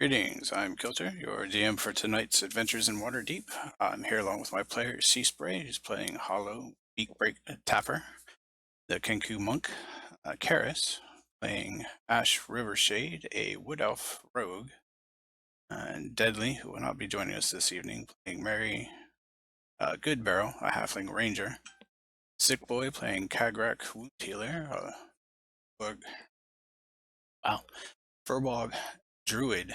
Greetings, I'm Kilter, your DM for tonight's Adventures in Waterdeep. I'm here along with my player, Sea Spray, who's playing Hollow Beak Break Tapper, the Kenku Monk, Karis, playing Ash Rivershade, a Wood Elf Rogue, and Deadly, who will not be joining us this evening, playing Mary Goodbarrow, a Halfling Ranger, Sick Boy playing Kagrak Wound Healer, Furbog Druid,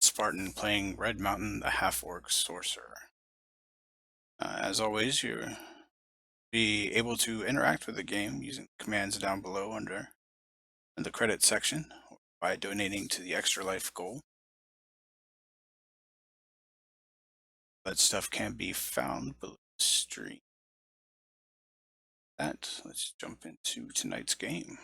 Spartan playing Red Mountain, the Half-Orc Sorcerer. As always, you'll be able to interact with the game using commands down below under in the credits section by donating to the Extra Life goal. That stuff can be found below the stream. Let's jump into tonight's game.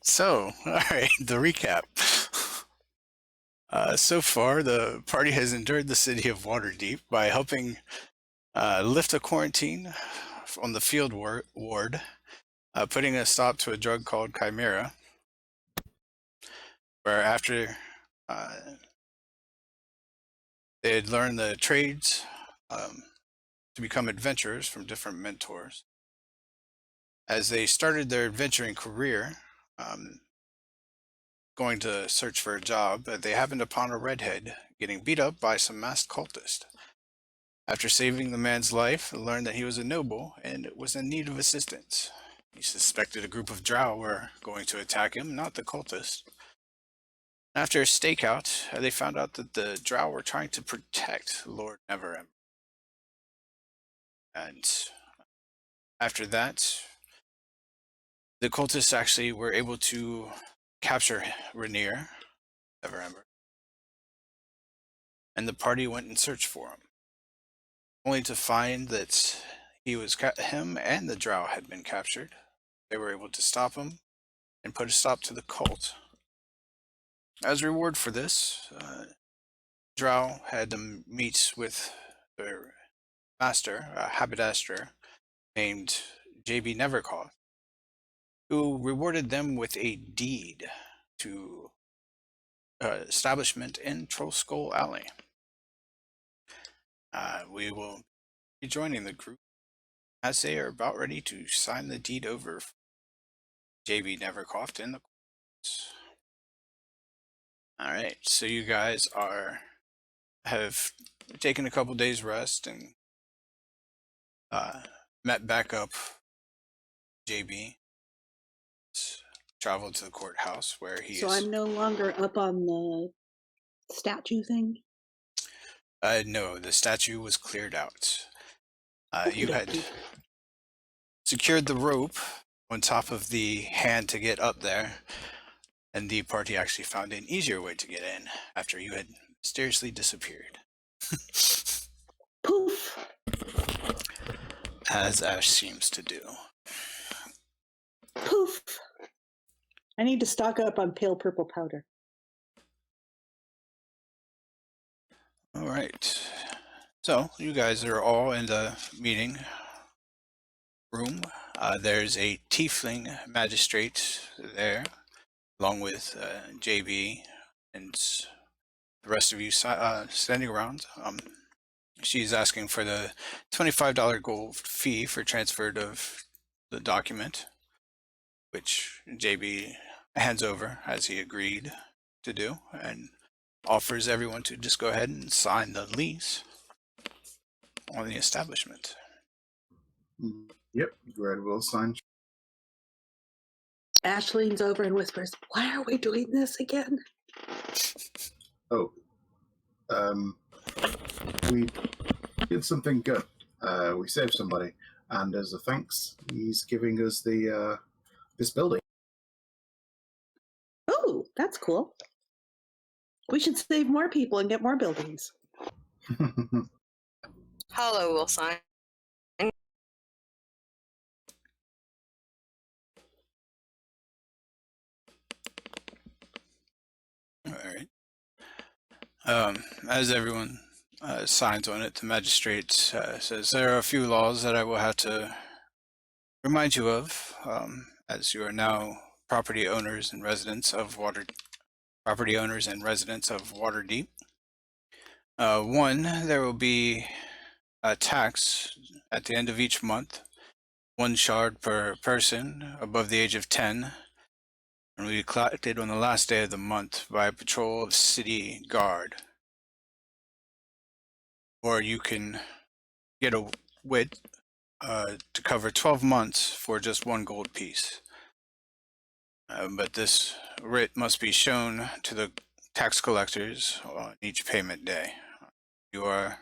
So, alright, the recap. So far, the party has endured the city of Waterdeep by helping lift a quarantine on the field ward, putting a stop to a drug called Chimera, where after they had learned the trades to become adventurers from different mentors. As they started their adventuring career, going to search for a job, they happened upon a redhead getting beat up by some masked cultists. After saving the man's life, learned that he was a noble and was in need of assistance. He suspected a group of drow were going to attack him, not the cultists. After a stakeout, they found out that the drow were trying to protect Lord Neverember. And after that, the cultists actually were able to capture Rainier, Neverember, and the party went in search for him, only to find that him and the drow had been captured. They were able to stop him and put a stop to the cult. As a reward for this, drow had to meet with their master, a haberdasher named J.B. Nevercoff, who rewarded them with a deed to establishment in TrollSkull Alley. We will be joining the group as they are about ready to sign the deed over for J.B. Nevercoff in the courts. Alright, so you guys have taken a couple days rest and met back up JB, traveled to the courthouse where he So I'm no longer up on the statue thing? No, the statue was cleared out. You had secured the rope on top of the hand to get up there, and the party actually found an easier way to get in after you had mysteriously disappeared. Poof! As Ash seems to do. Poof! I need to stock up on pale purple powder. All right. So, you guys are all in the meeting room. There's a tiefling magistrate there, along with JB and the rest of you standing around. She's asking for the $25 gold fee for transfer of the document, which JB hands over as he agreed to do, and offers everyone to just go ahead and sign the lease on the establishment. Yep, go ahead, we'll sign. Ash leans over and whispers, "Why are we doing this again?" Oh, we did something good. We saved somebody, and as a thanks, he's giving us the this building. Oh, that's cool. We should save more people and get more buildings. Hollow will sign. All right. As everyone signs on it, the magistrate says there are a few laws that I will have to remind you of, as you are now property owners and residents of Waterdeep. One, there will be a tax at the end of each month, 1 shard per person above the age of 10, and will be collected on the last day of the month by a patrol of city guard. Or you can get a wit to cover 12 months for just 1 gold piece. But this writ must be shown to the tax collectors on each payment day. You are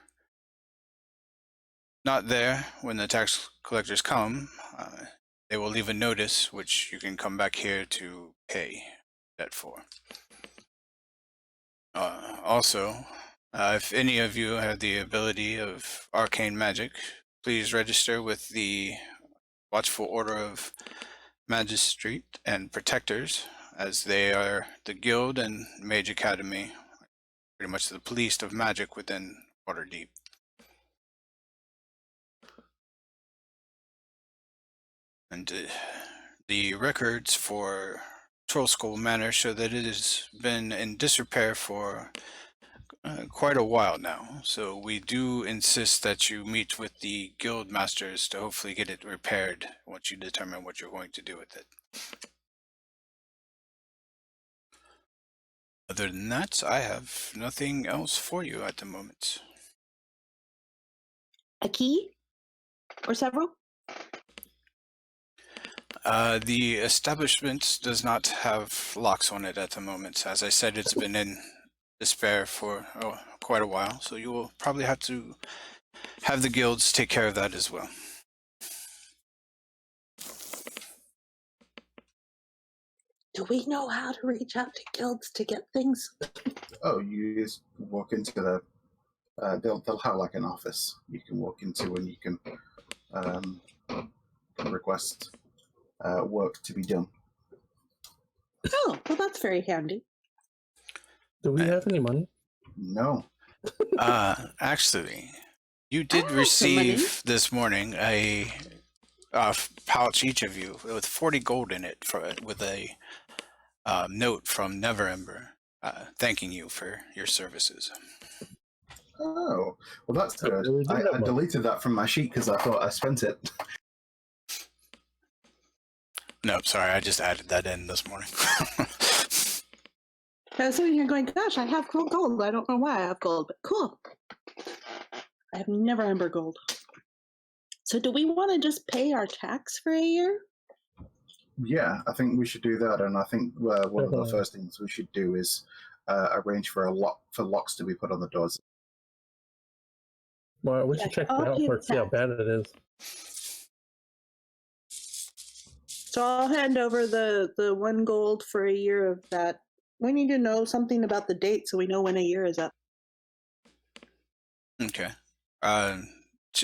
not there when the tax collectors come. They will leave a notice which you can come back here to pay that for. Also, if any of you have the ability of arcane magic, please register with the Watchful Order of Magistrate and Protectors, as they are the guild and mage academy, pretty much the police of magic within Waterdeep. And the records for TrollSkull Manor show that it has been in disrepair for quite a while now, so we do insist that you meet with the guild masters to hopefully get it repaired once you determine what you're going to do with it. Other than that, I have nothing else for you at the moment. A key? Or several? The establishment does not have locks on it at the moment. As I said, it's been in despair for quite a while, so you will probably have to have the guilds take care of that as well. Do we know how to reach out to guilds to get things? Oh, you just walk into the. They'll have like an office you can walk into, and you can request work to be done. Oh, well, that's very handy. Do we have any money? No. Actually, you did have some money. receive this morning a pouch, each of you, with 40 gold in it, with a note from Neverember thanking you for your services. Oh, well, that's good. really do have I money. deleted that from my sheet because I thought I spent it. No, sorry, I just added that in this morning. I was sitting here going, gosh, I have gold. I don't know why I have gold, but cool. I have never Ember gold. So do we want to just pay our tax for a year? Yeah, I think we should do that, and I think one of the first things we should do is arrange for locks to be put on the doors. Well, we should check it out first, see how bad it is. So I'll hand over the 1 gold for a year of that. We need to know something about the date so we know when a year is up. Okay.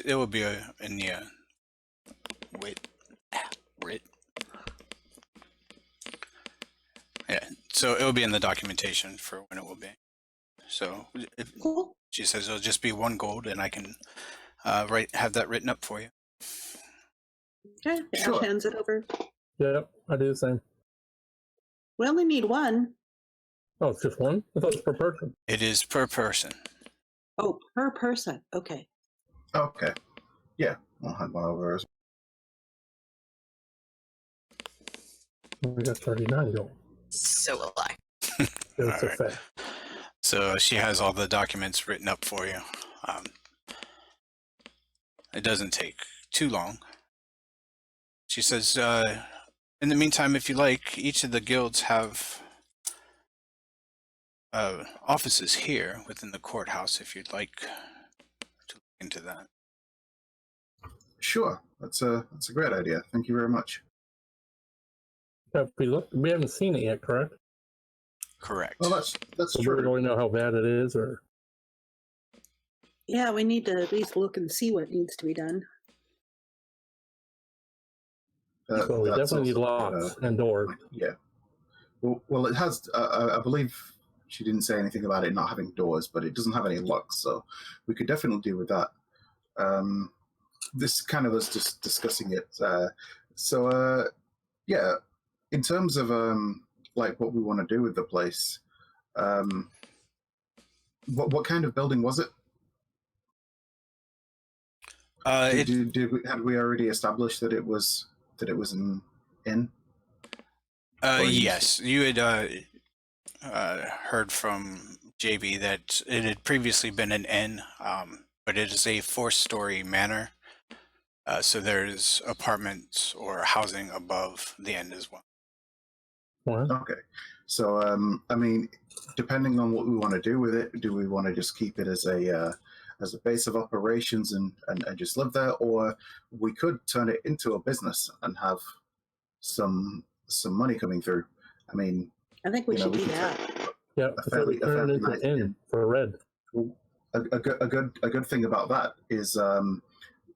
It will be in the writ. Yeah, so it will be in the documentation for when it will be. So if Cool. she says it'll just be 1 gold, and I can have that written up for you. Okay, Sure. Ash hands it over. Yep, I do the same. We only need 1. Oh, it's just 1? I thought it was per person. It is per person. Oh, per person. Okay. Okay. Yeah, I'll hand one over as We got 39 gold. So will I. It was All so right. fast. So she has all the documents written up for you. It doesn't take too long. She says, in the meantime, if you like, each of the guilds have offices here within the courthouse if you'd like to look into that. Sure, that's a great idea. Thank you very much. If we haven't seen it yet, correct? Correct. Well, that's So we true. don't know how bad it is, or Yeah, we need to at least look and see what needs to be done. so we That's definitely need also, locks and doors. yeah. Well, it has. I believe She didn't say anything about it not having doors, but it doesn't have any locks, so we could definitely deal with that. This kind of us just discussing it. Yeah, in terms of like what we want to do with the place, what kind of building was it? Had we already established that it was an inn? Yes, you had heard from JB that it had previously been an inn, but it is a 4-story manor. So there's apartments or housing above the inn as well. Okay, so I mean, depending on what we want to do with it, do we want to just keep it as a base of operations and just live there, or we could turn it into a business and have some money coming through? I mean, I think we should do that. Yeah, a fairly nice inn for a red. A good thing about that is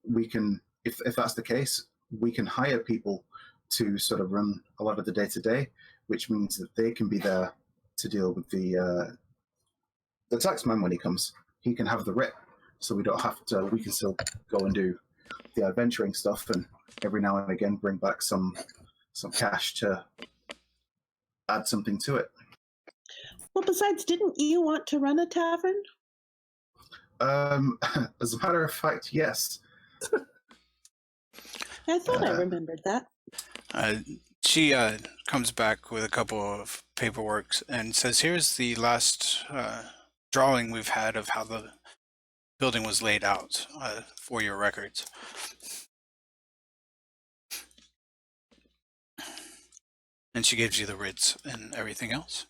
we can, if that's the case, we can hire people to sort of run a lot of the day-to-day, which means that they can be there to deal with the taxman when he comes. He can have the writ, so we don't have to. We can still go and do the adventuring stuff, and every now and again bring back some cash to add something to it. Well, besides, didn't you want to run a tavern? As a matter of fact, yes. I thought I remembered that. She comes back with a couple of paperwork and says, here's the last drawing we've had of how the building was laid out for your records. And she gives you the writs and everything else.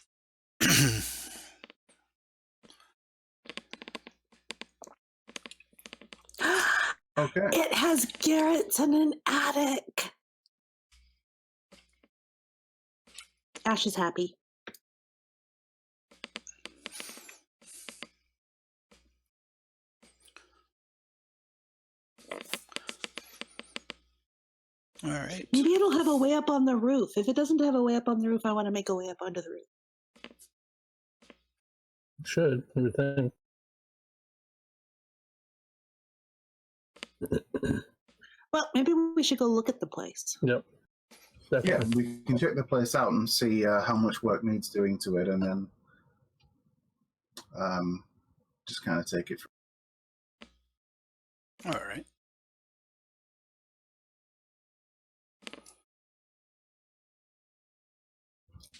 Okay. It has garrets and an attic. Ash is happy. All right. Maybe it'll have a way up on the roof. If it doesn't have a way up on the roof, I want to make a way up onto the roof. Should, I would think. Well, maybe we should go look at the place. Yep. Definitely. Yeah, we can check the place out and see how much work needs doing to it, and then just kind of take it from. All right.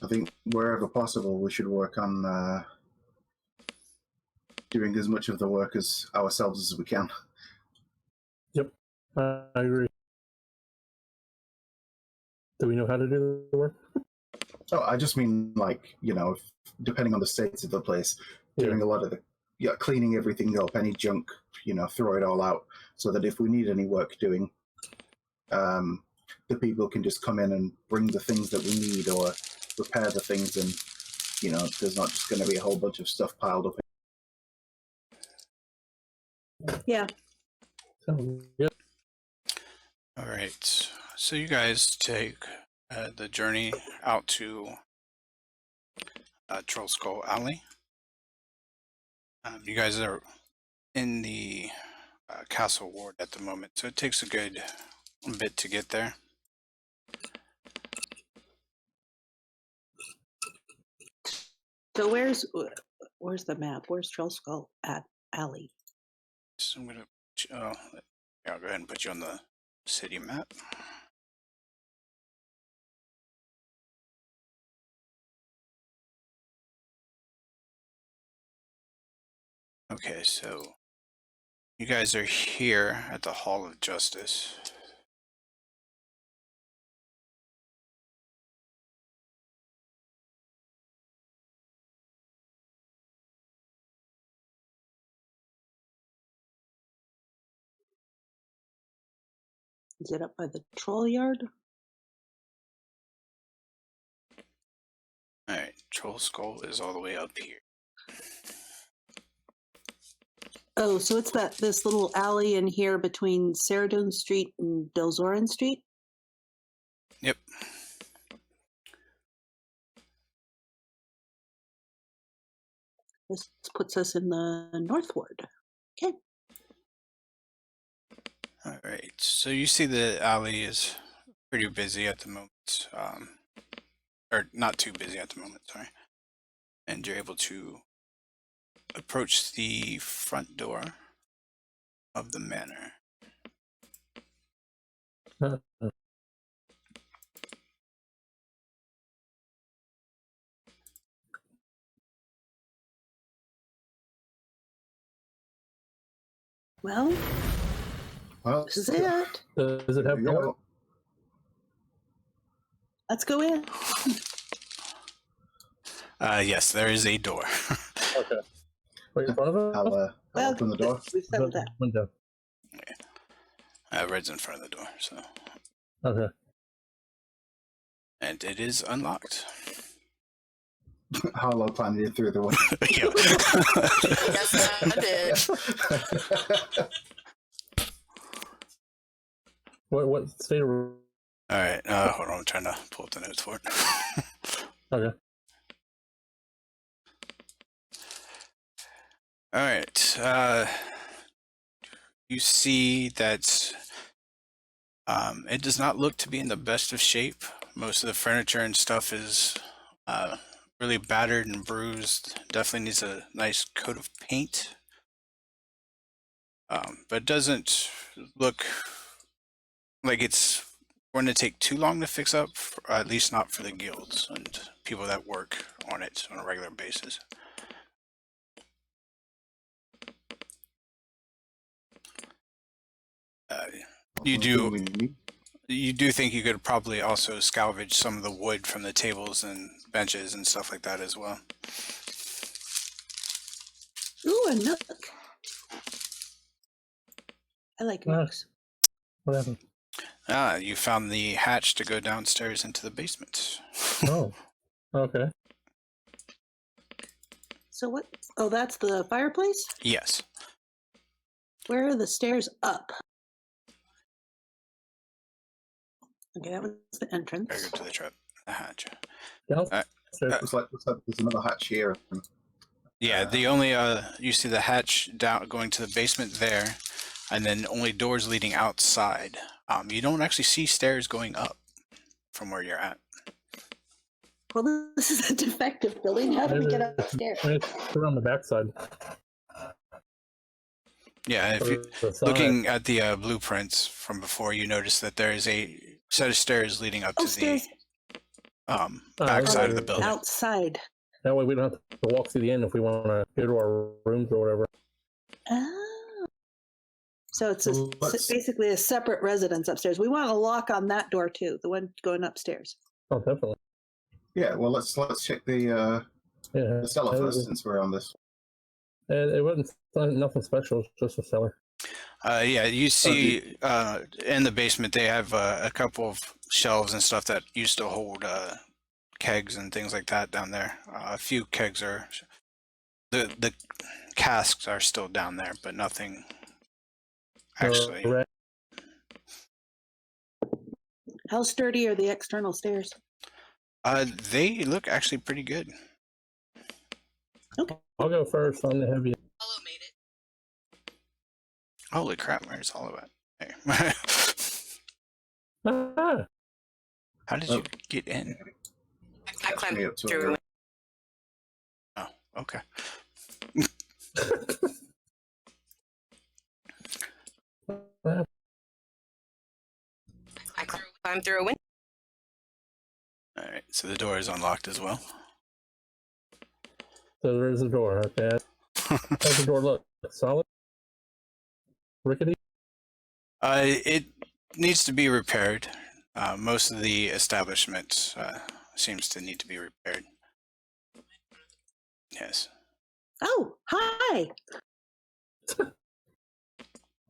I think wherever possible, we should work on doing as much of the work as ourselves as we can. Yep, I agree. Do we know how to do the work? Oh, I just mean, like, you know, depending on the state of the place, doing a lot of the cleaning everything up, any junk, you know, throw it all out, so that if we need any work doing, the people can just come in and bring the things that we need or repair the things, and, you know, there's not just going to be a whole bunch of stuff piled up. Yeah. Yep. All right. So you guys take the journey out to TrollSkull Alley. You guys are in the castle ward at the moment, so it takes a good bit to get there. So where's the map? Where's TrollSkull Alley? So I'm gonna I'll go ahead and put you on the city map. Okay, so you guys are here at the Hall of Justice. Is it up by the troll yard? All right, TrollSkull is all the way up here. Oh, so it's this little alley in here between Ceradon Street and Delzoran Street? Yep. This puts us in the North Ward. Okay. All right. So you see the alley is pretty busy at the moment, or not too busy at the moment. Sorry. And you're able to approach the front door of the manor. Well, Well, this is it. Does it have Yeah. door? Let's go in. Yes, there is a door. Okay. Wait, in front of it? I'll Well, open the door. we've settled that. Window. Red's in front of the door, so. Okay. And it is unlocked. Harlow climbed in through the window. Yeah. Yes, I did. What state of... All right. Hold on. I'm trying to pull up the notes for it. Okay. All right. You see that it does not look to be in the best of shape. Most of the furniture and stuff is really battered and bruised. Definitely needs a nice coat of paint. But it doesn't look like it's going to take too long to fix up, or at least not for the guilds and people that work on it on a regular basis. You do think you could probably also salvage some of the wood from the tables and benches and stuff like that as well. Ooh, a nook. I like nooks. What happened? You found the hatch to go downstairs into the basement. Oh. Okay. So what? Oh, that's the fireplace? Yes. Where are the stairs up? Okay, that was the Gotta entrance. go to the hatch. Downstairs. Looks like there's another hatch here. Yeah, the only you see the hatch down going to the basement there, and then only doors leading outside. You don't actually see stairs going up from where you're at. Well, this is a defective building. How do we get upstairs? It's around the backside. Yeah, if you The side. looking at the blueprints from before, you notice that there is a set of stairs leading up Oh, to stairs. the back side of the building. Outside. That way we don't have to walk through the end if we want to go to our rooms or whatever. Oh. So it's Let's- basically a separate residence upstairs. We want a lock on that door too, the one going upstairs. Oh, definitely. Yeah, well, let's check the Yeah. cellar first since we're on this. It wasn't nothing special. It's just a cellar. Yeah, you see in the basement they have a couple of shelves and stuff that used to hold kegs and things like that down there. A few kegs are the casks are still down there, but nothing actually. Right. How sturdy are the external stairs? They look actually pretty good. Okay. I'll go first on the heavy. Hello, made it. Holy crap, where's all of it? Hey. Ah, How did you get in? I climbed me up to through. Oh, okay. I climbed through a window. All right, so the door is unlocked as well. so there is a door. Okay. How's the door look? Solid? Rickety? It needs to be repaired. Most of the establishment seems to need to be repaired. Yes. Oh, hi.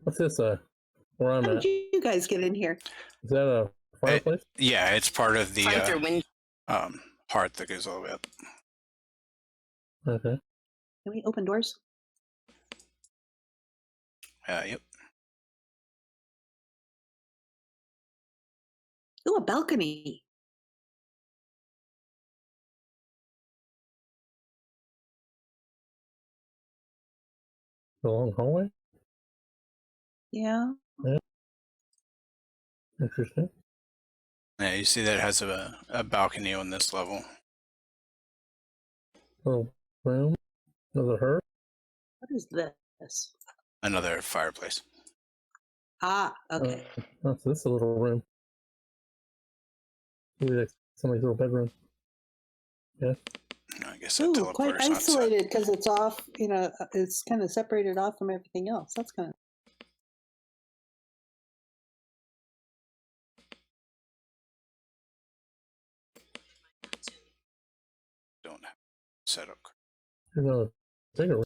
What's this? Where I'm How at? did you guys get in here? Is that a fireplace? Yeah, it's part of the Climbed through window. hearth that goes all the way up. Okay. Can we open doors? Yep. Ooh, a balcony. The long hallway? Yeah. Interesting. Yeah, you see that it has a balcony on this level. Little room. Another hearth. What is this? Another fireplace. Ah, okay. Oh, so this is a little room. Maybe like somebody's little bedroom. Yeah. I guess that Ooh, quite teleporter's not set. isolated because it's off. You know, it's kind of separated off from everything else. That's kind of. Don't have it set up. There's another bigger room.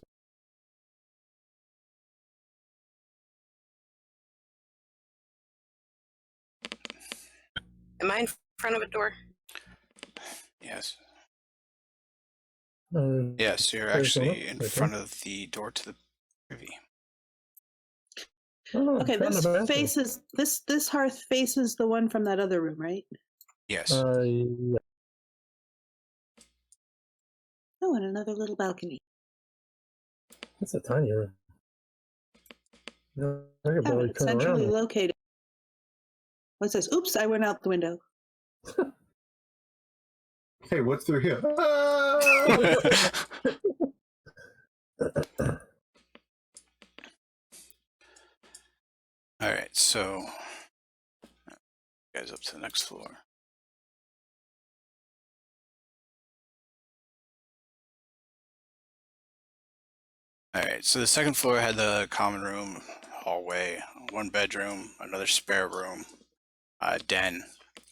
Am I in front of a door? Yes. Yes, You're there's one actually up in right front of the door to the privy. Oh, Okay, found this the bathroom. faces this hearth faces the one from that other room, right? Yes. Yeah. Oh, and another little balcony. It's a tiny room. No, I could Oh, barely it's turn centrally around. located. What's this? Oops, I went out the window. Hey, what's through here? Ah! All right, so guys up to the next floor. All right, so the second floor had the common room, hallway, one bedroom, another spare room, den.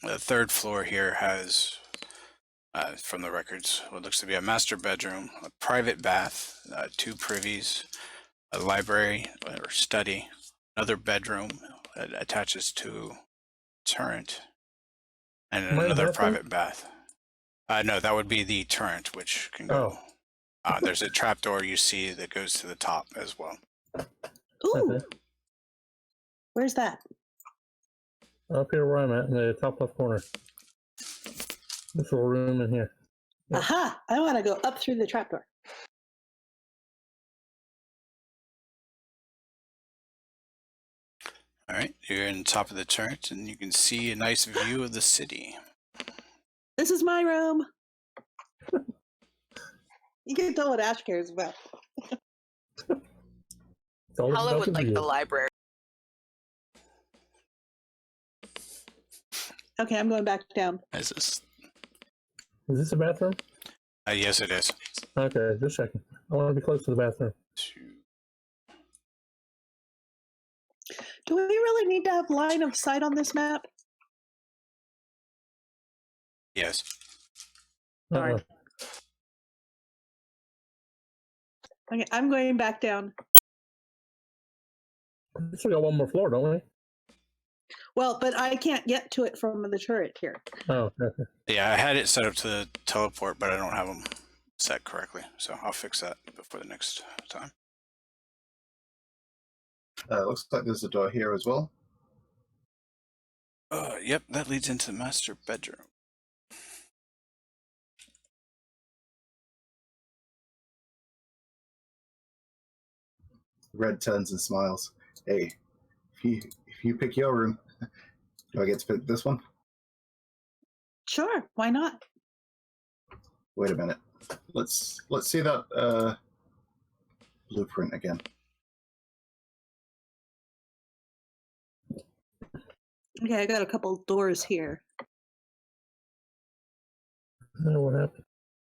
The third floor here has, from the records, what looks to be a master bedroom, a private bath, two privies, a library or study, another bedroom that attaches to turret, and Mine another bathroom? private bath. No, that would be the turret, which can go. There's a trapdoor you see that goes to the top as well. Ooh, Okay. where's that? Up here where I'm at, in the top left corner. This little room in here. Yeah. Aha! I want to go up through the trapdoor. All right, you're in the top of the turret, and you can see a nice view of the city. This is my room. You can tell what Ash cares about. It's all Hala about would the like view. the library. Okay, I'm going back down. Is this? Is this a bathroom? Yes, it is. Okay, just checking. I want to be close to the bathroom. Do we really need to have line of sight on this map? Yes. Darn. Okay, I'm going back down. We still got one more floor, don't we? Well, but I can't get to it from the turret here. Oh, okay. Yeah, I had it set up to teleport, but I don't have them set correctly, so I'll fix that before the next time. Looks like there's a door here as well. Yep, that leads into the master bedroom. Red turns and smiles. Hey, if you pick your room, do I get to pick this one? Sure, why not? Wait a minute. Let's see that blueprint again. Okay, I got a couple doors here. I don't know what happened.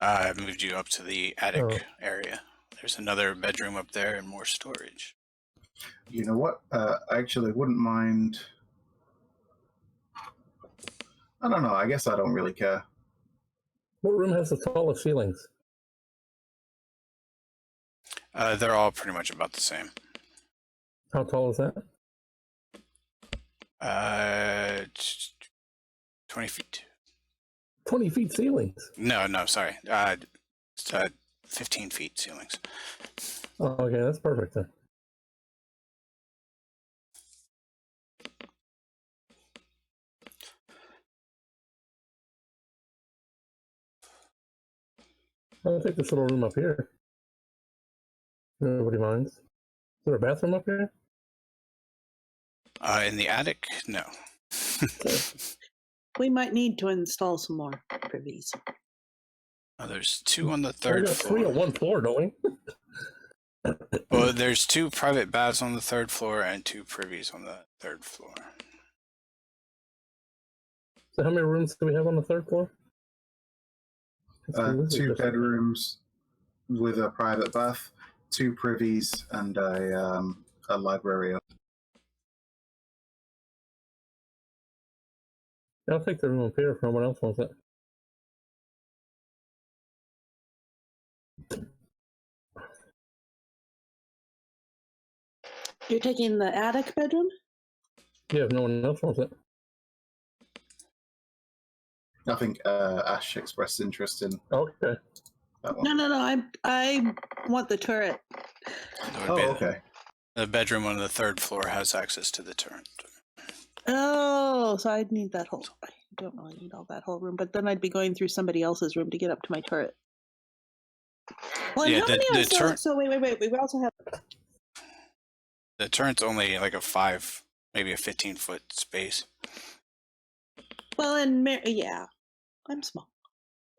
I moved you up to the attic Oh. area. There's another bedroom up there and more storage. You know what? I actually wouldn't mind. I don't know. I guess I don't really care. What room has the tallest ceilings? They're all pretty much about the same. How tall is that? 20 feet. 20 feet ceilings. No, sorry. It's 15 feet ceilings. Oh, okay, that's perfect then. I'll take this little room up here. Nobody minds. there a bathroom up here? In the attic, no. We might need to install some more privies. There's 2 on the We 3rd got 3 floor. on 1 floor, don't we? Well, there's 2 private baths on the 3rd floor and 2 privies on the 3rd floor. So how many rooms do we have on the 3rd floor? This is 2 just- bedrooms with a private bath, 2 privies, and a library. I'll take the room up here if no one else wants it. You're taking the attic bedroom? Yeah, if no one else wants it. I think Ash expressed interest in Okay. that one. No. I want the turret. That would Oh, be okay. The bedroom on the 3rd floor has access to the turret. Oh, so I'd need that whole. I don't really need all that whole room, but then I'd be going through somebody else's room to get up to my turret. Well, Yeah, how the many are so, turret- so wait. We also have. The turret's only like a 5, maybe a 15-foot space. Well, and yeah, I'm small,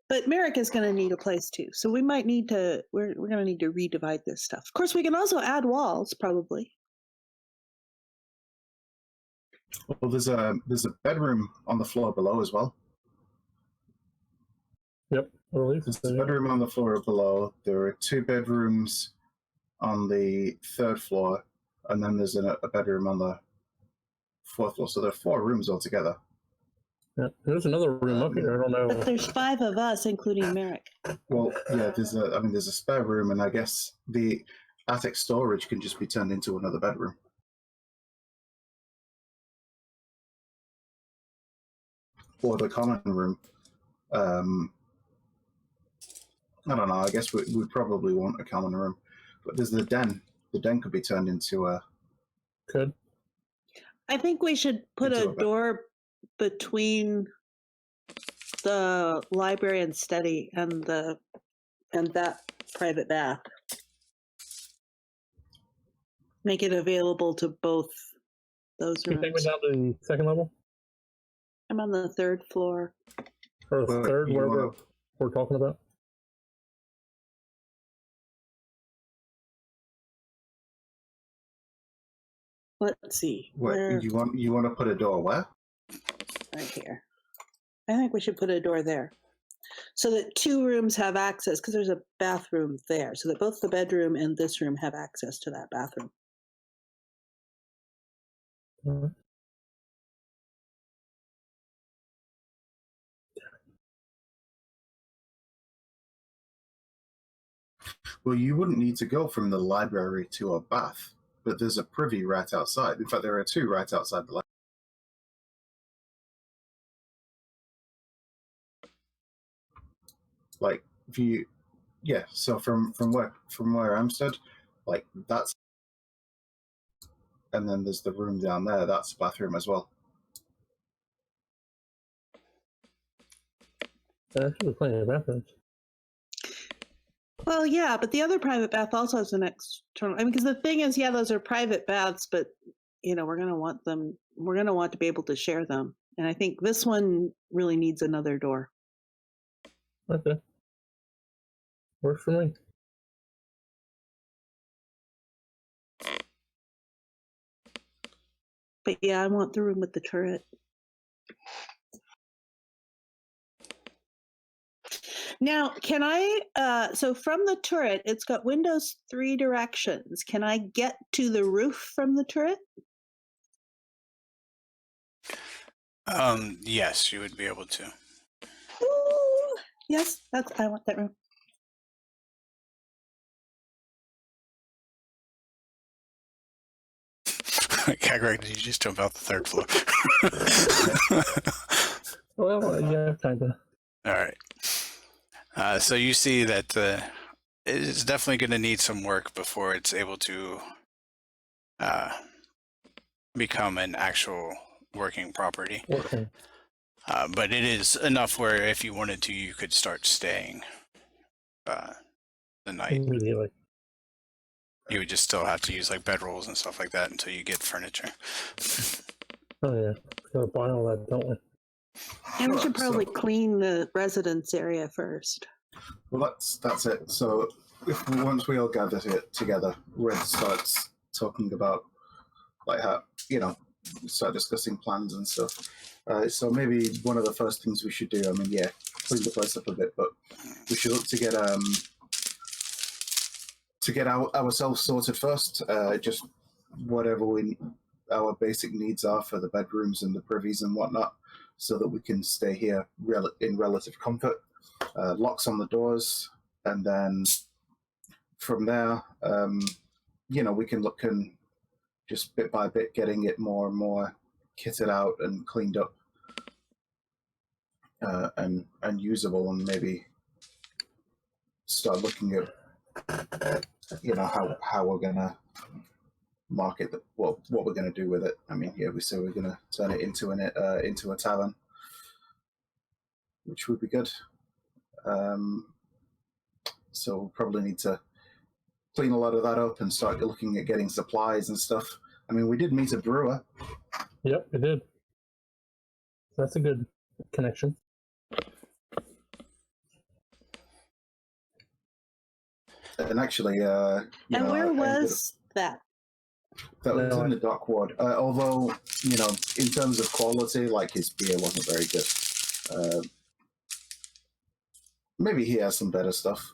but Merrick is going to need a place too. So we might need to. We're going to need to redivide this stuff. Of course, we can also add walls, probably. Well, there's a bedroom on the floor below as well. Yep. Or at least There's a bedroom on the floor below. There are 2 bedrooms on the 3rd floor, and then there's a bedroom on the 4th floor. So there are 4 rooms altogether. Yeah. There's another room up here. I don't know. But there's 5 of us, including Merrick. Well, yeah, there's a spare room, and I guess the attic storage can just be turned into another bedroom. Or the common room. I don't know. I guess we probably want a common room, but there's the den. The den could be turned into a. Could. I think we should put Into a a bed. door between the library and study and that private bath. Make it available to both those You take me rooms. down to the 2nd level? I'm on the 3rd floor. Or the Well, 3rd, you wherever wanna- we're talking about? Let's see. What Where? you want to put a door where? Right here. I think we should put a door there. So that 2 rooms have access, because there's a bathroom there. So that both the bedroom and this room have access to that bathroom. Alright. Well, you wouldn't need to go from the library to a bath, but there's a privy right outside. In fact, there are 2 right outside the library. Like, if you, yeah. So from where I'm stood, like that's, and then there's the room down there. That's the bathroom as well. There should be plenty of bathrooms. Well, yeah, but the other private bath also has an external. I mean, because the thing is, yeah, those are private baths, but we're going to want them. We're going to want to be able to share them, and I think this one really needs another door. Okay. Works for me. But yeah, I want the room with the turret. Now, can I? So from the turret, it's got windows 3 directions. Can I get to the roof from the turret? Yes, you would be able to. Ooh, yes, I want that room. Greg, did you just jump out the 3rd floor? Well, yeah, kind of. All right. So you see that it's definitely going to need some work before it's able to become an actual working property. Working. But it is enough where if you wanted to, you could start staying the night. Immediately. You would just still have to use like bedrolls and stuff like that until you get furniture. Oh yeah, gotta buy all that, don't we? And we Sure, should probably so- clean the residence area first. Well, that's it. So once we all gather together, we're going to start talking about like how start discussing plans and stuff. So maybe one of the first things we should do. I mean, yeah, clean the place up a bit, but we should look to get ourselves sorted first. Just whatever our basic needs are for the bedrooms and the privies and whatnot, so that we can stay here in relative comfort. Locks on the doors, and then from there, we can look and just bit by bit getting it more and more kitted out and cleaned up, and usable, and maybe start looking at how we're gonna market what we're gonna do with it. I mean, yeah, we say we're gonna turn it into a tavern, which would be good. So we'll probably need to clean a lot of that up and start looking at getting supplies and stuff. I mean, we did meet a brewer. Yep, it did. That's a good connection. And actually, And where was that? that was No, in the dock ward. Although, in terms of quality, like his beer wasn't very good. Maybe he has some better stuff,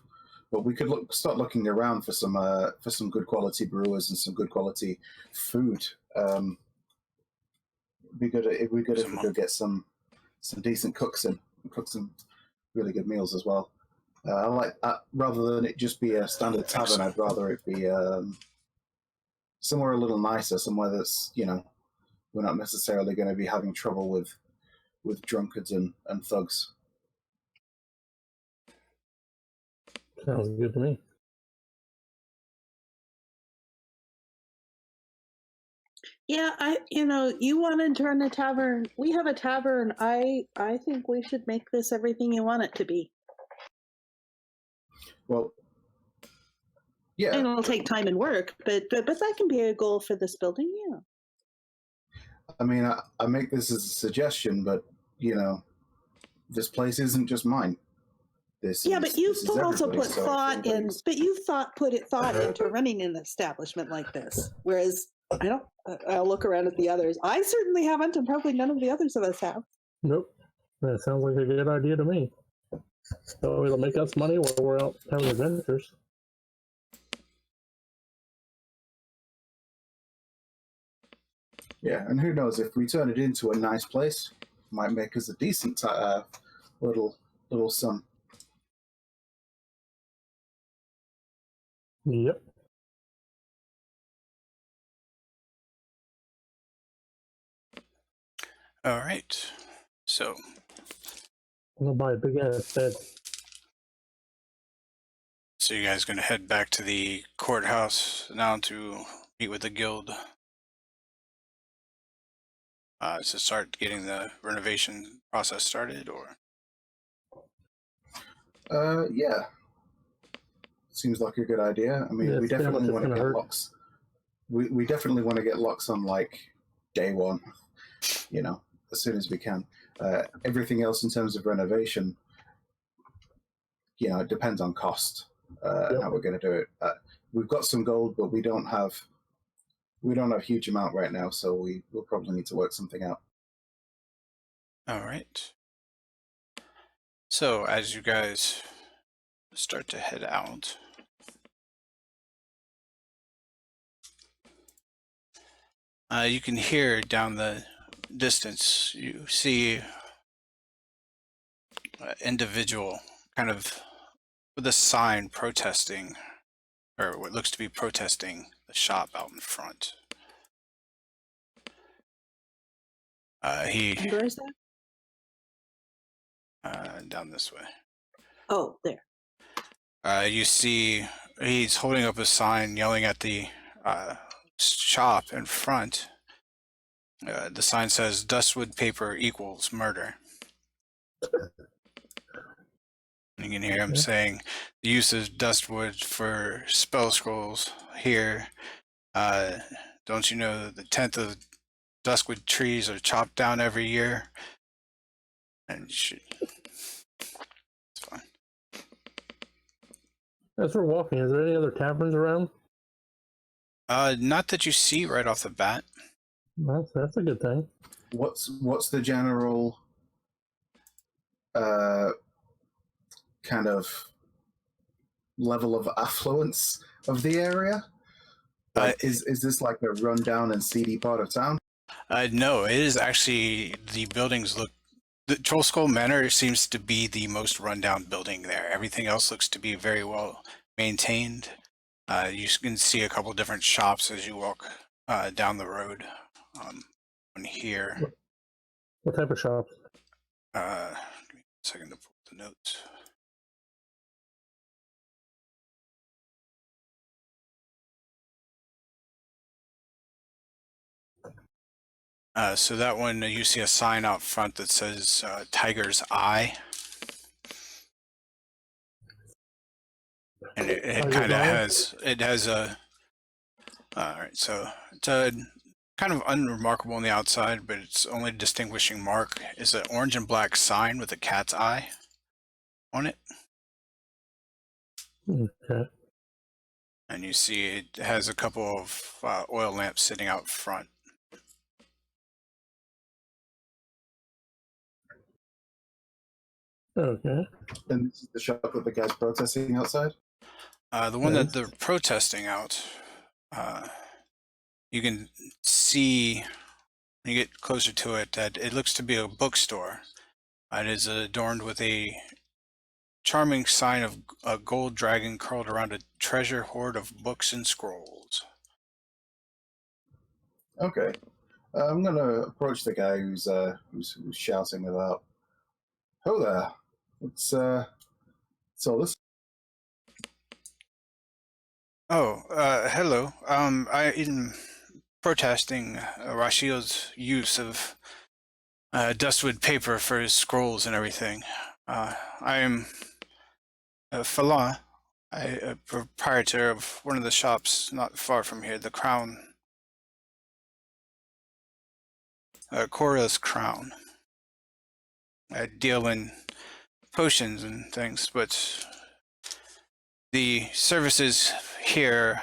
but we could start looking around for some good quality brewers and some good quality food. It'd be good if we could get some decent cooks in and cook some really good meals as well. I like that rather than it just be a standard tavern. I'd rather it be somewhere a little nicer, somewhere that's we're not necessarily going to be having trouble with drunkards and thugs. Sounds good to me. Yeah, you wanted to run a tavern. We have a tavern. I think we should make this everything you want it to be. Well, yeah. And it'll take time and work, but that can be a goal for this building. Yeah. I mean, I make this as a suggestion, but this place isn't just mine. But you've also put thought in. But you've put thought into running an establishment like this. Whereas I don't. I'll look around at the others. I certainly haven't, and probably none of the others of us have. Nope. That sounds like a good idea to me. So it'll make us money while we're out having adventures. Yeah, and who knows, if we turn it into a nice place, it might make us a decent little sum. Yep. All right. So I'm gonna buy a big ass bed. So you guys going to head back to the courthouse now to meet with the guild to start getting the renovation process started, or? Yeah. Seems like a good idea. I mean, Yeah, we it's how much definitely it's want to gonna get hurt. locks. We definitely want to get locks on like day one, as soon as we can. Everything else in terms of renovation, it depends on cost and how we're going to do it. We've got some gold, but we don't have huge amount right now, so we'll probably need to work something out. All right. So as you guys start to head out, you can hear down the distance, you see an individual kind of with a sign protesting, or what looks to be protesting the shop out in front. And where is that? Down this way. Oh, there. You see he's holding up a sign yelling at the shop in front. The sign says "Dustwood paper equals murder." And in here. I'm Yeah. saying the use of dustwood for spell scrolls here. Don't you know the 10th of duskwood trees are chopped down every year? And you should. It's fine. As we're walking, is there any other taverns around? Not that you see right off the bat. That's a good thing. What's the general kind of level of affluence of the area? Like, is this like a rundown and seedy part of town? No, it is actually the buildings look. The TrollSkull Manor seems to be the most rundown building there. Everything else looks to be very well maintained. You can see a couple different shops as you walk down the road. On here. What type of shops? Give me a second to pull the notes. So that one, you see a sign out front that says Tiger's Eye. And it kind of has, a, all right, so it's a kind of unremarkable on the outside, but its only distinguishing mark is an orange and black sign with a cat's eye on it. Okay. And you see it has a couple of oil lamps sitting out front. Okay. And this is the shop that the guy's protesting outside? The one Yes. that they're protesting out, you can see when you get closer to it that it looks to be a bookstore. It is adorned with a charming sign of a gold dragon curled around a treasure hoard of books and scrolls. Okay. I'm gonna approach the guy who's shouting about. Ho there! What's all this? Oh, hello. I am protesting Rashid's use of dustwood paper for his scrolls and everything. I am Falah, a proprietor of one of the shops not far from here, the Crown. Cora's Crown. I deal in potions and things, but the services here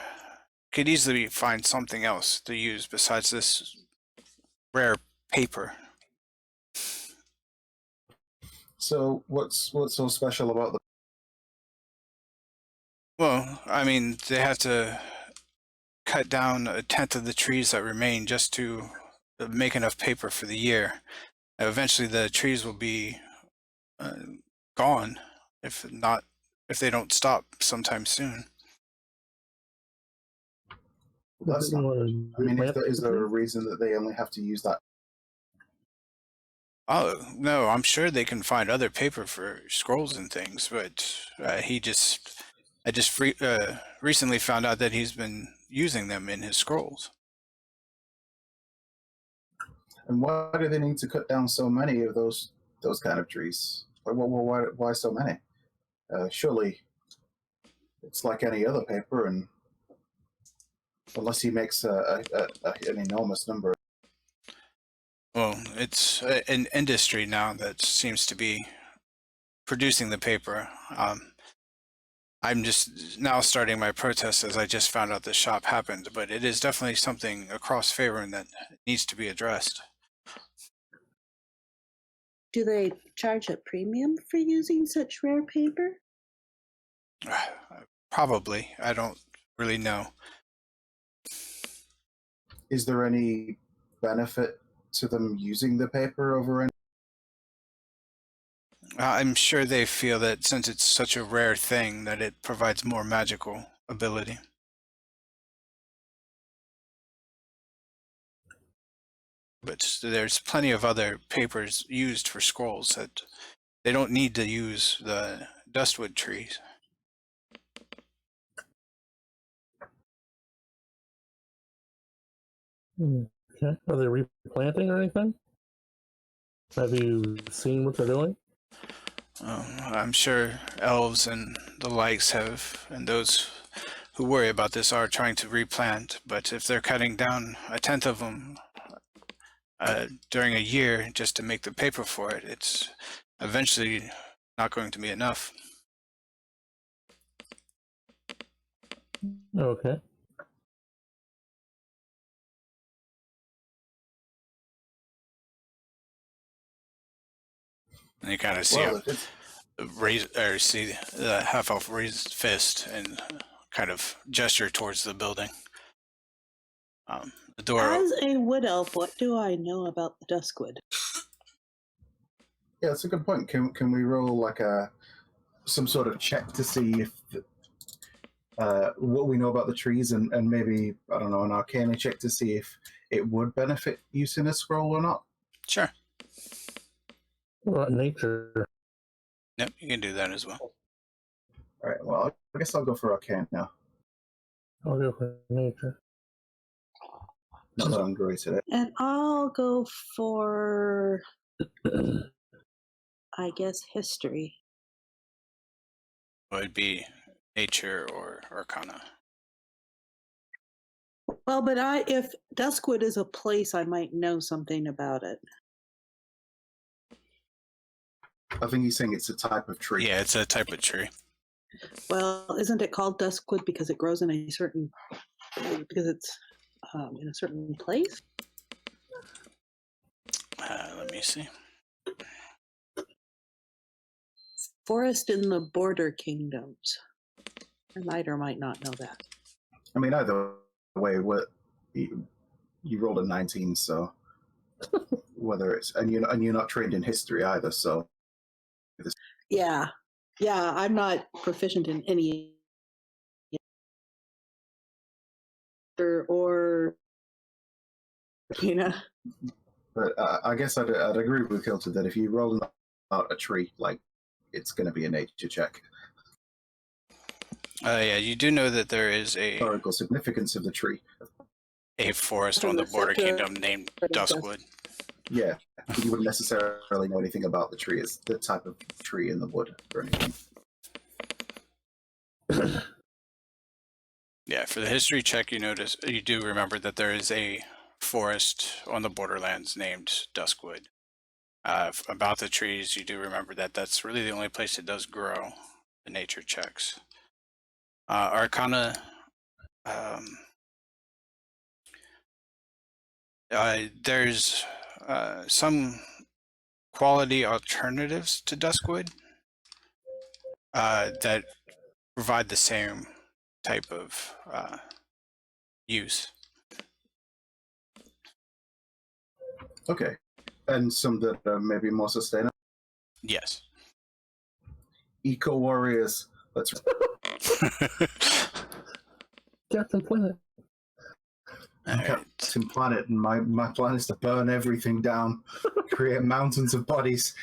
could easily find something else to use besides this rare paper. So what's so special about the? Well, I mean, they have to cut down 1/10 of the trees that remain just to make enough paper for the year. Eventually, the trees will be gone if they don't stop sometime soon. That's not. I mean, is there a reason that they only have to use that? Oh, no, I'm sure they can find other paper for scrolls and things, but I just recently found out that he's been using them in his scrolls. And why do they need to cut down so many of those kind of trees? Why so many? Surely it's like any other paper, and unless he makes an enormous number. Well, it's an industry now that seems to be producing the paper. I'm just now starting my protest as I just found out this shop happened, but it is definitely something across Faerun that needs to be addressed. Do they charge a premium for using such rare paper? Probably. I don't really know. Is there any benefit to them using the paper over any? I'm sure they feel that since it's such a rare thing that it provides more magical ability. But there's plenty of other papers used for scrolls that they don't need to use the dustwood trees. Okay. Are they replanting or anything? Have you seen what they're doing? I'm sure elves and the likes have, and those who worry about this are trying to replant, but if they're cutting down a tenth of them during a year just to make the paper for it, it's eventually not going to be enough. Okay. And you kind of see Well, him if it's see the half elf raise his fist and kind of gesture towards the building. The door. As a wood elf, what do I know about the Duskwood? yeah, that's a good point. Can we roll like some sort of check to see if what we know about the trees and maybe, I don't know, an arcana check to see if it would benefit using a scroll or not? Sure. What about nature? Yep, you can do that as well. All right, well, I guess I'll go for arcana now. I'll go for nature. Not that I'm great at it. And I'll go for, I guess, history. It would be nature or arcana. Well, but if Duskwood is a place, I might know something about it. I think he's saying it's a type of tree. Yeah, it's a type of tree. Well, isn't it called Duskwood because it grows in a certain, because it's in a certain place? Let me see. Forest in the Border Kingdoms. I might or might not know that. I mean, either way, you rolled a 19, so whether it's and you're not trained in history either, so Yeah, I'm not proficient in any or But I guess I'd agree with Kilter that if you roll out a tree, like, it's going to be a nature check. Yeah, you do know that there is a Historical significance of the tree. forest on the Border Kingdom named Duskwood. Yeah, you wouldn't necessarily know anything about the tree as the type of tree in the wood or anything. Yeah, for the history check, you do remember that there is a forest on the borderlands named Duskwood. About the trees, you do remember that that's really the only place it does grow. The nature checks. Arcana. There's some quality alternatives to Duskwood that provide the same type of use. Okay, and some that are maybe more sustainable. Yes. Eco warriors. Let's. Captain Planet. Captain Planet, and my plan is to burn everything down, create mountains of bodies.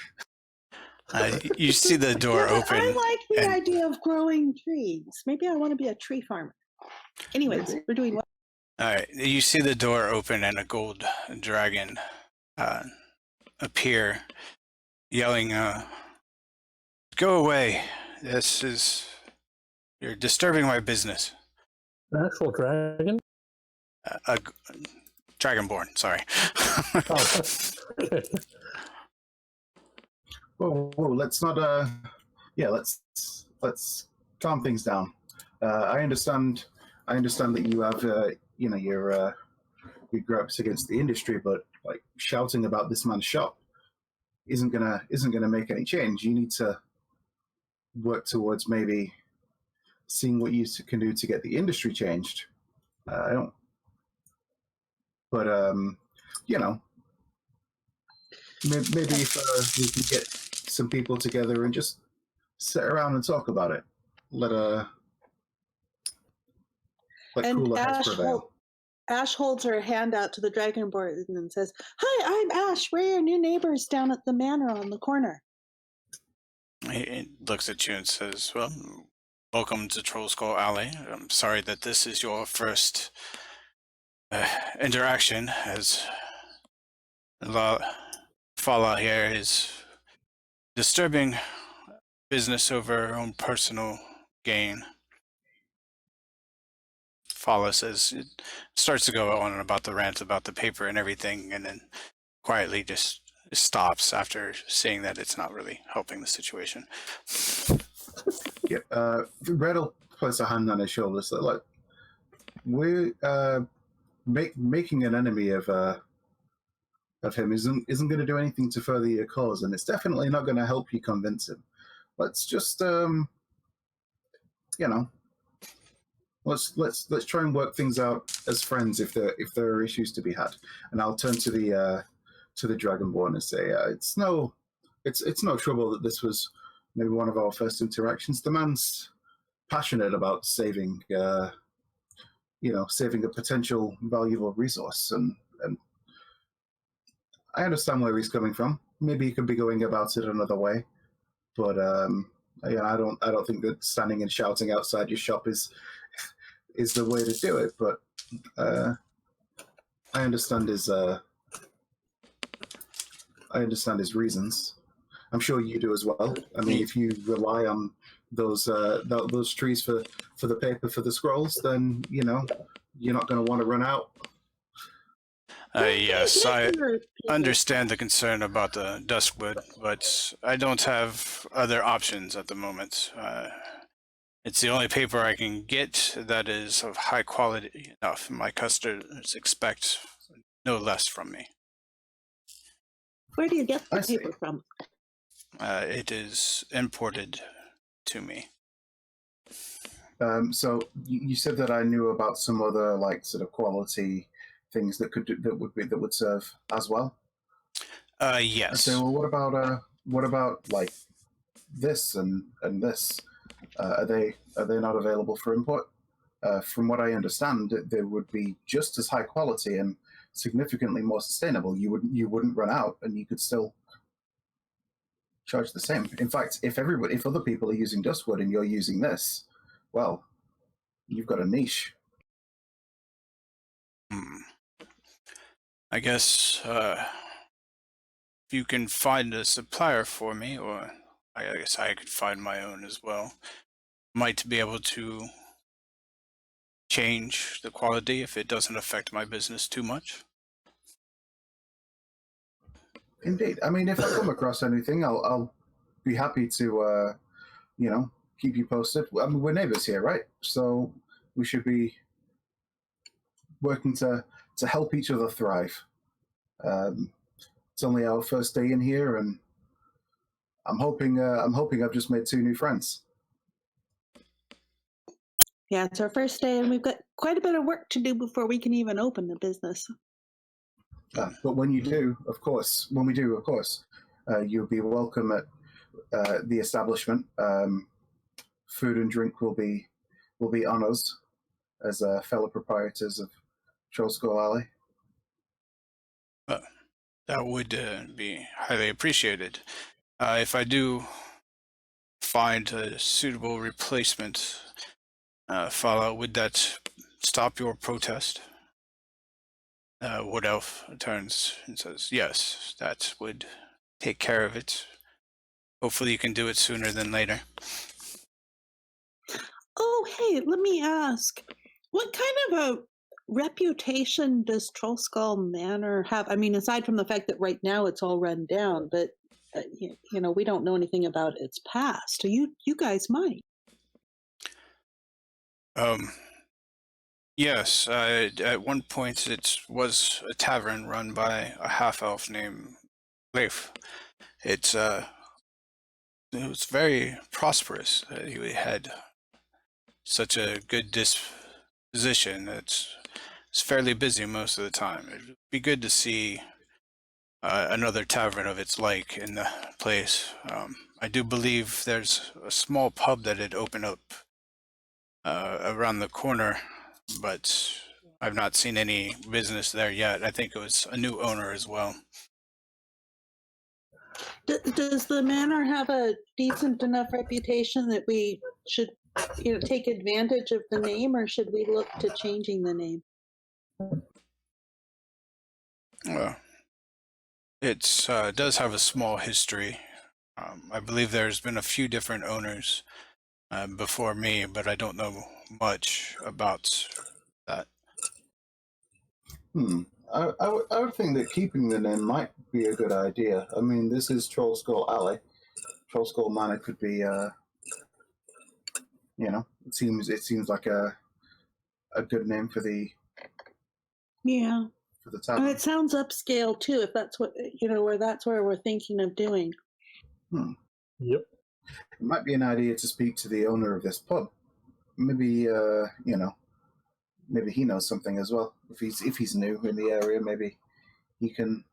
You see the door open. I like the idea of growing trees. Maybe I want to be a tree farmer. Anyways, we're doing what? All right, you see the door open and a gold dragon appear, yelling, "Go away! You're disturbing my business." An actual dragon? Dragonborn, sorry. Oh, okay. Whoa, let's not. Let's calm things down. I understand that you have, your gripes against the industry, but like shouting about this man's shop isn't gonna make any change. You need to work towards maybe seeing what you can do to get the industry changed. I don't. But maybe if we can get some people together and just sit around and talk about it, let cooler heads prevail. Ash holds her hand out to the Dragonborn and says, "Hi, I'm Ash. We're your new neighbors down at the manor on the corner." He looks at you and says, "Well, welcome to TrollSkull Alley. I'm sorry that this is your first interaction, as the fallout here is disturbing business over our own personal gain. Follow says it starts to go on about the rant about the paper and everything, and then quietly just stops after seeing that it's not really helping the situation. Yeah, Red will place a hand on his shoulder. So, look, we're making an enemy of him isn't going to do anything to further your cause, and it's definitely not going to help you convince him. Let's just, you know, let's try and work things out as friends if there are issues to be had. And I'll turn to the Dragonborn and say, it's no trouble that this was maybe one of our first interactions. The man's passionate about saving, saving a potential valuable resource, and I understand where he's coming from. Maybe he could be going about it another way, but I don't think that standing and shouting outside your shop is the way to do it. But I understand his reasons. I'm sure you do as well. I mean, if you rely on those trees for the paper for the scrolls, then you're not going to want to run out. Yes, I understand the concern about the Duskwood, but I don't have other options at the moment. It's the only paper I can get that is of high quality enough. My customers expect no less from me. Where do you get the I see. paper from? It is imported to me. So you said that I knew about some other like sort of quality things that would serve as well. Yes. I say, well, what about like this and this? Are they not available for import? From what I understand, they would be just as high quality and significantly more sustainable. You wouldn't run out, and you could still charge the same. In fact, if other people are using Dustwood and you're using this, well, you've got a niche. I guess if you can find a supplier for me, or I guess I could find my own as well, might be able to change the quality if it doesn't affect my business too much. Indeed. I mean, if I come across anything, I'll be happy to, keep you posted. I mean, we're neighbors here, right? So we should be working to help each other thrive. It's only our first day in here, and I'm hoping I've just made 2 new friends. Yeah, it's our first day, and we've got quite a bit of work to do before we can even open the business. But when we do, of course, you'll be welcome at the establishment. Food and drink will be on us as fellow proprietors of TrollSkull Alley. That would be highly appreciated. If I do find a suitable replacement, Fallout, would that stop your protest? Wood Elf turns and says, yes, that would take care of it. Hopefully you can do it sooner than later. Oh, hey, let me ask, what kind of a reputation does TrollSkull Manor have? I mean, aside from the fact that right now it's all run down, but we don't know anything about its past. You guys might. Yes, at one point it was a tavern run by a half-elf named Leif. It was very prosperous. He had such a good disposition. It's fairly busy most of the time. It'd be good to see another tavern of its like in the place. I do believe there's a small pub that had opened up around the corner, but I've not seen any business there yet. I think it was a new owner as well. Does the manor have a decent enough reputation that we should take advantage of the name, or should we look to changing the name? Well, it does have a small history. I believe there's been a few different owners before me, but I don't know much about that. I would think that keeping the name might be a good idea. I mean, this is TrollSkull Alley. TrollSkull Manor could be, it seems like a good name for the Yeah. And tavern. it sounds upscale too, if that's what, where we're thinking of doing. Yep. It might be an idea to speak to the owner of this pub. Maybe, maybe he knows something as well. If he's new in the area, maybe he can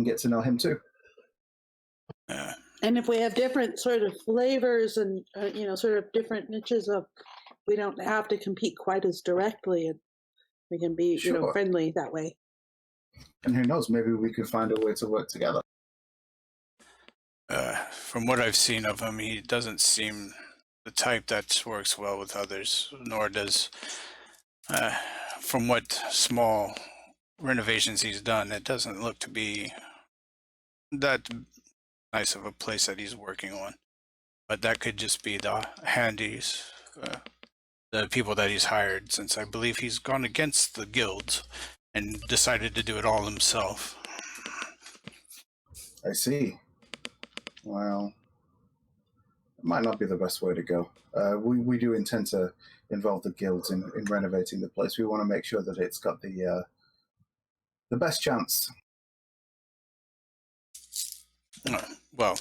get to know him too. And if we have different sort of flavors and, sort of different niches of, we don't have to compete quite as directly, and we can be, Sure. friendly that way. And who knows, maybe we can find a way to work together. From what I've seen of him, he doesn't seem the type that works well with others, nor does, from what small renovations he's done, it doesn't look to be that nice of a place that he's working on. But that could just be the handies, the people that he's hired, since I believe he's gone against the guilds and decided to do it all himself. I see. Well, it might not be the best way to go. We do intend to involve the guilds in renovating the place. We want to make sure that it's got the best chance. Well,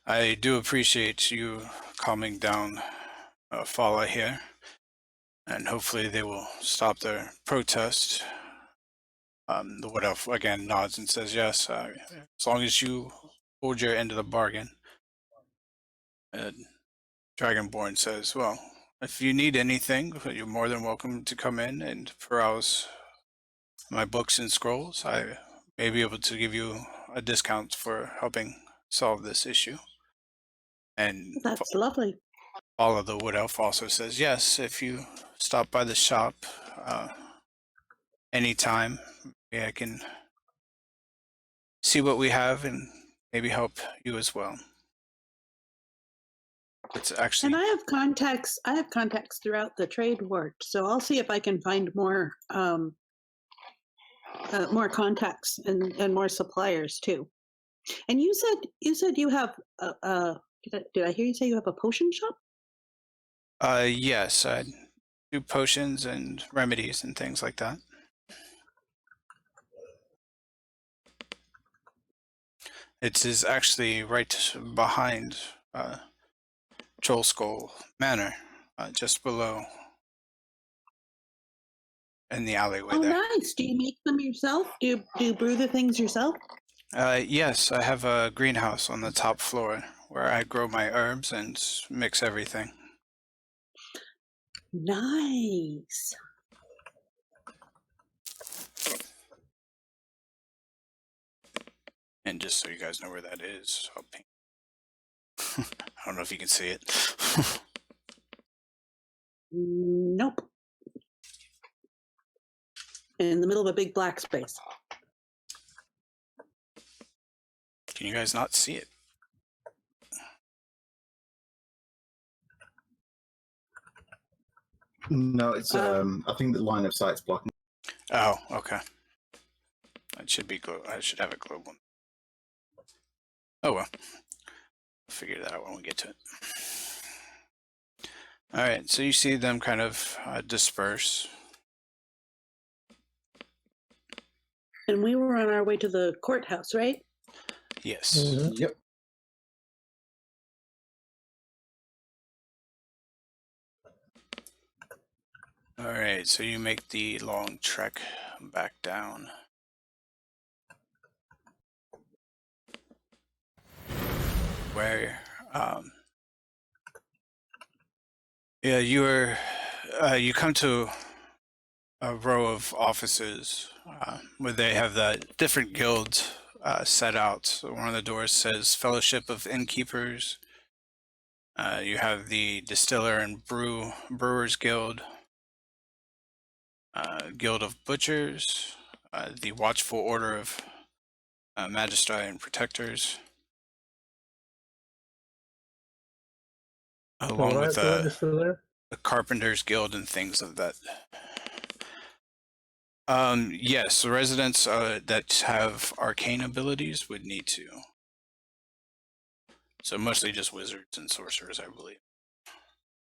I do appreciate you calming down Fala here, and hopefully they will stop their protest. The Wood Elf again nods and says yes, as long as you hold your end of the bargain. Dragonborn says, well, if you need anything, you're more than welcome to come in and peruse my books and scrolls. I may be able to give you a discount for helping solve this issue. And That's lovely. Paula the Wood Elf also says, yes, if you stop by the shop anytime, I can see what we have and maybe help you as well. It's actually, And I have contacts throughout the trade world, so I'll see if I can find more contacts and more suppliers too. And you said you have did I hear you say you have a potion shop? yes, I do potions and remedies and things like that. It is actually right behind TrollSkull Manor, just below in the alleyway there. Nice. Do you make them yourself? Do you brew the things yourself? Yes, I have a greenhouse on the top floor where I grow my herbs and mix everything. Nice. And just so you guys know where that is, I'll paint. I don't know if you can see it. Nope. In the middle of a big black space. Can you guys not see it? No, it's I think the line of sight's blocking. Oh, okay. It should be I should have it global. Oh well. We'll figure that out when we get to it. All right, so you see them kind of disperse. And we were on our way to the courthouse, right? Yes. Mhm. Yep. All right, so you make the long trek back down. Where, yeah, you come to a row of offices where they have the different guilds set out. So one of the doors says Fellowship of Innkeepers. You have the Distiller and Brewers Guild, Guild of Butchers, the Watchful Order of Magistrate and Protectors, So along would I with have to register there? the Carpenters Guild and things of that. Yes, the residents that have arcane abilities would need to. So mostly just wizards and sorcerers, I believe.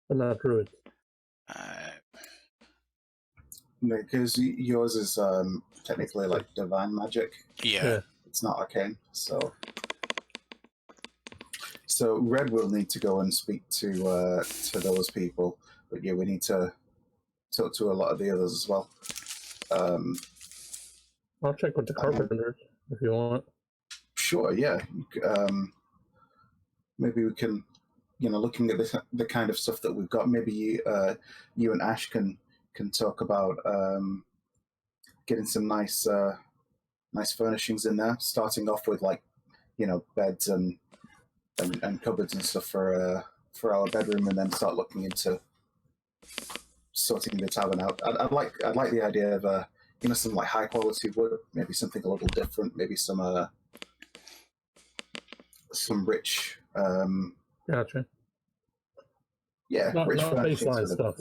But not druids. Because yours is technically like divine magic. Yeah. It's not arcane, so Red will need to go and speak to those people, but yeah, we need to talk to a lot of the others as well. I'll check with the carpenters if you want. Sure, yeah. Maybe we can, looking at the kind of stuff that we've got. Maybe you and Ash can talk about getting some nice furnishings in there, starting off with like beds and cupboards and stuff for our bedroom, and then start looking into sorting the tavern out. I'd like the idea of some like high quality wood, maybe something a little different, maybe some rich Gotcha. yeah, Not rich baseline furnishings stuff,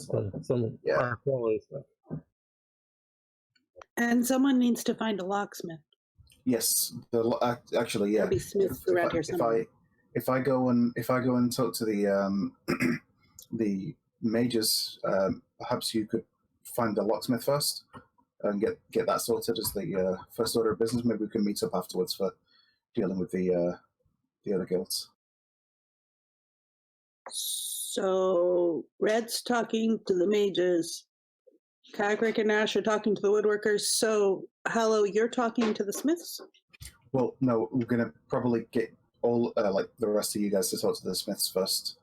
some higher quality stuff. And someone needs to find a locksmith. Yes, actually, yeah. There'll be smiths around here somewhere. If I go and talk to the the mages, perhaps you could find the locksmith first and get that sorted as the first order of business. Maybe we can meet up afterwards for dealing with the other guilds. So Red's talking to the mages. Kagrik and Ash are talking to the woodworkers. So Hallow, you're talking to the smiths? Well, no, we're gonna probably get all like the rest of you guys to talk to the smiths first,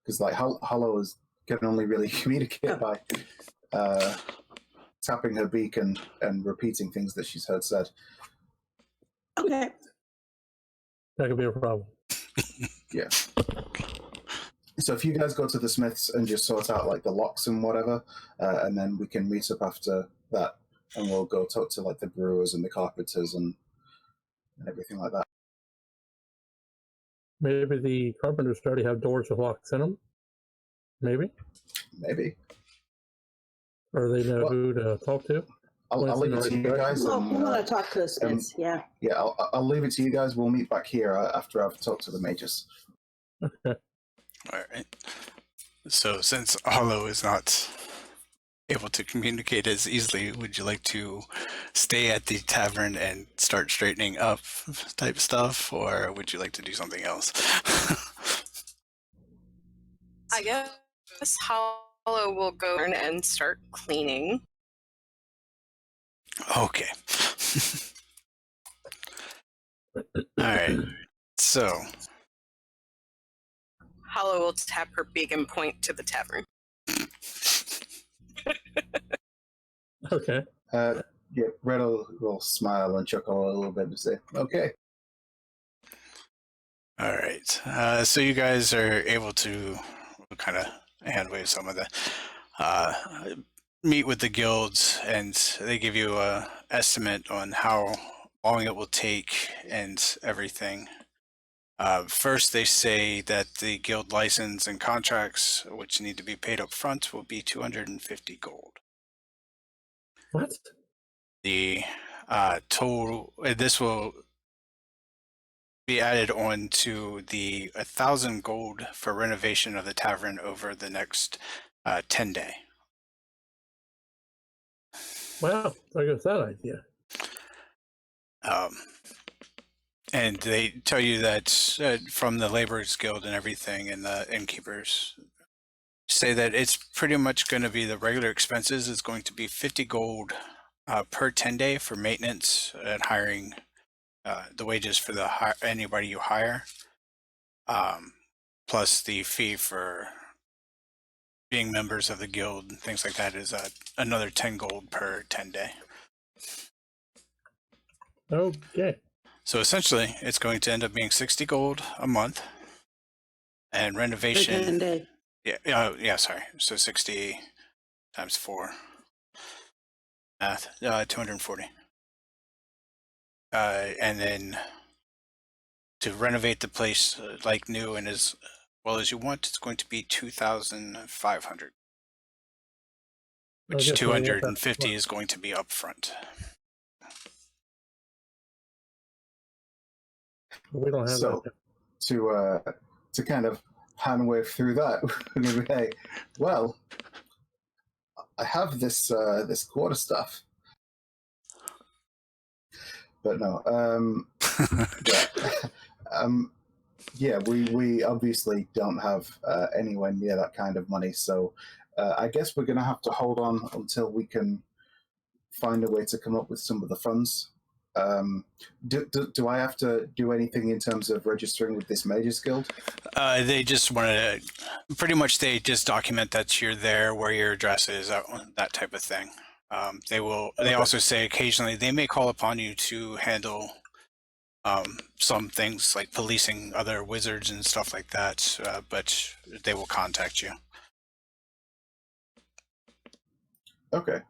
because like Hallow can only really communicate by tapping her beak and repeating things that she's heard said. Okay. That could be a problem. Yeah. So if you guys go to the smiths and just sort out like the locks and whatever, and then we can meet up after that, and we'll go talk to like the brewers and the carpenters and everything like that. Maybe the carpenters already have doors with locks in them. Maybe. Or they know who to talk to. I'll leave it to you guys. Well, we want to talk to the smiths, yeah. Yeah, I'll leave it to you guys. We'll meet back here after I've talked to the mages. Okay. All right. So since Hollow is not able to communicate as easily, would you like to stay at the tavern and start straightening up type stuff, or would you like to do something else? I guess Hollow will go and start cleaning. Okay. All right. So Hollow will tap her beak and point to the tavern. Okay. Yeah, Red will smile and chuckle a little bit and say, "Okay." all right. So you guys are able to kind of hand wave some of the meet with the guilds, and they give you a estimate on how long it will take and everything. First, they say that the guild license and contracts, which need to be paid up front, will be 250 gold. What? The total, this will be added on to the 1,000 gold for renovation of the tavern over the next 10 day. Wow, I guess that idea. And they tell you that from the Laborers Guild and everything, and the Innkeepers say that it's pretty much going to be the regular expenses is going to be 50 gold per 10 day for maintenance and hiring, the wages for anybody you hire, plus the fee for being members of the guild and things like that is another 10 gold per 10 day. Okay. So essentially, it's going to end up being 60 gold a month, and renovation. 10 day. Yeah. Sorry. So 60 times 4. Math. 240. And then to renovate the place like new and as well as you want, it's going to be 2,500, I which guess we want that 250 is going to be upfront. We don't have So to kind of hand wave through that, we're going to be, hey, well, I have this this quarter stuff, but no, yeah, yeah, we obviously don't have anywhere near that kind of money, so I guess we're going to have to hold on until we can find a way to come up with some of the funds. Do I have to do anything in terms of registering with this Mages Guild? They just wanted to, pretty much they just document that you're there, where your address is, that type of thing. They Okay. also say occasionally they may call upon you to handle some things like policing other wizards and stuff like that, but they will contact you. Okay.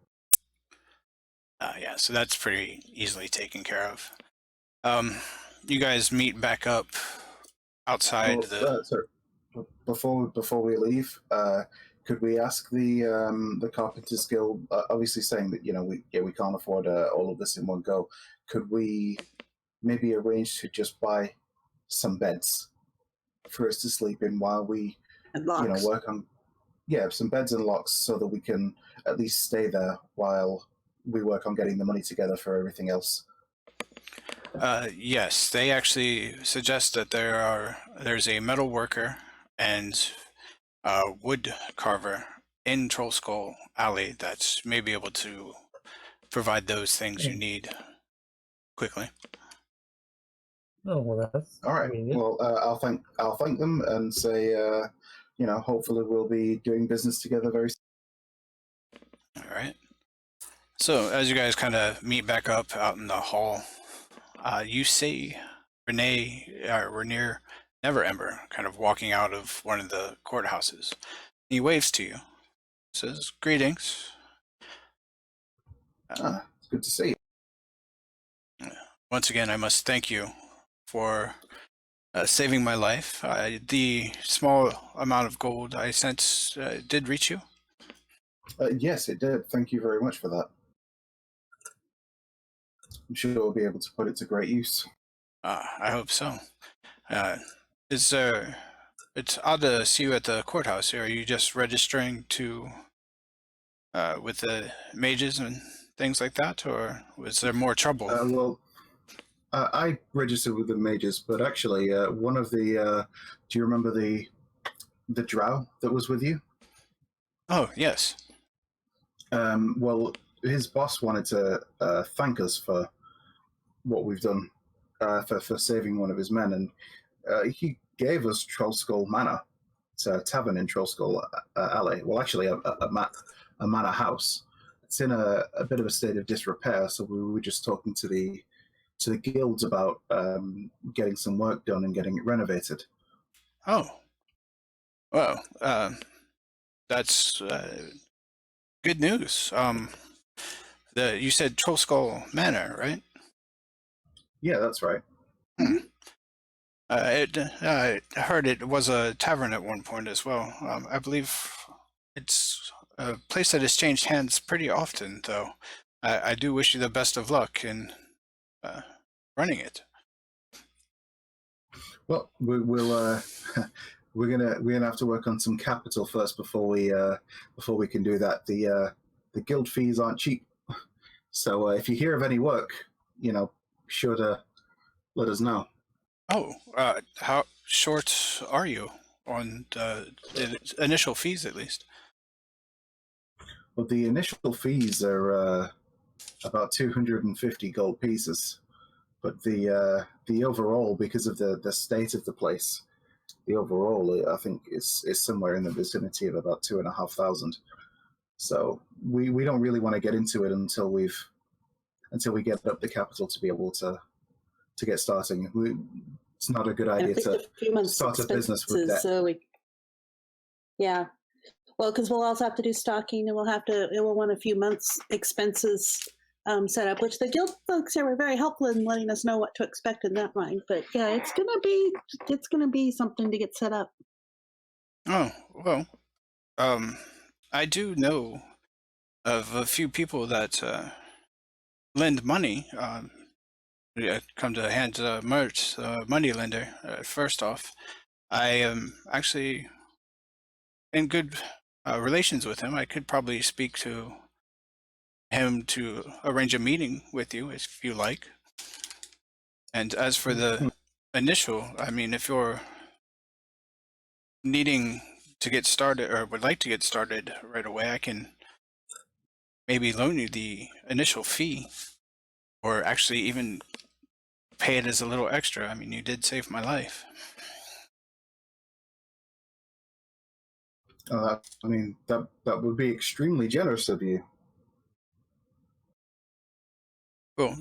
Yeah, so that's pretty easily taken care of. You guys meet back up outside Sorry. Before we leave, could we ask the Carpenters Guild, obviously saying that we can't afford all of this in one go, could we maybe arrange to just buy some beds for us to sleep in while we And locks. work on some beds and locks, so that we can at least stay there while we work on getting the money together for everything else? Yes, they actually suggest that there's a metal worker and a wood carver in TrollSkull Alley that may be able to provide those things you need quickly. Oh, well, that's All right. convenient. Well, I'll thank them and say, hopefully we'll be doing business together very soon. All right. So as you guys kind of meet back up out in the hall, you see Rainier Neverember kind of walking out of one of the courthouses. He waves to you, says, "Greetings." It's good to see you. Once again, I must thank you for saving my life. The small amount of gold I sent did reach you? Yes, it did. Thank you very much for that. I'm sure we'll be able to put it to great use. I hope so. It's odd to see you at the courthouse. Are you just registering to with the mages and things like that, or was there more trouble? I registered with the mages, but actually, one of the do you remember the drow that was with you? Oh, yes. Well, his boss wanted to thank us for what we've done for saving one of his men, and he gave us TrollSkull Manor. It's a tavern in TrollSkull Alley. Well, actually, a manor house. It's in a bit of a state of disrepair, so we were just talking to the guilds about getting some work done and getting it renovated. Oh, well, that's good news. You said TrollSkull Manor, right? Yeah, that's right. I heard it was a tavern at one point as well. I believe it's a place that has changed hands pretty often, though. I do wish you the best of luck in running it. Well, we'll we're gonna have to work on some capital first before we can do that. The guild fees aren't cheap, so if you hear of any work, be sure to let us know. Oh, how short are you on the initial fees, at least? Well, the initial fees are about 250 gold pieces, but the overall, because of the state of the place, the overall I think is somewhere in the vicinity of about 2,500. So we don't really want to get into it until we get up the capital to be able to get starting. It's not a good idea to start a business with debt. So yeah. Well, because we'll also have to do stocking, and we'll want a few months' expenses set up, which the guild folks were very helpful in letting us know what to expect in that line. But yeah, it's gonna be something to get set up. Oh, well, I do know of a few people that lend money. Come to hand Mert, money lender. First off, I am actually in good relations with him. I could probably speak to him to arrange a meeting with you if you like. And as for the initial, I mean, if you're needing to get started or would like to get started right away, I can maybe loan you the initial fee or actually even pay it as a little extra. I mean, you did save my life. I mean, that would be extremely generous of you. Well,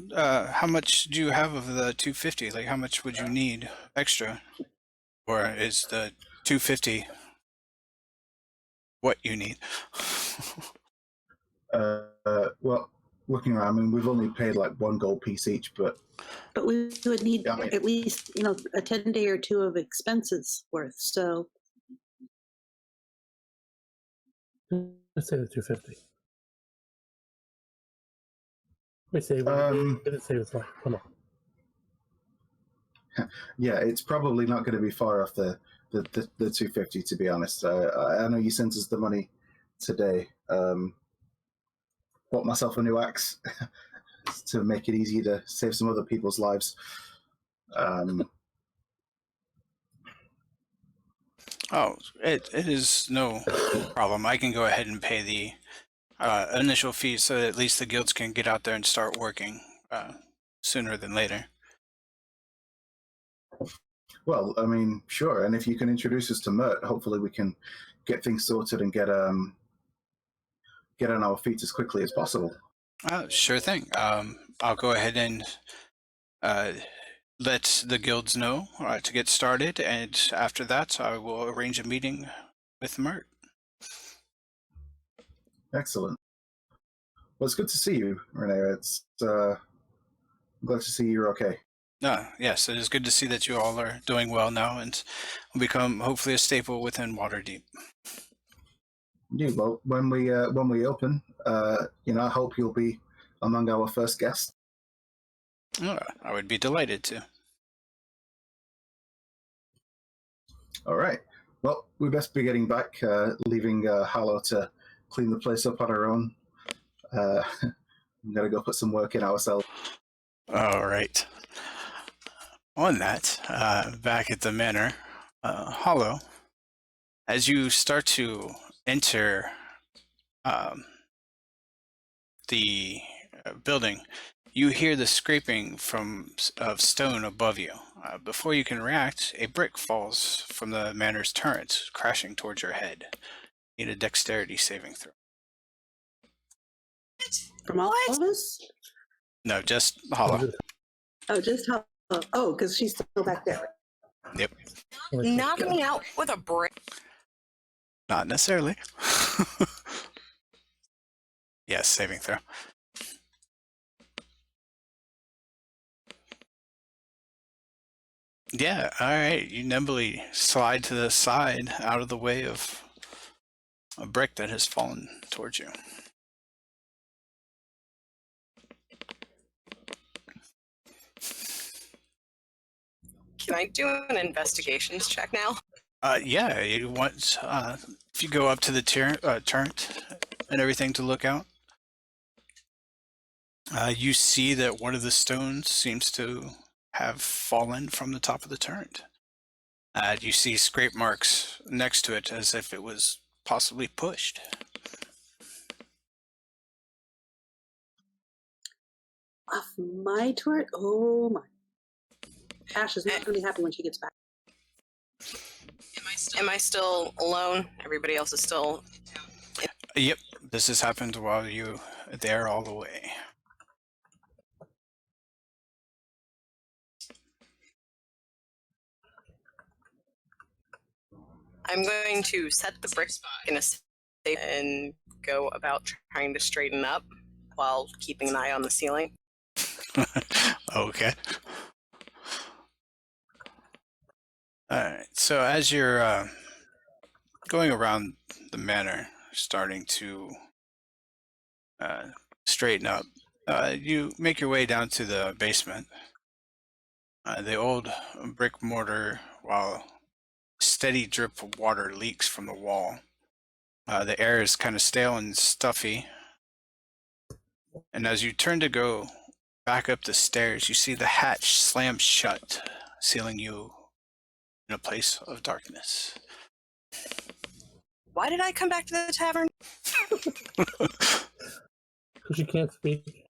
how much do you have of the 250? Like, how much would you need extra? Or is the 250 what you need? Well, looking around, I mean, we've only paid like 1 gold piece each, but we would need Yeah, I mean- at least, a 10-day or 2 of expenses worth. So Let's say the 250. We save it. It saves life. Come on. yeah, it's probably not going to be far off the 250, to be honest. I know you sent us the money today. Bought myself a new axe to make it easy to save some other people's lives. Oh, it is no problem. I can go ahead and pay the initial fee so that at least the guilds can get out there and start working sooner than later. Well, I mean, sure. And if you can introduce us to Mert, hopefully we can get things sorted and get on our feet as quickly as possible. Sure thing. I'll go ahead and let the guilds know to get started, and after that, I will arrange a meeting with Mert. Excellent. Well, it's good to see you, Renee. It's I'm glad to see you're okay. Yes, it is good to see that you all are doing well now and will become hopefully a staple within Waterdeep. Yeah, well, when we open, I hope you'll be among our first guests. I would be delighted to. All right. Well, we best be getting back, leaving Hallow to clean the place up on her own. I'm gonna go put some work in ourselves. All right. On that, back at the manor, Hollow, as you start to enter the building, you hear the scraping of stone above you. Before you can react, a brick falls from the manor's turret, crashing towards your head. Need a dexterity saving throw. from all of us? No, just Hollow. Oh, just how? Oh, because she's still back there. Yep. Knock me out with a brick. Not necessarily. Yes, saving throw. Yeah, all right. You nimbly slide to the side out of the way of a brick that has fallen towards you. Can I do an investigations check now? Yeah, you want if you go up to the turret and everything to look out, you see that one of the stones seems to have fallen from the top of the turret. You see scrape marks next to it as if it was possibly pushed. Off my turret? Oh my. Ash is not going to be happy when she gets back. Am I still alone? Everybody else is still. Yep, this has happened while you there all the way. I'm going to set the brick in a safe and go about trying to straighten up while keeping an eye on the ceiling. Okay. All right. So as you're going around the manor, starting to straighten up, you make your way down to the basement. The old brick mortar, while steady drip of water leaks from the wall. The air is kind of stale and stuffy. And as you turn to go back up the stairs, you see the hatch slam shut, sealing you in a place of darkness. Why did I come back to the tavern? Because you can't speak.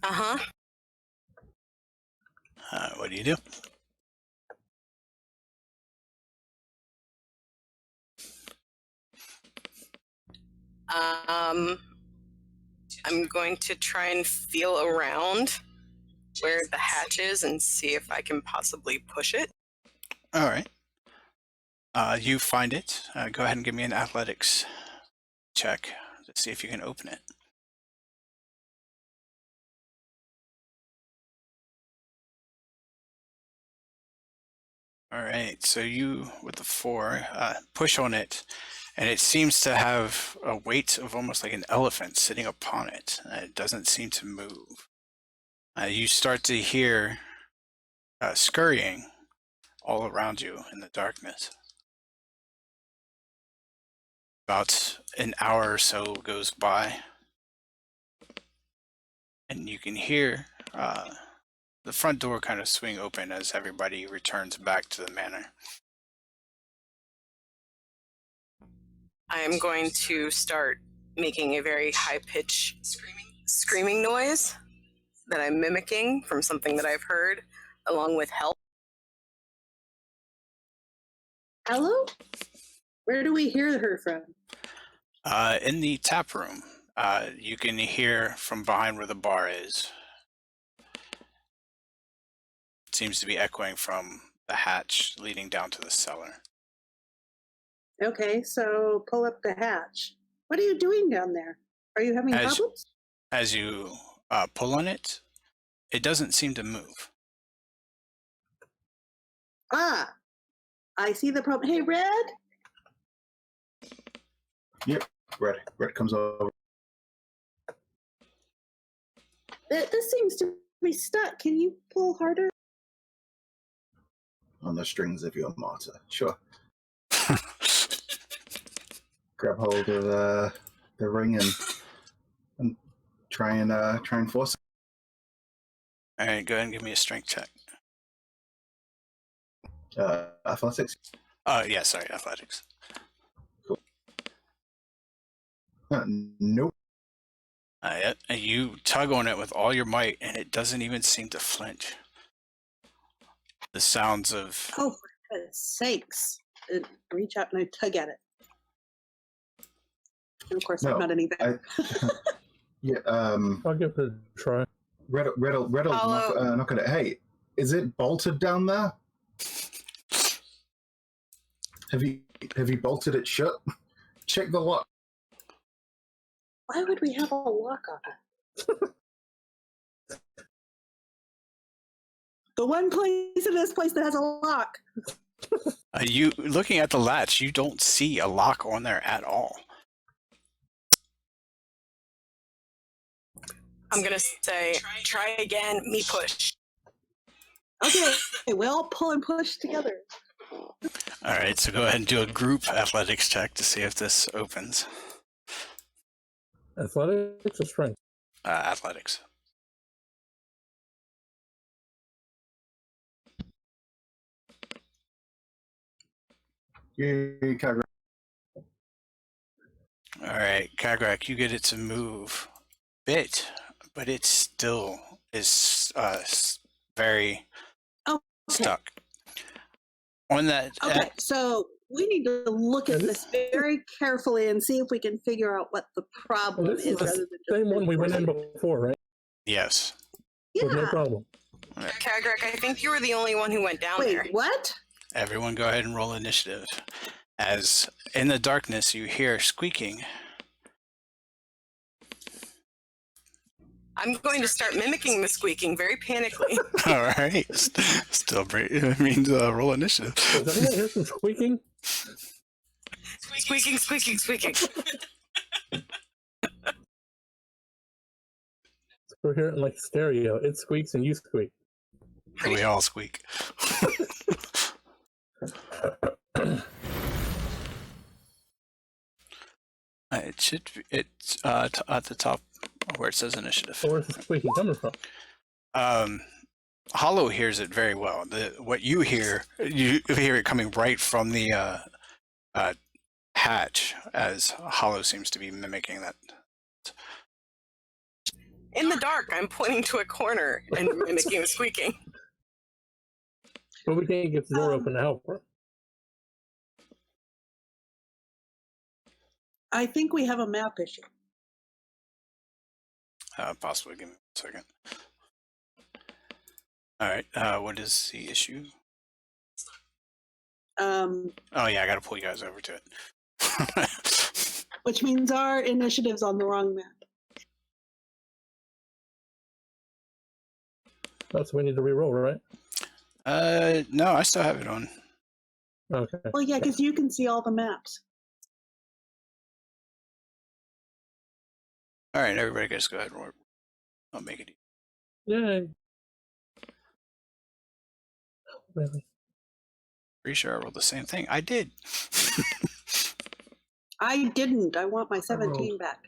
Uh-huh. What do you do? I'm going to try and feel around where the hatch is and see if I can possibly push it. All right. You find it. Go ahead and give me an athletics check to see if you can open it. All right, so you, with the 4, push on it, and it seems to have a weight of almost like an elephant sitting upon it. It doesn't seem to move. You start to hear scurrying all around you in the darkness. About an hour or so goes by, and you can hear the front door kind of swing open as everybody returns back to the manor. I am going to start making a very high-pitched screaming noise that I'm mimicking from something that I've heard, along with help. Hello? Where do we hear her from? In the tap room, you can hear from behind where the bar is. It seems to be echoing from the hatch leading down to the cellar. Okay, so pull up the hatch. What are you doing down there? Are you having problems? As you pull on it, it doesn't seem to move. Ah, I see the problem. Hey, Red? Yep, Red comes over. This seems to be stuck. Can you pull harder? On the strings of your mortar. Sure. Grab hold of the ring and try and force it. All right, go ahead and give me a strength check. Athletics. Yeah, sorry, athletics. Cool. Nope. You tug on it with all your might, and it doesn't even seem to flinch. The sounds of... Oh, for goodness sakes. Reach out and I tug at it. And of course, I'm not any better. Yeah. I'll give it a try. Red knock at it. Hey, is it bolted down there? Have you bolted it shut? Check the lock. Why would we have a lock on it? The one place in this place that has a lock. You looking at the latch, you don't see a lock on there at all. I'm going to say, try again, me push. Okay, we'll pull and push together. All right, so go ahead and do a group athletics check to see if this opens. Athletics or strength? Athletics. All right, Kagrak, you get it to move a bit, but it still is very stuck. On that. Okay, so we need to look at this very carefully and see if we can figure out what the problem This is rather the than just same one we went in before, right? Yes. Yeah. With no problem. Right. Kagrak, I think you were the only one who went down there. Wait, what? Everyone go ahead and roll initiative. As in the darkness you hear squeaking. I'm going to start mimicking the squeaking very panically. All right. Still, means roll initiative. Does anyone hear some squeaking? Squeaking, squeaking, squeaking. We're hearing like stereo. It squeaks and you squeak. We all squeak. It should be, it's at the top where it says initiative. So where's the squeaking coming from? Hollow hears it very well. What you hear it coming right from the hatch, as Hollow seems to be mimicking that. In the dark, I'm pointing to a corner and mimicking the squeaking. But we can't get the door open to help her. I think we have a map issue. Possibly. Give me 1 second. All right. What is the issue? Oh yeah, I gotta pull you guys over to it. Which means our initiative's on the wrong map. That's we need to re-roll, right? No, I still have it on. Okay. Well, yeah, because you can see all the maps. All right, everybody, just go ahead and work. I'll make it. Yay. Really? Pretty sure I rolled the same thing. I did. I didn't. I want my 17 back.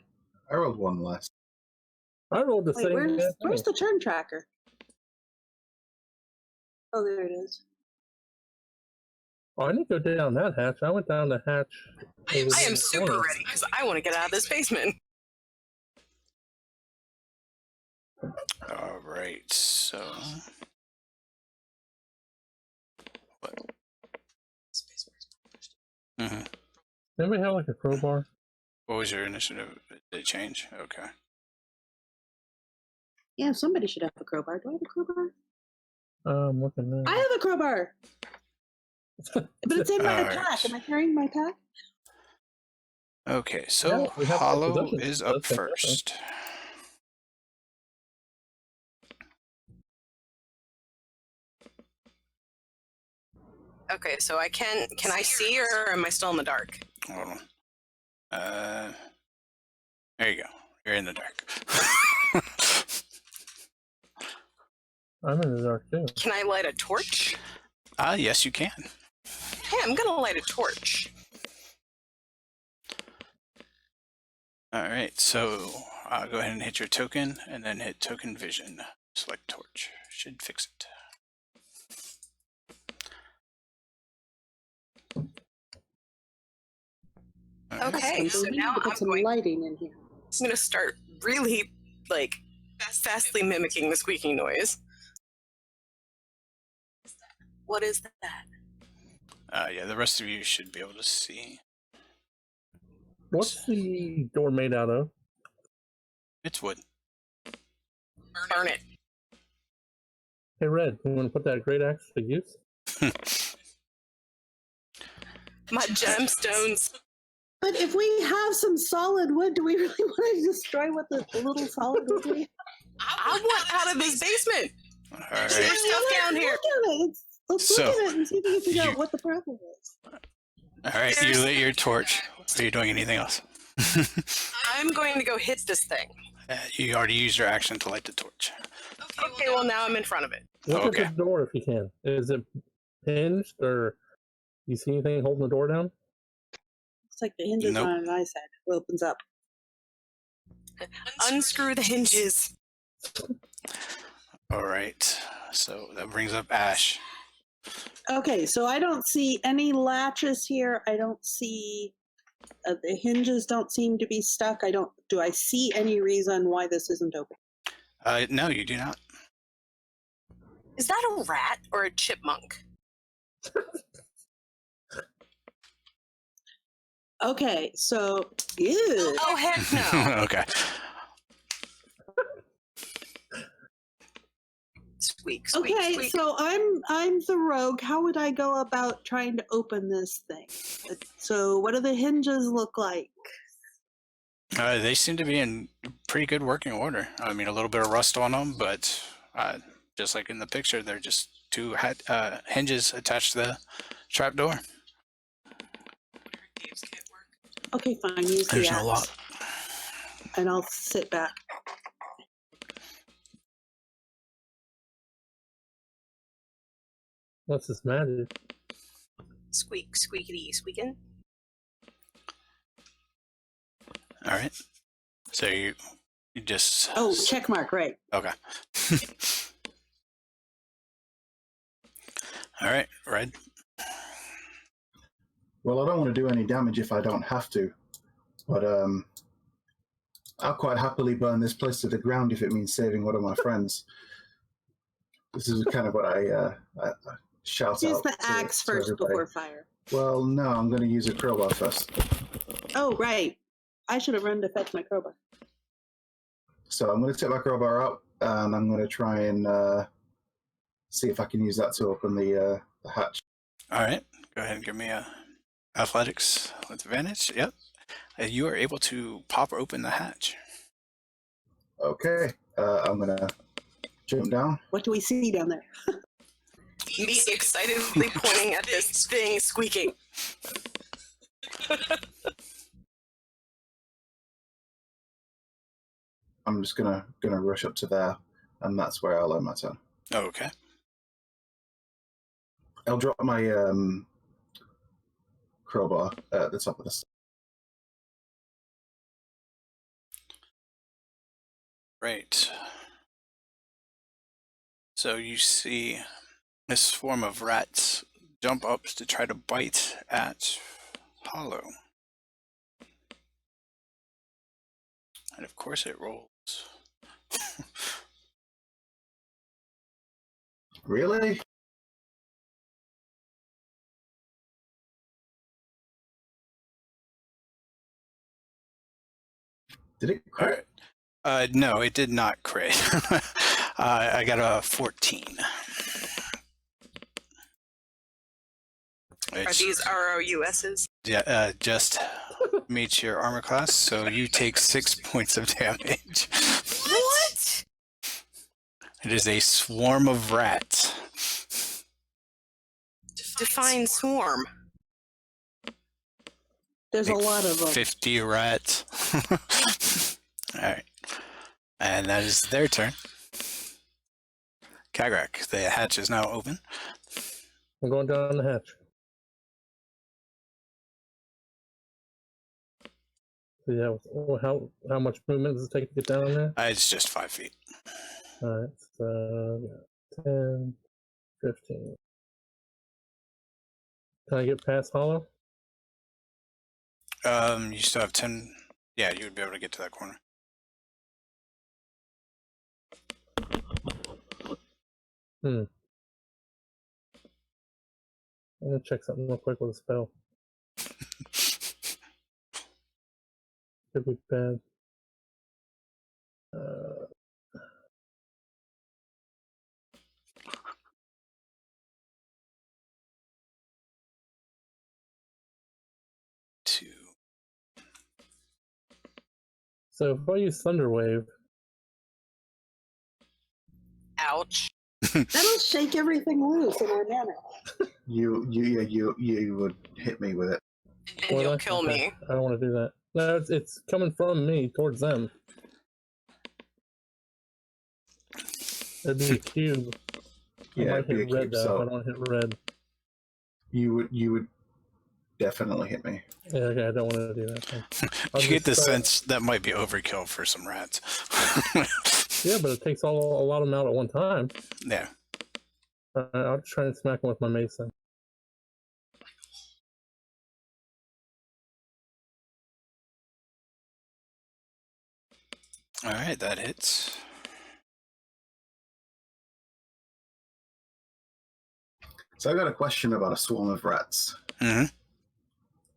I rolled one less. I rolled the Wait, same. where's the turn tracker? Oh, there it is. Oh, I need to go down that hatch. I went down the hatch. I am super ready because I want to get out of this basement. All right, so what? Mm-hmm. Anybody have like a crowbar? What was your initiative? Did it change? Okay. Yeah, somebody should have a crowbar. Do I have a crowbar? I'm looking there. I have a crowbar! But it's in my Alright. pack. Am I carrying my pack? Okay, so Yeah, we have Hollow possessions. is up Okay. first. Okay, so can I see or am I still in the dark? Hold on. There you go. You're in the dark. I'm in the dark too. Can I light a torch? Yes, you can. Hey, I'm gonna light a torch. All right, so go ahead and hit your token, and then hit token vision. Select torch. Should fix it. All right. Okay, so we need now to put I'm some going. lighting in here. I'm gonna start really fastly mimicking the squeaking noise. What is that? Yeah, the rest of you should be able to see. What's the door made out of? It's wood. Burn it. Hey, Red, you want to put that great axe to use? My gemstones. But if we have some solid wood, do we really want to destroy what the little solid wood we have? I want out of this basement. All There's right. stuff down here. Let's look at it and see if we can figure you- out what the problem is. All right, you lit your torch. Are you doing anything else? I'm going to go hit this thing. You already used your action to light the torch. Okay, well now I'm in front of it. Look Okay. at the door if you can. Is it hinged or you see anything holding the door down? It's like the hinges Nope. on my side. It opens up. Unscrew the hinges. All right, so that brings up Ash. Okay, so I don't see any latches here. I don't see the hinges don't seem to be stuck. Do I see any reason why this isn't open? No, you do not. Is that a rat or a chipmunk? Okay, so ew. Oh heck no. Okay. Squeak, squeak, Okay, squeak. so I'm the rogue. How would I go about trying to open this thing? So what do the hinges look like? They seem to be in pretty good working order. I mean, a little bit of rust on them, but just like in the picture, they're just two hinges attached to the trap door. Okay, fine. Use There's the no axe, lock. and I'll sit back. What's this magic? Squeak, squeakity, squeaking. All right. So you just Oh, check mark, right. okay. All right, Red. Well, I don't want to do any damage if I don't have to, but I'll quite happily burn this place to the ground if it means saving one of my friends. This is kind of what I shout Use out. the to axe first everybody. before fire. Well, no, I'm going to use a crowbar first. Oh, right. I should have run to fetch my crowbar. So I'm going to take my crowbar out, and I'm going to try and see if I can use that to open the hatch. All right. Go ahead and give me a athletics with advantage. Yep. You are able to pop open the hatch. Okay, I'm going to jump down. What do we see down there? Me excitedly pointing at this thing squeaking. I'm just gonna rush up to there, and that's where I'll end my turn. Oh, okay. I'll drop my crowbar at the top of this. Right. So you see this swarm of rats jump up to try to bite at Hollow. And of course it rolls. Really? Did it crit? No, it did not crit. I got a 14. Are Which, these ROUSs? yeah, just meets your armor class, so you take 6 points of damage. What? It is a swarm of rats. Define swarm. There's a Like lot of them. 50 rats. Alright. And that is their turn. Kagrak, the hatch is now open. I'm going down the hatch. So yeah, how much movement does it take to get down there? It's just 5 feet. Alright, so 10, 15. Can I get past Hollow? You still have 10. Yeah, you would be able to get to that corner. I'm gonna check something real quick with a spell. Could be bad. Two. So if I use Thunder Wave, Ouch. That'll shake everything loose in our manor. You would hit me with it. And well, you'll that's kill okay. me. I don't want to do that. No, it's coming from me towards them. It'd be a cube. I Yeah, might it'd be a hit red cube, though. so I don't hit red. you would definitely hit me. Yeah, okay, I don't want to do that. Then. I'll You get the just try- sense that might be overkill for some rats. Yeah, but it takes a lot of them out at one time. Yeah. I'll just try and smack them with my mason. All right, that hits. So I got a question about a swarm of rats. Mm-hmm.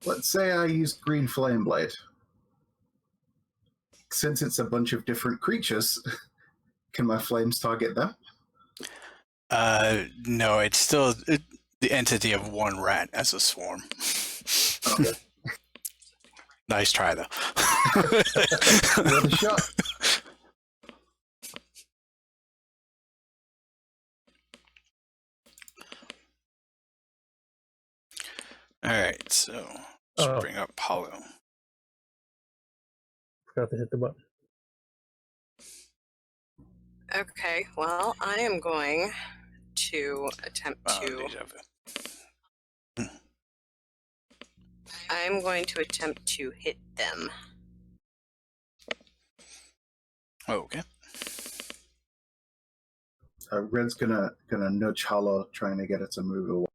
Let's say I use Green Flame Blade. Since it's a bunch of different creatures, can my flames target them? No, it's still the entity of one rat as a swarm. Okay. Nice try, though. Worth a shot. All right, so let's Oh. bring up Hollow. Forgot to hit the button. Okay, well, I am going to attempt to. Deja vu. I'm going to attempt to hit them. Okay. Red's gonna nudge Hollow, trying to get her to move away.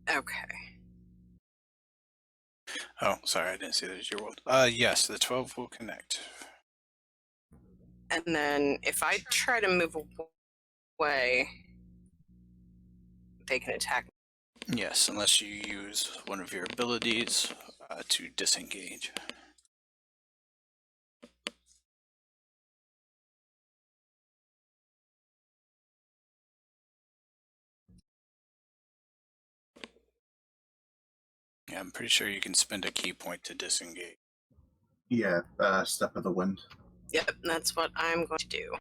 Okay. Oh, sorry, I didn't see that as your world. Yes, the 12 will connect. And then if I try to move away, they can attack. Yes, unless you use one of your abilities to disengage. Yeah, I'm pretty sure you can spend a key point to disengage. Yeah, Step of the Wind. Yep, that's what I'm going to do.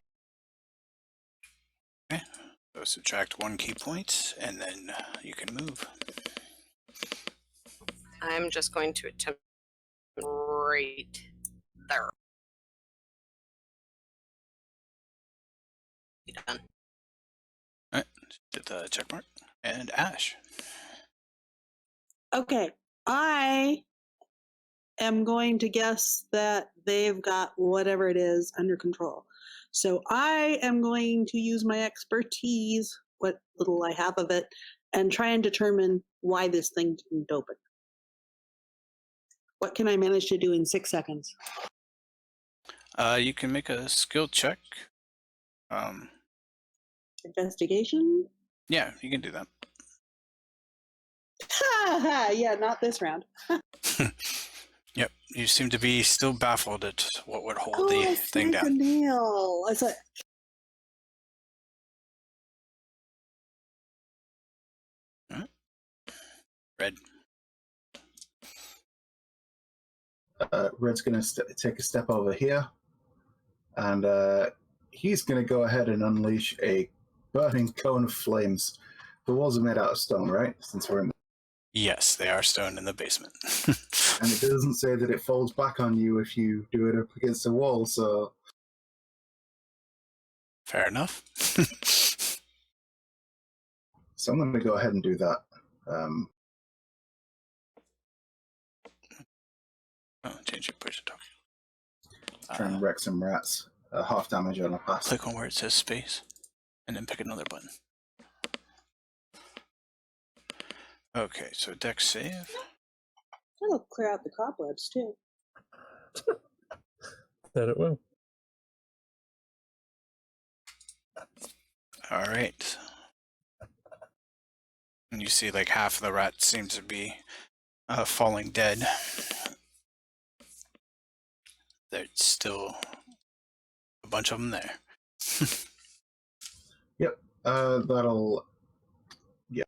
Okay, so subtract 1 key point, and then you can move. I'm just going to attempt right there. Be done. All right, did the check mark. And Ash. Okay, I am going to guess that they've got whatever it is under control. So I am going to use my expertise, what little I have of it, and try and determine why this thing didn't open. What can I manage to do in 6 seconds? You can make a skill check. Investigation? Yeah, you can do that. Yeah, not this round. Yep, you seem to be still baffled at what would hold the thing snake a down. nail. I said, Red. Red's gonna take a step over here, and he's gonna go ahead and unleash a burning cone of flames. The walls are made out of stone, right? Since we're in, Yes, they are stone in the basement. and it doesn't say that it falls back on you if you do it up against the wall. So Fair enough. I'm gonna go ahead and do that. Change your push to talk. Try and wreck some rats. Half damage on a pass. Click on where it says space, and then pick another button. Okay, so dex save. that'll clear out the cobwebs too. That it will. All right. And you see like half of the rats seem to be falling dead. There's still a bunch of them there. Yep. That'll. Yeah.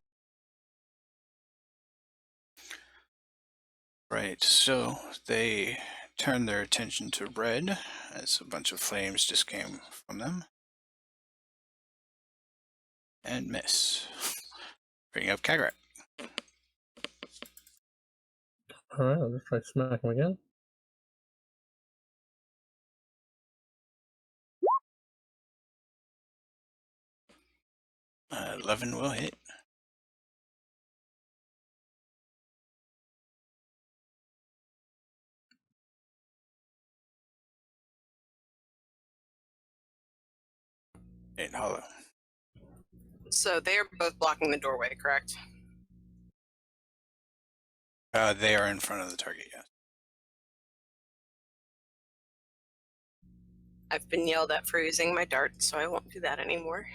Right, so they turn their attention to red as a bunch of flames just came from them. And miss. Bring up Kagrat. Alright, I'll just try to smack him again. Uh, 11 will hit. And hollow. So they are both blocking the doorway, correct? They are in front of the target, yes. I've been yelled at for using my dart, so I won't do that anymore.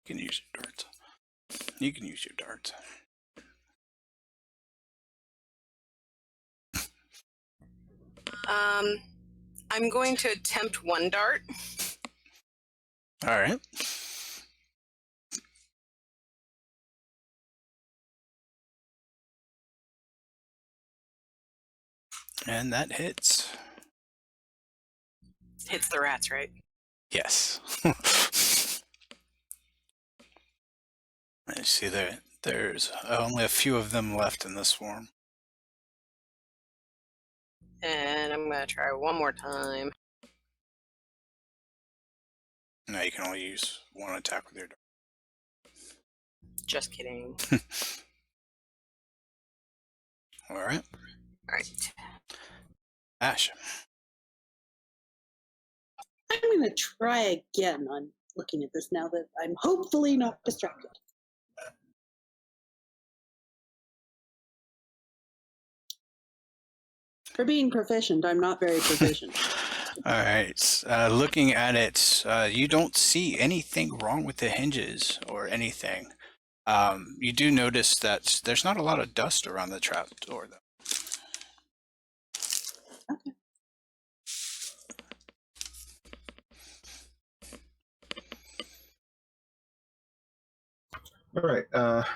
You can use your darts. You can use your darts. I'm going to attempt one dart. All right. And that hits. Hits the rats, right? Yes. I see there's only a few of them left in the swarm. And I'm gonna try one more time. Now you can only use one attack with your dart. Just kidding. All right. All right. Ash. I'm going to try again on looking at this now that I'm hopefully not distracted. For being proficient, I'm not very proficient. All right. Looking at it, you don't see anything wrong with the hinges or anything. You do notice that there's not a lot of dust around the trap door, though. Okay. All right,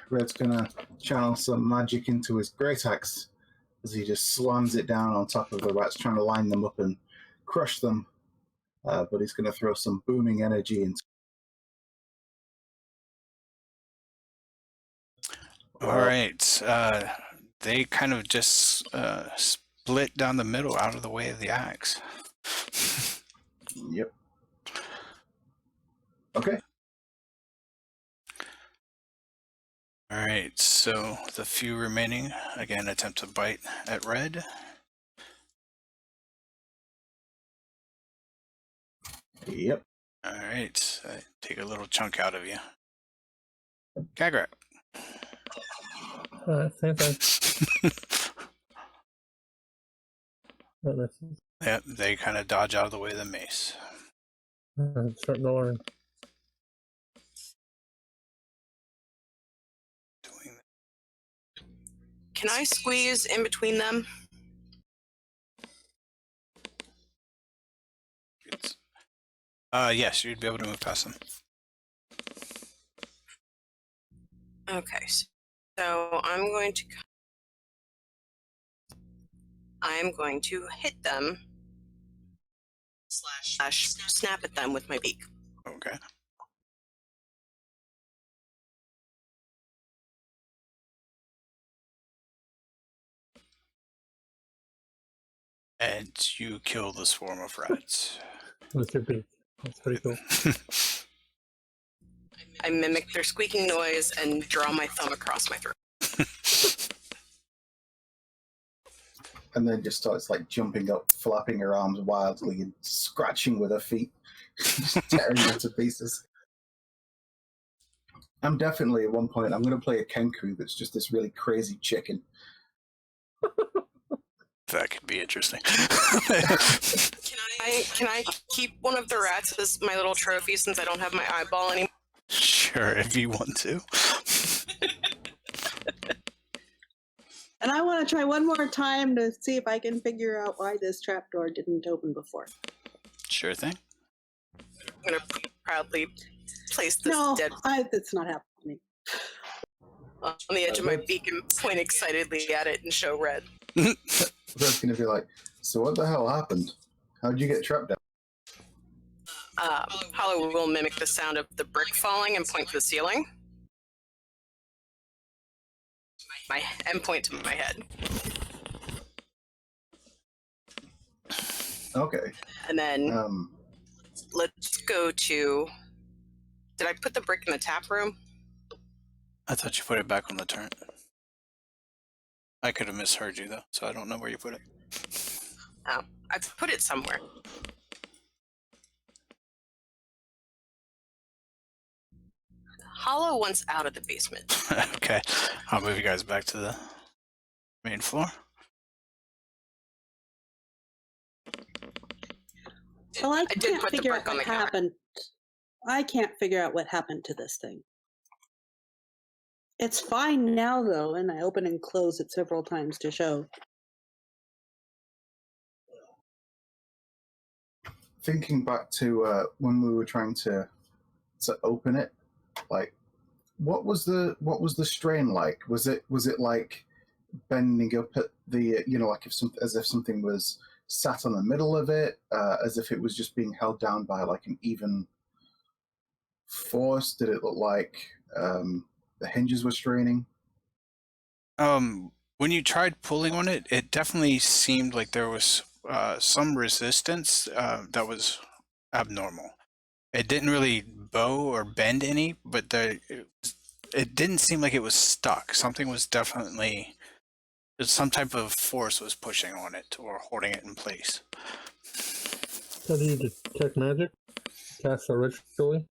Red's gonna channel some magic into his great axe as he just slams it down on top of the rats, trying to line them up and crush them. But he's gonna throw some booming energy into. All right. They kind of just split down the middle out of the way of the axe. Yep. Okay. All right. So the few remaining, again, attempt to bite at Red. Yep. All right. Take a little chunk out of you. Gagrat. Same thing. That misses. Yep, they kind of dodge out of the way of the mace. I'm starting to learn. Doing Can I squeeze in between them? yes, you'd be able to move past them. Okay, so I'm going to hit them slash snap at them with my beak. Okay. And you kill the swarm of rats. With your beak. That's pretty cool. I mimic their squeaking noise and draw my thumb across my throat. And then just starts like jumping up, flapping her arms wildly and scratching with her feet, just tearing them to pieces. I'm definitely at one point I'm going to play a Kenku that's just this really crazy chicken. That could be interesting. Can I keep one of the rats as my little trophy since I don't have my eyeball anymore? Sure, if you want to. And I want to try one more time to see if I can figure out why this trapdoor didn't open before. Sure thing. I'm going to proudly place this No, dead it's not happening. on the edge of my beak and point excitedly at it and show Red. Red's going to be like, so what the hell happened? How'd you get trapped down? Hollow will mimic the sound of the brick falling and point to the ceiling. And point to my head. Okay. And then let's go to... Did I put the brick in the tap room? I thought you put it back on the turret. I could have misheard you, though, so I don't know where you put it. Oh, I put it somewhere. Hollow wants out of the basement. Okay, I'll move you guys back to the main floor. Well, I did can't put the figure out brick on what the counter. happened. I can't figure out what happened to this thing. It's fine now, though, and I open and close it several times to show. Thinking back to when we were trying to to open it. Like, what was the strain like? Was it like bending up at the, like as if something was sat on the middle of it, as if it was just being held down by like an even force? Did it look like the hinges were straining? When you tried pulling on it, it definitely seemed like there was some resistance that was abnormal. It didn't really bow or bend any, but it didn't seem like it was stuck. Something was definitely, some type of force was pushing on it or holding it in place. How do you detect magic? Cast a ritually?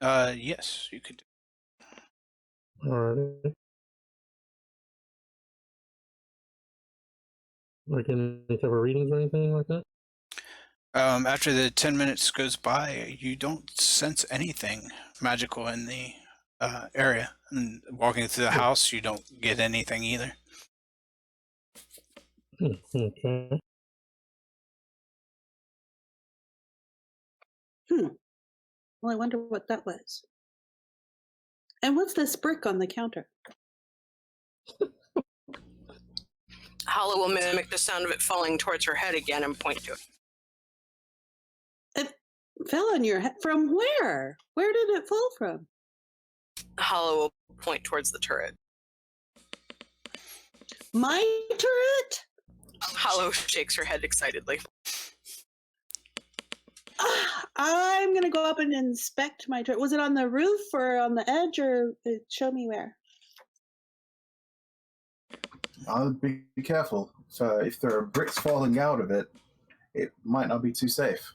Yes, you could. Alright. Like any type of readings or anything like that? After the 10 minutes goes by, you don't sense anything magical in the area. And walking through the house, you don't get anything either. Okay. Well, I wonder what that was. And what's this brick on the counter? Hollow will mimic the sound of it falling towards her head again and point to it. It fell on your head. From where? Where did it fall from? Hollow will point towards the turret. My turret? Hollow shakes her head excitedly. I'm going to go up and inspect my turret. Was it on the roof or on the edge, or show me where? I'll be careful. So if there are bricks falling out of it, it might not be too safe.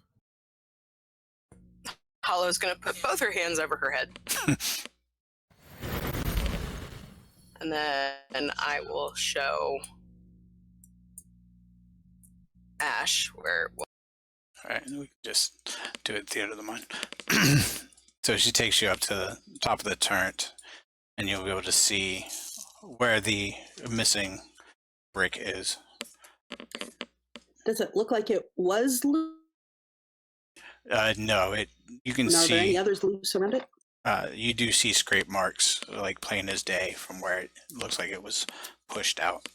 Hollow's going to put both her hands over her head. And then I will show Ash where. All right, we can just do it theater of the mind. So she takes you up to the top of the turret, and you'll be able to see where the missing brick is. Does it look like it was loose? No, you can Are there any see. others loose around it? You do see scrape marks, like plain as day, from where it looks like it was pushed out.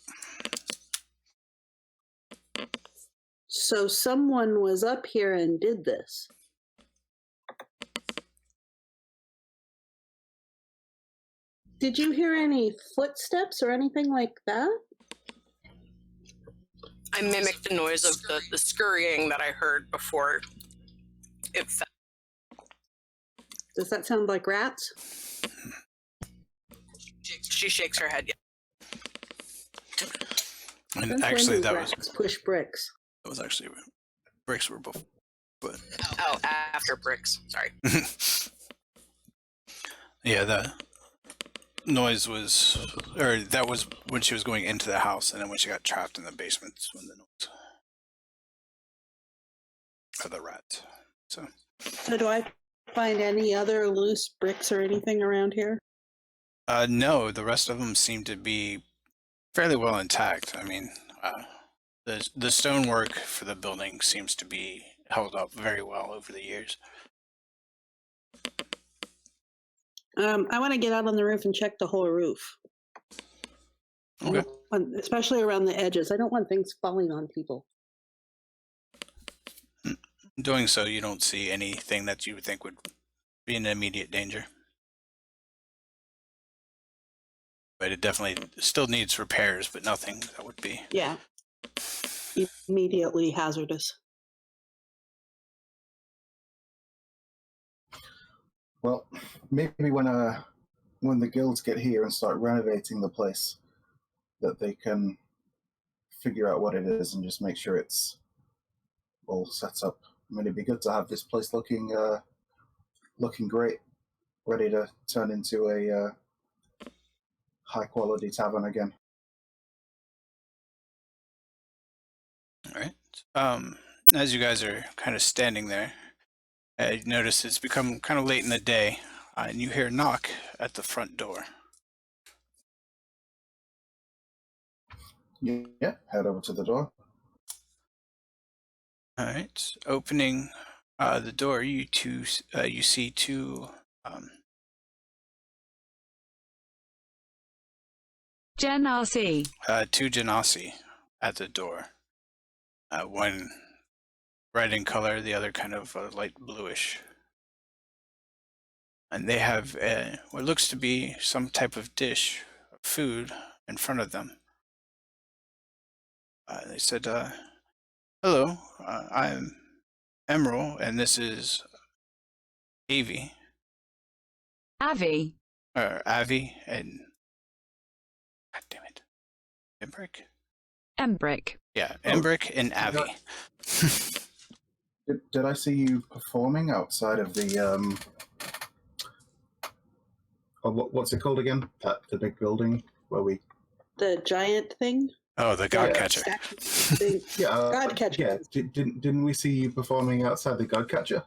So someone was up here and did this. Did you hear any footsteps or anything like that? I mimicked the noise of the scurrying that I heard before it fell. Does that sound like rats? She shakes her head. Yeah. And Since when actually, do that was rats push bricks. actually bricks were before, but Oh, after bricks. Sorry. yeah, the noise was, or that was when she was going into the house, and then when she got trapped in the basement, when the noise of the rat. So do I find any other loose bricks or anything around here? No, the rest of them seem to be fairly well intact. I mean, the stonework for the building seems to be held up very well over the years. I want to get out on the roof and check the whole roof. Okay. Especially around the edges. I don't want things falling on people. Doing so, you don't see anything that you would think would be in immediate danger. But it definitely still needs repairs, but nothing that would be. Yeah. Immediately hazardous. Well, maybe when the guilds get here and start renovating the place, that they can figure out what it is and just make sure it's all set up. I mean, it'd be good to have this place looking great, ready to turn into a high quality tavern again. All right. As you guys are kind of standing there, you notice it's become kind of late in the day, and you hear a knock at the front door. Yeah, head over to the door. All right. Opening The door, you see two Genasi. two genasi at the door. One red in color, the other kind of light bluish. And they have what looks to be some type of dish of food in front of them. They said, hello, I'm Emerald, and this is Avi, Avi. or Avi, and God damn it, Embrick? Embrick. Yeah, Oh, Embrick and Avi. Did I see you performing outside of the what's it called again? The big building where we The giant thing. Oh, the God Catcher. Thing. yeah God Catcher. yeah didn't we see you performing outside the God Catcher?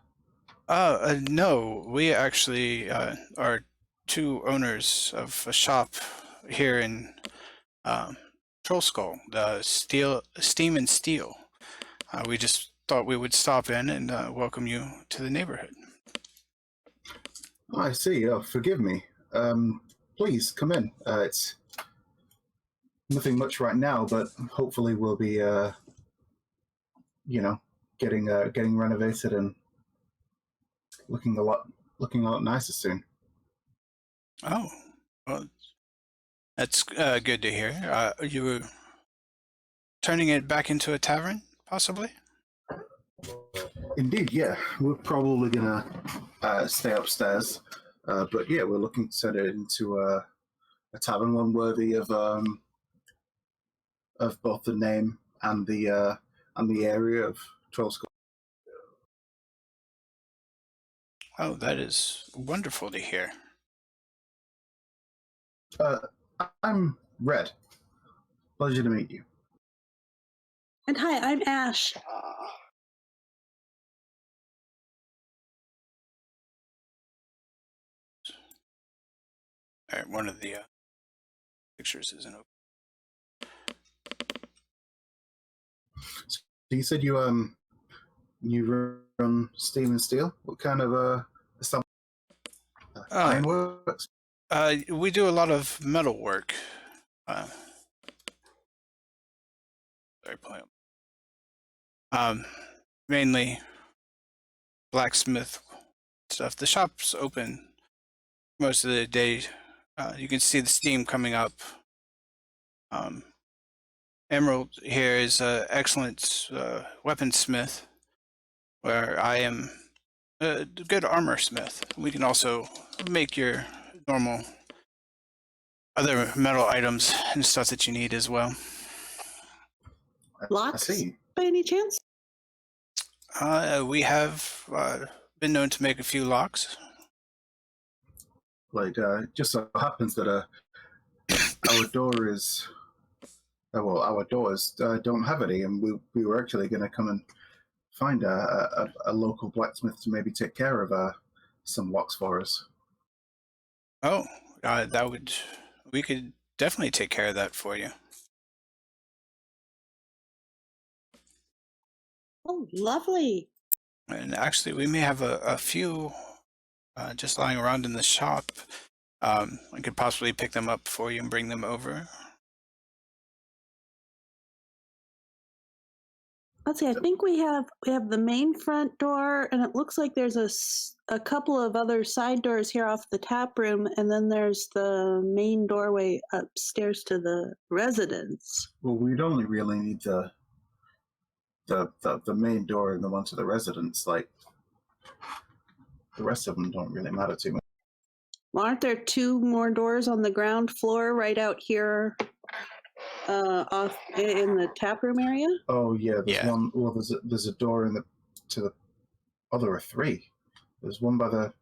No, we actually are two owners of a shop here in TrollSkull, the Steam and Steel. We just thought we would stop in and welcome you to the neighborhood. Oh, I see. Oh, forgive me. Please come in. It's nothing much right now, but hopefully we'll be, getting renovated and looking a lot nicer soon. Oh, well, that's good to hear. You were turning it back into a tavern, possibly? Indeed, yeah. We're probably gonna stay upstairs, but yeah, we're looking to turn it into a tavern, one worthy of both the name and the area of TrollSkull. Oh, that is wonderful to hear. I'm Red. Pleasure to meet you. And hi, I'm Ash. All right, one of the pictures isn't open. So you said you run Steam and Steel. What kind of stuff? Ironworks? We do a lot of metal work. Sorry, play. Mainly blacksmith stuff. The shop's open most of the day. You can see the steam coming up. Emerald here is an excellent weaponsmith, where I am a good armor smith. We can also make your normal other metal items and stuff that you need as well. Locks? I see. By any chance? We have been known to make a few locks. Like, just so happens that our door is, our doors don't have any, and we were actually going to come and find a local blacksmith to maybe take care of some locks for us. Oh, we could definitely take care of that for you. Oh, lovely. And actually, we may have a few just lying around in the shop. I could possibly pick them up for you and bring them over. Let's see. I think we have the main front door, and it looks like there's a couple of other side doors here off the tap room, and then there's the main doorway upstairs to the residence. Well, we'd only really need the main door and the one to the residence. Like, the rest of them don't really matter too much. Well, aren't there two more doors on the ground floor right out here off in the tap room area? Oh yeah, there's Yeah. one. Well, there's a door to the. Oh, there are three. There's one by the.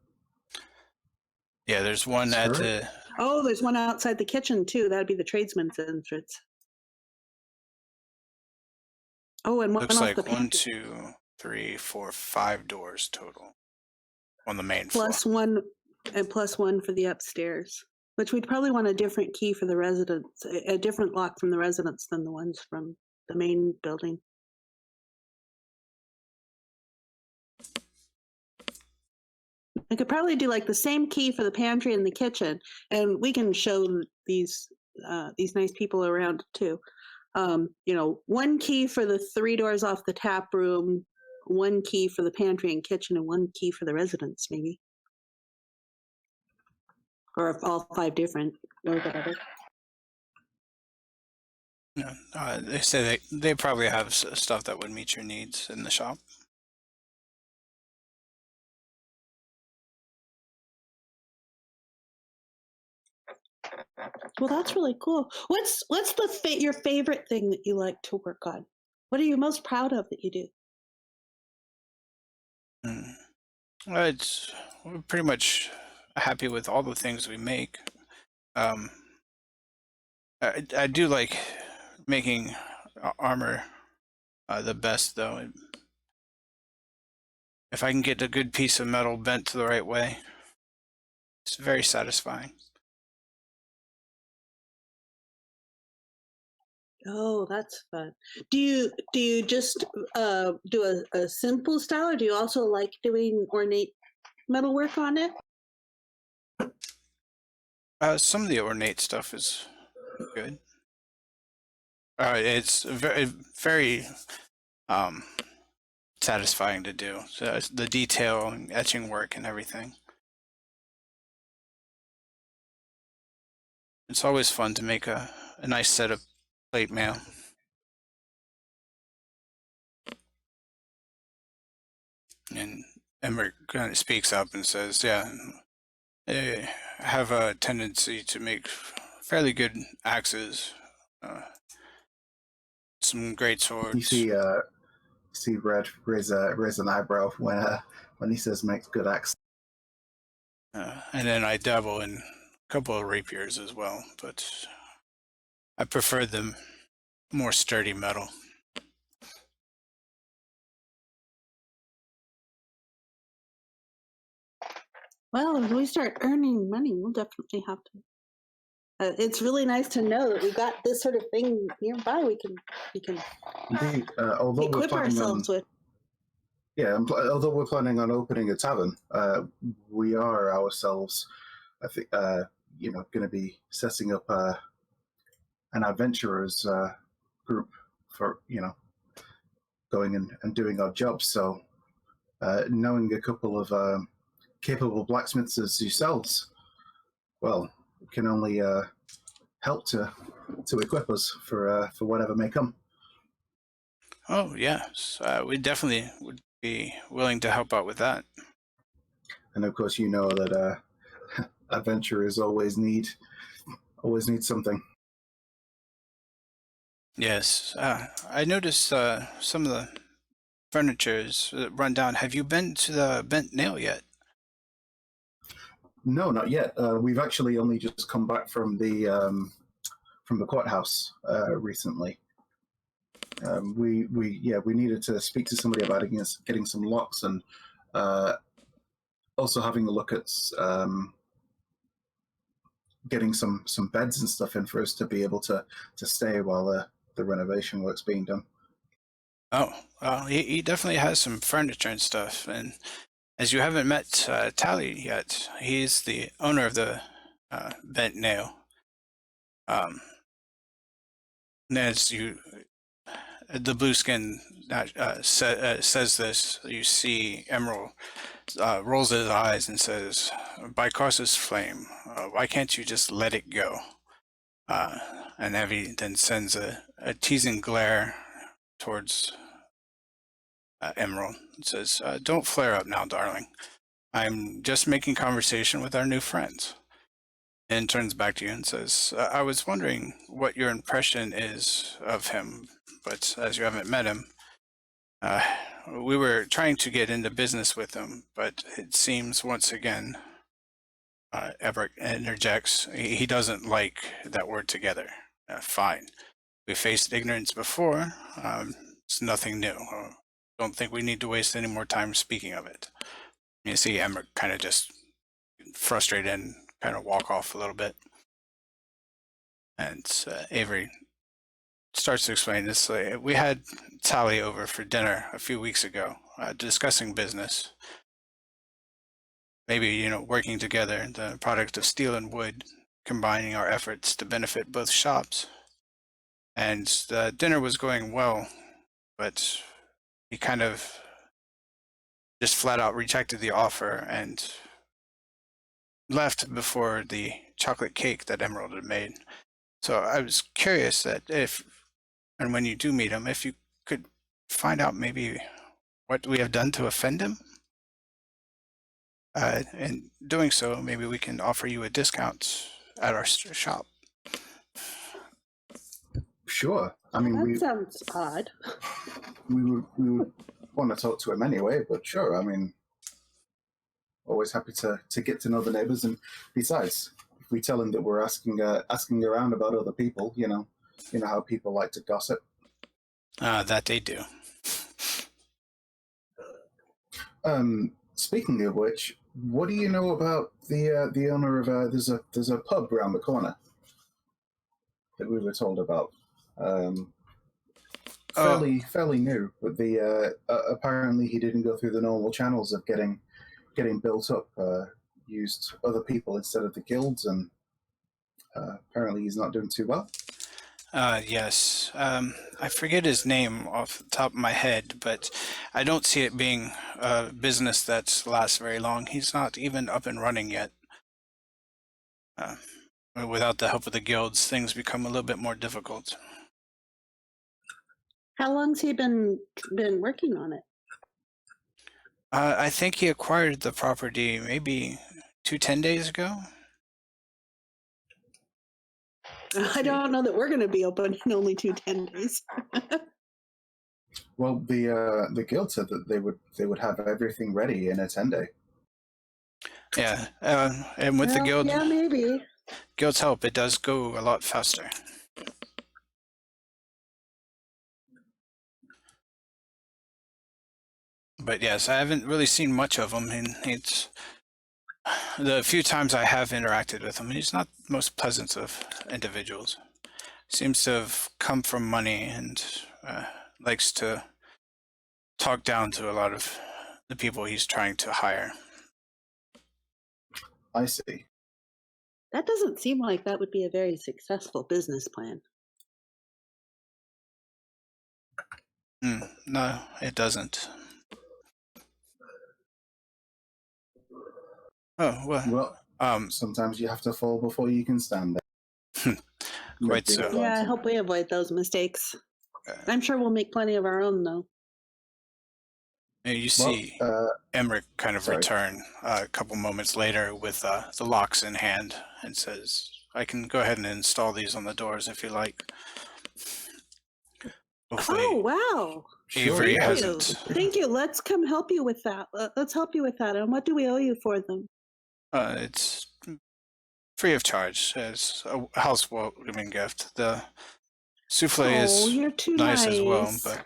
Yeah, there's one at the. Oh, there's one outside the kitchen too. That'd be the tradesman's entrance. Oh, and one Looks off like the 1, 2, 3, 4, 5 doors total on the main plus floor. one, and plus one for the upstairs. Which we'd probably want a different key for the residence, a different lock from the residence than the ones from the main building. I could probably do like the same key for the pantry and the kitchen, and we can show these nice people around too. One key for the 3 doors off the tap room, one key for the pantry and kitchen, and one key for the residence, maybe. Or if all 5 different, or whatever. Yeah, they say they probably have stuff that would meet your needs in the shop. Well, that's really cool. What's your favorite thing that you like to work on? What are you most proud of that you do? We're pretty much happy with all the things we make. I do like making armor the best, though. If I can get a good piece of metal bent to the right way, it's very satisfying. Oh, that's fun. Do you just do a simple style, or do you also like doing ornate metalwork on it? Some of the ornate stuff is good. It's very satisfying to do. So the detail and etching work and everything. It's always fun to make a nice set of plate mail. And Emmerich kind of speaks up and says, yeah, I have a tendency to make fairly good axes, some great swords. You see Red raise an eyebrow when he says makes good axe. And then I dabble in a couple of rapiers as well, but I prefer the more sturdy metal. Well, if we start earning money, we'll definitely have to. It's really nice to know that we got this sort of thing nearby. We can Indeed, although we're equip planning ourselves with. Yeah, although we're planning on opening a tavern, we are ourselves, I think, going to be setting up an adventurers group for going and doing our jobs. So, knowing a couple of capable blacksmiths as yourselves, well, can only help to equip us for whatever may come. Oh yes, we definitely would be willing to help out with that. And of course, you know that adventurers always need something. Yes, I noticed some of the furniture is run down. Have you been to the Bent Nail yet? No, not yet. We've actually only just come back from the courthouse recently. We needed to speak to somebody about getting some locks and also having a look at getting some beds and stuff in for us to be able to stay while the renovation work's being done. Oh, well, he definitely has some furniture and stuff. And as you haven't met Tally yet, he's the owner of the Bent Nail. And as the blue skin says this, you see Emerald rolls his eyes and says, "By Karsa's flame, why can't you just let it go?" And Evie then sends a teasing glare towards Emerald and says, "Don't flare up now, darling. I'm just making conversation with our new friends." And turns back to you and says, "I was wondering what your impression is of him, but as you haven't met him, we were trying to get into business with him, but it seems once again, Everett interjects, he doesn't like that word together. Fine. We faced ignorance before. It's nothing new. Don't think we need to waste any more time speaking of it." You see Emmerich kind of just frustrated and kind of walk off a little bit. And Avery starts to explain this. We had Tally over for dinner a few weeks ago, discussing business. maybe, working together, the product of steel and wood, combining our efforts to benefit both shops. And the dinner was going well, but he kind of just flat out rejected the offer and left before the chocolate cake that Emerald had made. So I was curious that if, and when you do meet him, if you could find out maybe what we have done to offend him. In doing so, maybe we can offer you a discount at our shop. Sure. I mean, That sounds odd. we would want to talk to him anyway, but sure. I mean, always happy to get to know the neighbors, and besides, if we tell him that we're asking around about other people, you know how people like to gossip. That they do. Speaking of which, what do you know about the owner of there's a pub around the corner that we were told about? Fairly new, but the apparently he didn't go through the normal channels of getting built up. Used other people instead of the guilds, and apparently he's not doing too well. Yes. I forget his name off the top of my head, but I don't see it being a business that lasts very long. He's not even up and running yet. Without the help of the guilds, things become a little bit more difficult. How long's he been working on it? I think he acquired the property maybe 10 days ago. I don't know that we're going to be open in only 10 days. Well, the guild said that they would have everything ready in a 10-day. Yeah, and with the guild, yeah, maybe. guild's help, it does go a lot faster. But yes, I haven't really seen much of him, and it's the few times I have interacted with him, he's not the most pleasant of individuals. Seems to have come from money and likes to talk down to a lot of the people he's trying to hire. I see. That doesn't seem like that would be a very successful business plan. No, it doesn't. Oh, well, sometimes you have to fall before you can stand. Quite so. Yeah, I hope we avoid those mistakes. I'm sure we'll make plenty of our own, though. You see Emmerich kind of return a couple moments later with the locks in hand and says, I can go ahead and install these on the doors if you like. Hopefully, oh, wow. Avery Thank hasn't. you. Thank you. Let's come help you with that. Let's help you with that. And what do we owe you for them? It's free of charge as a housewarming gift. The souffle is you're too nice as well, but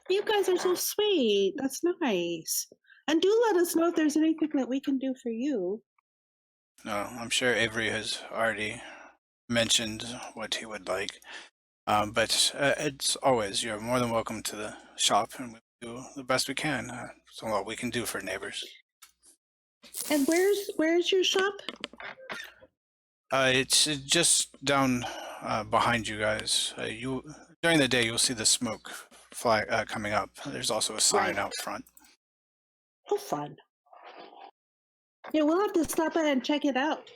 you guys are so sweet. That's nice. And do let us know if there's anything that we can do for you. no, I'm sure Avery has already mentioned what he would like. But it's always, you're more than welcome to the shop, and we do the best we can. It's all we can do for neighbors. And where's your shop? It's just down behind you guys. During the day, you'll see the smoke fly coming up. There's also a sign out front. Oh, fun. Yeah, we'll have to stop by and check it out.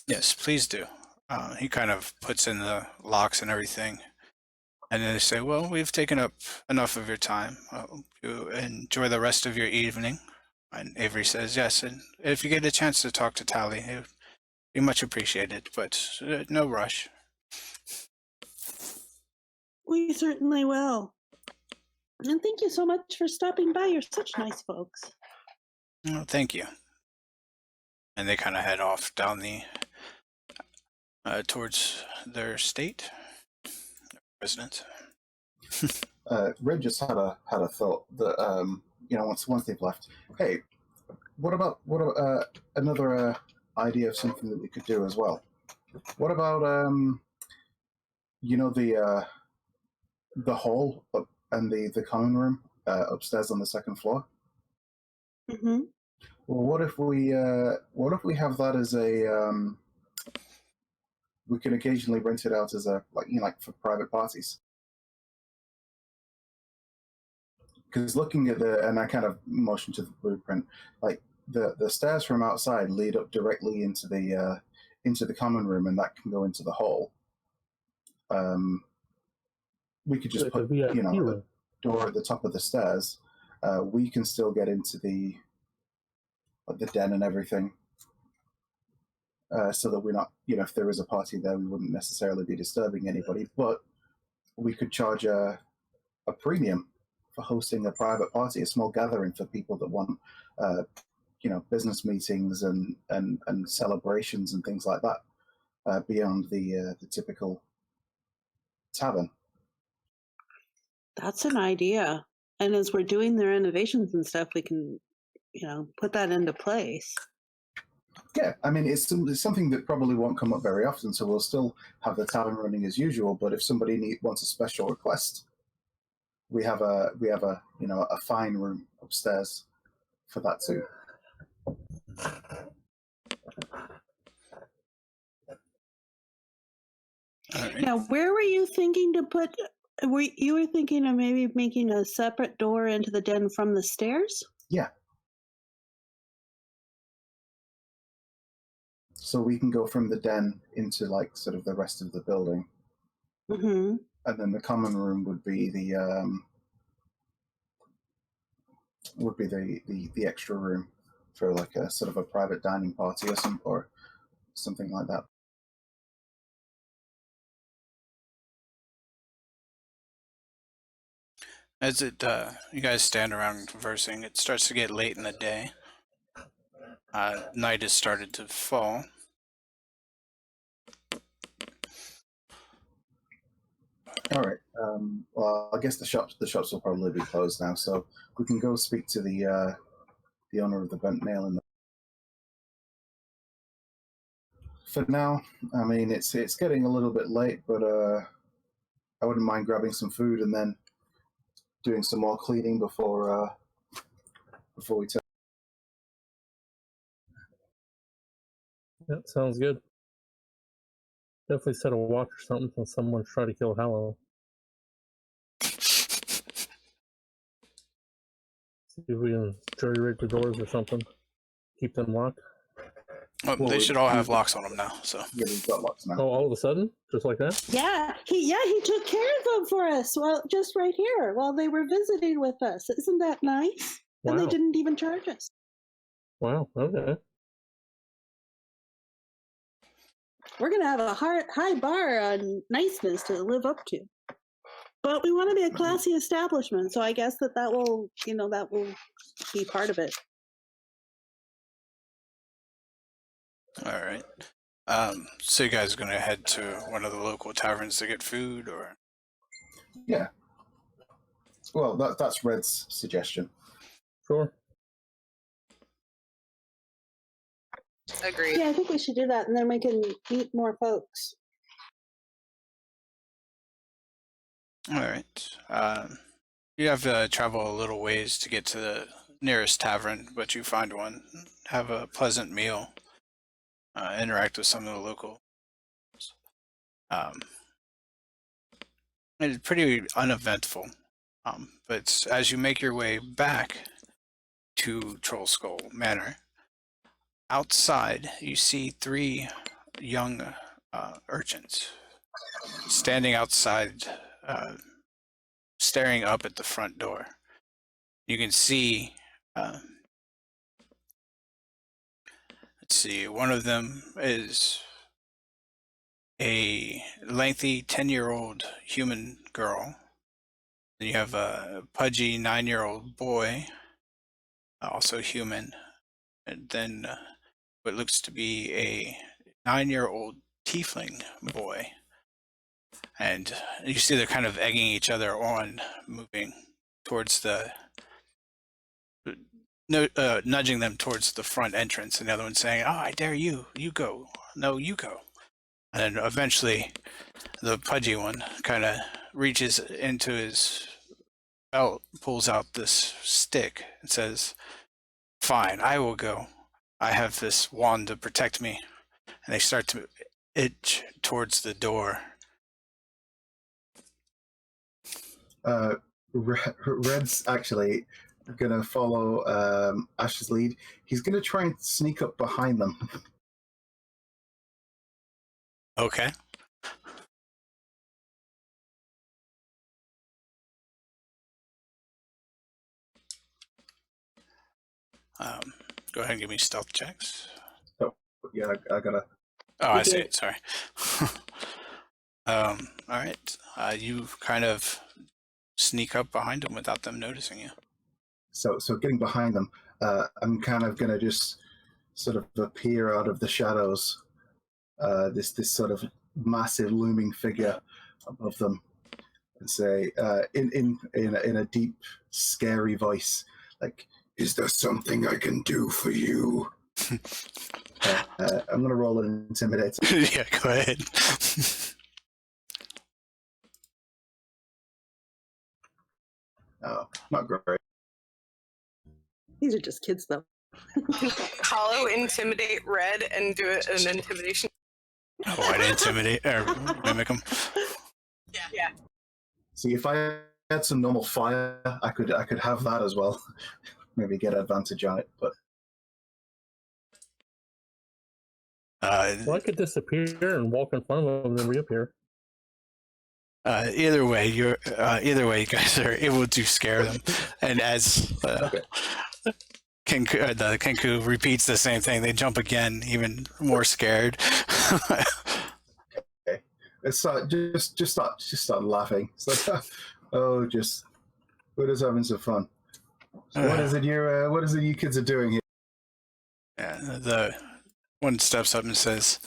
Yes, please do. He kind of puts in the locks and everything. And then they say, well, we've taken up enough of your time. You enjoy the rest of your evening. And Avery says, yes, and if you get a chance to talk to Tally, it would be much appreciated, but no rush. We certainly will. And thank you so much for stopping by. You're such nice folks. Oh, thank you. And they kind of head off down the towards their state residence. Red just had a thought that once they've left, hey, what about another idea of something that we could do as well? What about the hall and the common room upstairs on the second floor. Mm-hmm. Well, what if we have that as a we can occasionally rent it out as a like for private parties. Because looking at and I kind of motioned to the blueprint, like the stairs from outside lead up directly into the common room, and that can go into the hall. We could just Like a put VIP a room. door at the top of the stairs. We can still get into the den and everything, so that we're not, if there is a party there, we wouldn't necessarily be disturbing anybody. But we could charge a premium for hosting a private party, a small gathering for people that want, business meetings and celebrations and things like that, beyond the typical tavern. That's an idea. And as we're doing the renovations and stuff, we can, put that into place. Yeah, I mean, it's something that probably won't come up very often, so we'll still have the tavern running as usual. But if somebody wants a special request, we have a fine room upstairs for that too. All right. Now, where were you thinking to put? You were thinking of maybe making a separate door into the den from the stairs? Yeah. So we can go from the den into like sort of the rest of the building, Mm-hmm. and then the common room would be the extra room for like a sort of a private dining party or something like that. As you guys stand around conversing, it starts to get late in the day. Night has started to fall. All right. Well, I guess the shops will probably be closed now, so we can go speak to the owner of the Bent Nail. For now, I mean, it's getting a little bit late, but I wouldn't mind grabbing some food and then doing some more cleaning before we take. That sounds good. Definitely set a watch or something when someone's trying to kill Hallow. See if we can jury-rig the doors or something. Keep them locked. Well, they should all have locks on them now. So Yeah, we've got locks now. Oh, all of a sudden? Just like that? Yeah, he took care of them for us. Well, just right here while they were visiting with us. Isn't that nice? And they Wow. didn't even charge us. Wow, okay. We're gonna have a high bar on niceness to live up to. But we want to be a classy establishment, so I guess that will be part of it. all right. So you guys are gonna head to one of the local taverns to get food, or? Yeah. Well, that's Red's suggestion. Sure. Agreed. Yeah, I think we should do that, and then we can meet more folks. All right. You have to travel a little ways to get to the nearest tavern, but you find one. Have a pleasant meal. Interact with some of the locals. It's pretty uneventful. But as you make your way back to TrollSkull Manor, outside you see 3 young urchins standing outside, staring up at the front door. You can see, let's see, one of them is a lengthy 10-year-old human girl. Then you have a pudgy 9-year-old boy, also human. And then what looks to be a 9-year-old tiefling boy. And you see they're kind of egging each other on, moving towards nudging them towards the front entrance, and the other one saying, "Oh, I dare you, you go, no, you go." And then eventually the pudgy one kind of reaches into his belt pulls out this stick and says, "Fine, I will go. I have this wand to protect me." And they start to itch towards the door. Red's actually gonna follow Ash's lead. He's gonna try and sneak up behind them. Okay. Go ahead and give me stealth checks. Yeah, I gotta. Oh, I see Okay. it. Sorry. All right. You kind of sneak up behind them without them noticing you. So getting behind them, I'm kind of gonna just sort of appear out of the shadows. This sort of massive looming figure above them, and say in a deep, scary voice, like, "Is there something I can do for you?" I'm gonna roll an intimidate. Yeah, go ahead. Oh, not great. These are just kids, though. Hollow intimidate Red and do an intimidation. Oh, I'd intimidate or mimic them. Yeah. See, if I had some normal fire, I could have that as well. Maybe get advantage on it, but Well, I could disappear and walk in front of them and then reappear. either way, you guys are able to scare them, and as okay. the Kenku repeats the same thing, they jump again, even more scared. It's just start laughing. It's like, oh, we're just having some fun. So what is it you kids are doing here? Yeah, the one steps up and says,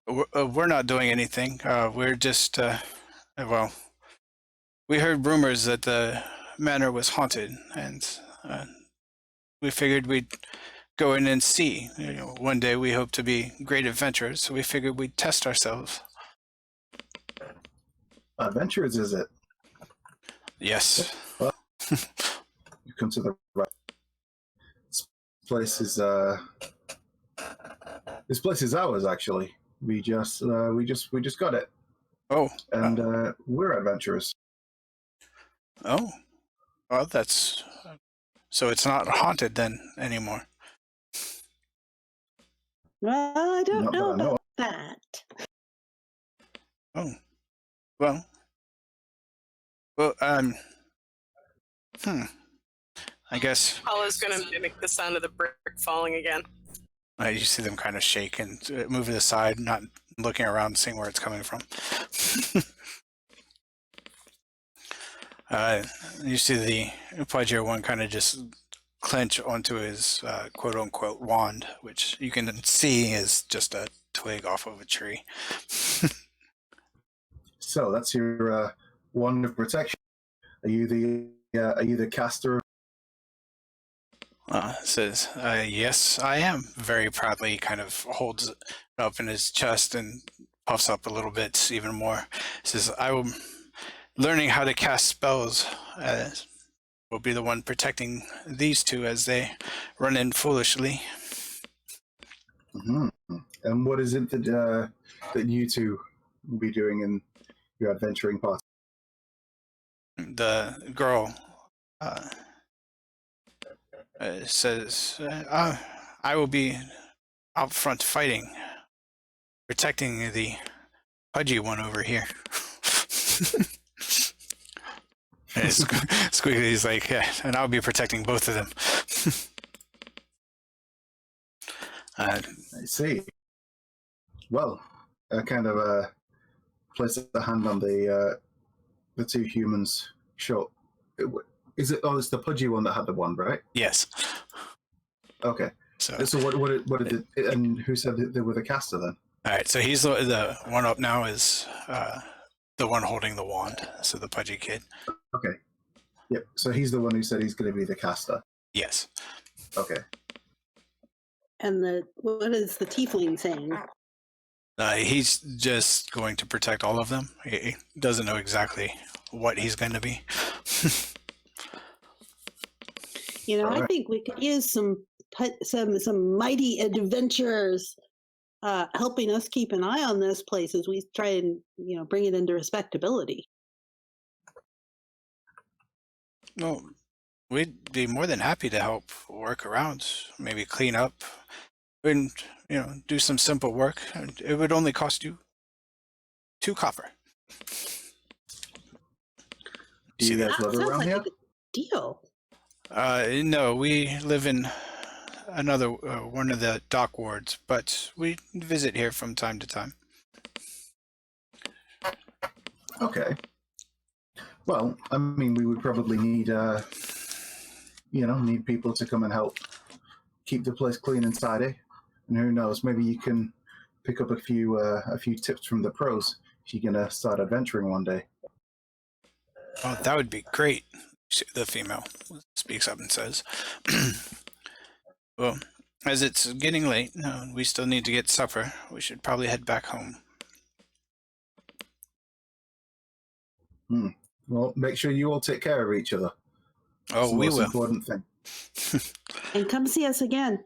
"We're not doing anything. We're just well, we heard rumors that the manor was haunted, and we figured we'd go in and see. You know, one day we hope to be great adventurers, so we figured we'd test ourselves." Adventures, is it? Yes. Well, you come to the right. This place is ours, actually. We just got it, Oh. and we're adventurers. Oh. Well, that's so it's not haunted then anymore. Well, I don't Not that know I know about that. Oh. Well, I guess Hollow's gonna mimic the sound of the brick falling again. you see them kind of shake and move to the side, not looking around, seeing where it's coming from. You see the Pudgier one kind of just clench onto his quote-unquote wand, which you can see is just a twig off of a tree. So that's your wand of protection. Are you the caster? Says, "Yes, I am." Very proudly, kind of holds it up in his chest and puffs up a little bit even more. Says, "I'm learning how to cast spells. Will be the one protecting these two as they run in foolishly." Mm-hmm. And what is it that you two will be doing in your adventuring party? The girl says, "I will be out front fighting, protecting the pudgy one over here." And Squiggly's like, "Yeah, and I'll be protecting both of them." I see. Well, I kind of place a hand on the two humans. Sure. Is it? Oh, it's the pudgy one that had the wand, right? Yes. Okay. So what did it? And who said that they were the caster then? all right. So he's the one up now is the one holding the wand. So the pudgy kid. Okay. Yep. So he's the one who said he's going to be the caster. Yes. Okay. And what is the tiefling saying? He's just going to protect all of them. He doesn't know exactly what he's going to be. You know, All I right. think we could use some mighty adventurers helping us keep an eye on this place as we try and bring it into respectability. Well, we'd be more than happy to help work around, maybe clean up, and do some simple work. It would only cost you 2 copper. Do you See guys that? live Sounds around like here? a good deal. No, we live in another one of the dock wards, but we visit here from time to time. Okay. Well, I mean, we would probably need, need people to come and help keep the place clean and tidy. And who knows, maybe you can pick up a few tips from the pros if you're gonna start adventuring one day. Oh, that would be great. The female speaks up and says, well, as it's getting late, we still need to get supper. We should probably head back home. Well, make sure you all take care of each other. Oh, It's the we most will. important thing. And come see us again.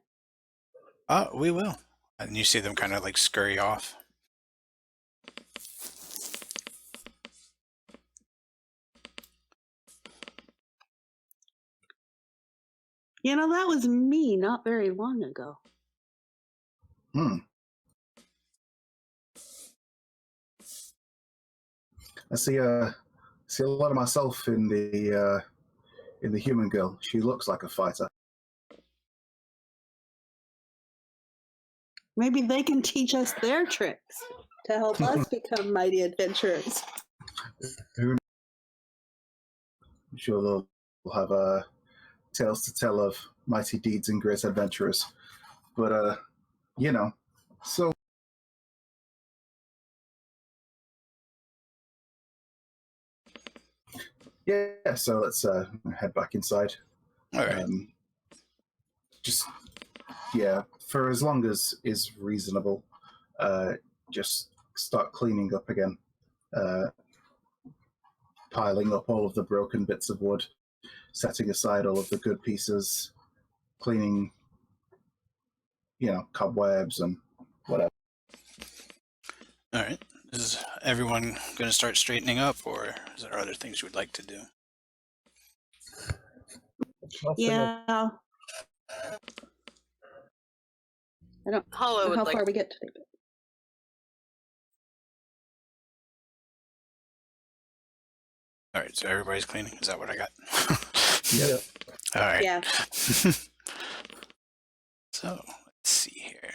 We will. And you see them kind of like scurry off. That was me not very long ago. I see a lot of myself in the human girl. She looks like a fighter. Maybe they can teach us their tricks to help us become mighty adventurers. I'm sure they'll have tales to tell of mighty deeds and great adventurers. But so yeah. So let's head back inside. All right. For as long as is reasonable, just start cleaning up again, piling up all of the broken bits of wood, setting aside all of the good pieces, cleaning, cobwebs and whatever. All right. Is everyone going to start straightening up, or is there other things you would like to do? Yeah. I don't Hollow know would how like far we get today. All right. So everybody's cleaning. Is that what I got? Yeah. All right. Yeah. So let's see here.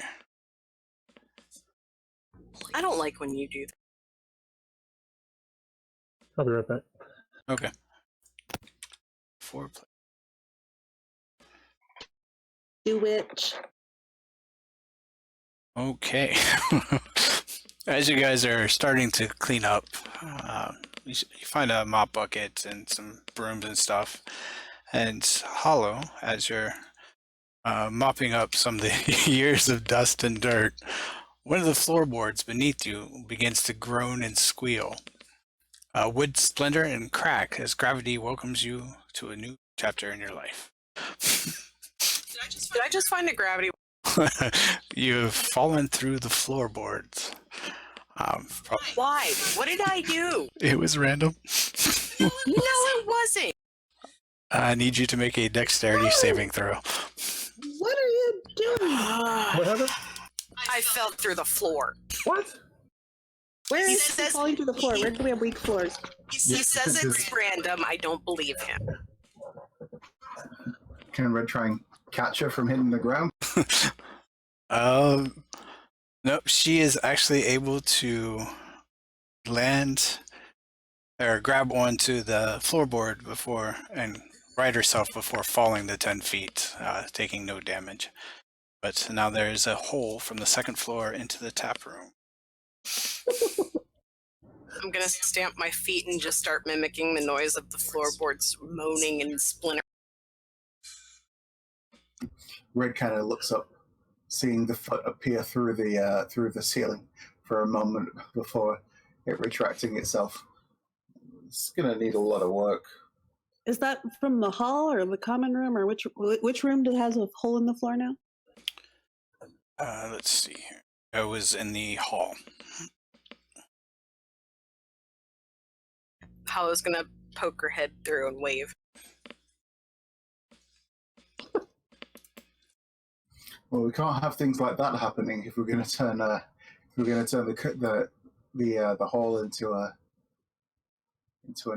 I don't like when you do that. I'll be right back. Okay. 4 play. Do which. Okay. As you guys are starting to clean up, you find a mop bucket and some brooms and stuff. And Hollow, as you're mopping up some of the years of dust and dirt, one of the floorboards beneath you begins to groan and squeal. Wood splinter and crack as gravity welcomes you to a new chapter in your life. Did I just find a gravity? You've fallen through the floorboards. Why? What did I do? It was random. No, it wasn't. I need you to make a dexterity saving throw. What are you doing? What happened? I fell through the floor. What? Where He is he says- falling to the floor? Where do we have weak floors? He says it's random. I don't believe him. Can Red try and catch her from hitting the ground? Nope, she is actually able to land or grab onto the floorboard before and right herself before falling the 10 feet, taking no damage. But now there's a hole from the second floor into the tap room. I'm gonna stamp my feet and just start mimicking the noise of the floorboards moaning and splintering. Red kind of looks up, seeing the foot appear through the ceiling for a moment before it retracting itself. It's gonna need a lot of work. Is that from the hall or the common room, or which room has a hole in the floor now? Let's see here. I was in the hall. Hollow's gonna poke her head through and wave. Well, we can't have things like that happening if we're going to turn the hall into a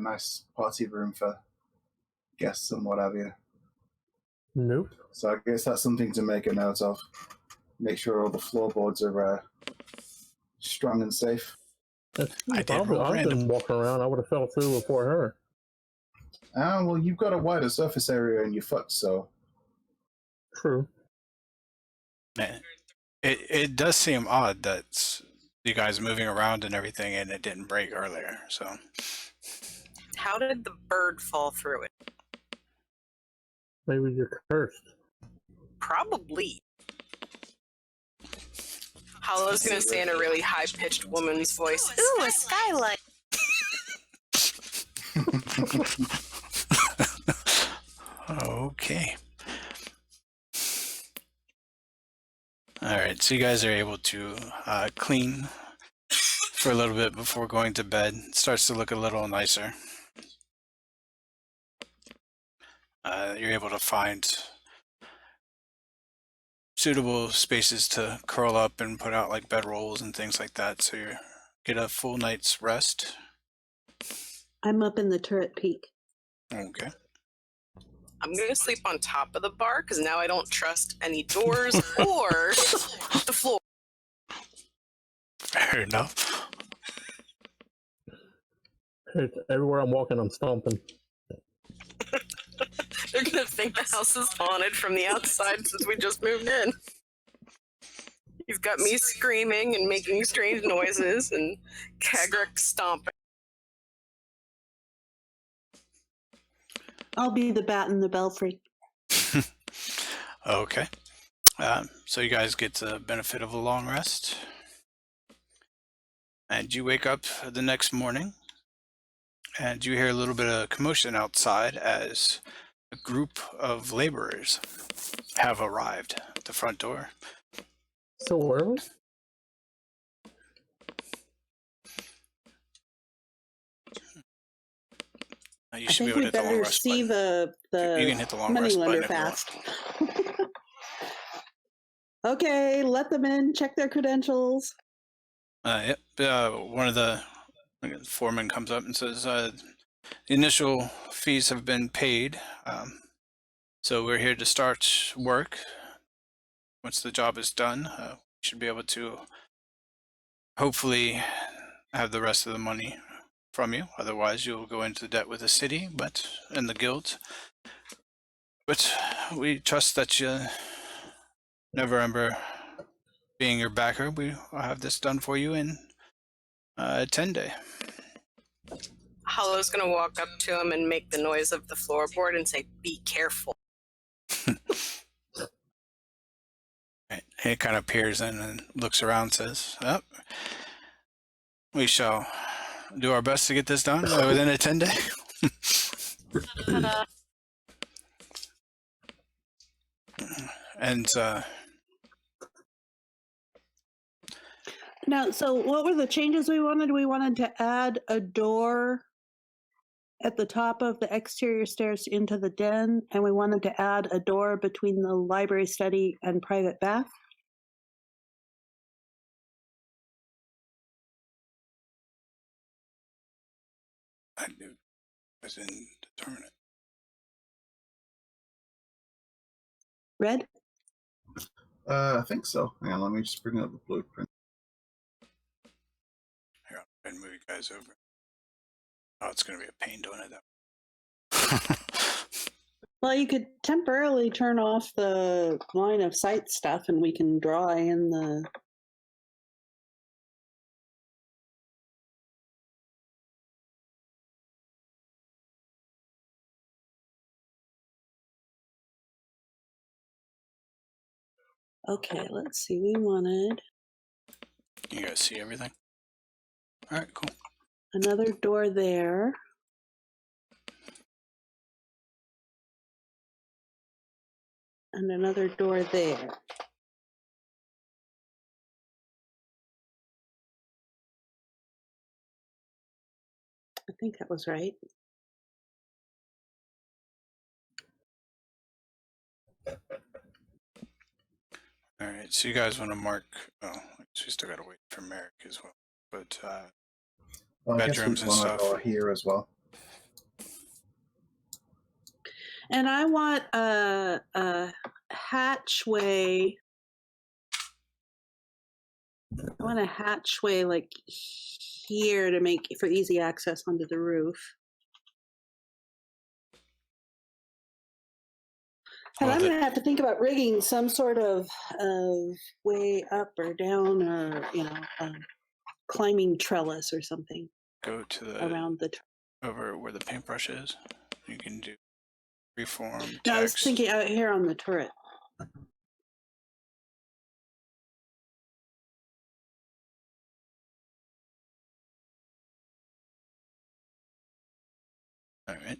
nice party room for guests and what have you. Nope. So I guess that's something to make a note of. Make sure all the floorboards are strong and safe. I've been walking around. I would have fell through before her. Well, you've got a wider surface area in your foot, so. True. It does seem odd that you guys moving around and everything and it didn't break earlier, so. How did the bird fall through it? Maybe you're cursed. Probably. Hollow's gonna say in a really high-pitched woman's voice, "Ooh, a skylight!" Okay. Alright, so you guys are able to clean for a little bit before going to bed. It starts to look a little nicer. You're able to find suitable spaces to curl up and put out like bedrolls and things like that, so you get a full night's rest. I'm up in the turret peak. Okay. I'm gonna sleep on top of the bar because now I don't trust any doors or the floor. Fair enough. Everywhere I'm walking, I'm stomping. They're gonna think the house is haunted from the outside since we just moved in. You've got me screaming and making strange noises and Kagrik stomping. I'll be the bat in the belfry. Okay. So you guys get the benefit of a long rest. And you wake up the next morning and you hear a little bit of commotion outside as a group of laborers have arrived at the front door. So early? You I should be think able to we hit the long better rest see button. the You can hit the long money rest button lender if you want. fast. Okay, let them in, check their credentials. Yep. One of the foreman comes up and says, the initial fees have been paid. So we're here to start work. Once the job is done, we should be able to hopefully have the rest of the money from you. Otherwise, you'll go into debt with the city, and the guild. But we trust that you never ever being your backer. We will have this done for you in 10 days. Hollow's gonna walk up to him and make the noise of the floorboard and say, "Be careful." He kind of peers in and looks around and says, oh, we shall do our best to get this done within a 10 day. And Now, so what were the changes we wanted? We wanted to add a door at the top of the exterior stairs into the den, and we wanted to add a door between the library study and private bath. I didn't determine it. Red? I think so. Hang on, let me just bring up the blueprint. Here, I'll go ahead and move you guys over. Oh, it's going to be a pain doing it that way. Well, you could temporarily turn off the line of sight stuff and we can draw in the... Okay, let's see. We wanted You guys see everything? All right, cool. another door there. and another door there. I think that was right. All right, so you guys want to mark? Oh, I guess we still got to wait for Merrick as well. But Well, I guess we bedrooms and want stuff. a door here as well. And I want a hatchway. I want a hatchway like here to make for easy access onto the roof. And Well, I'm going to have to think about rigging some sort of way up or down, or climbing trellis or something go to the around the. over where the paintbrush is. You can do reform text. No, I was thinking out here on the turret. All right.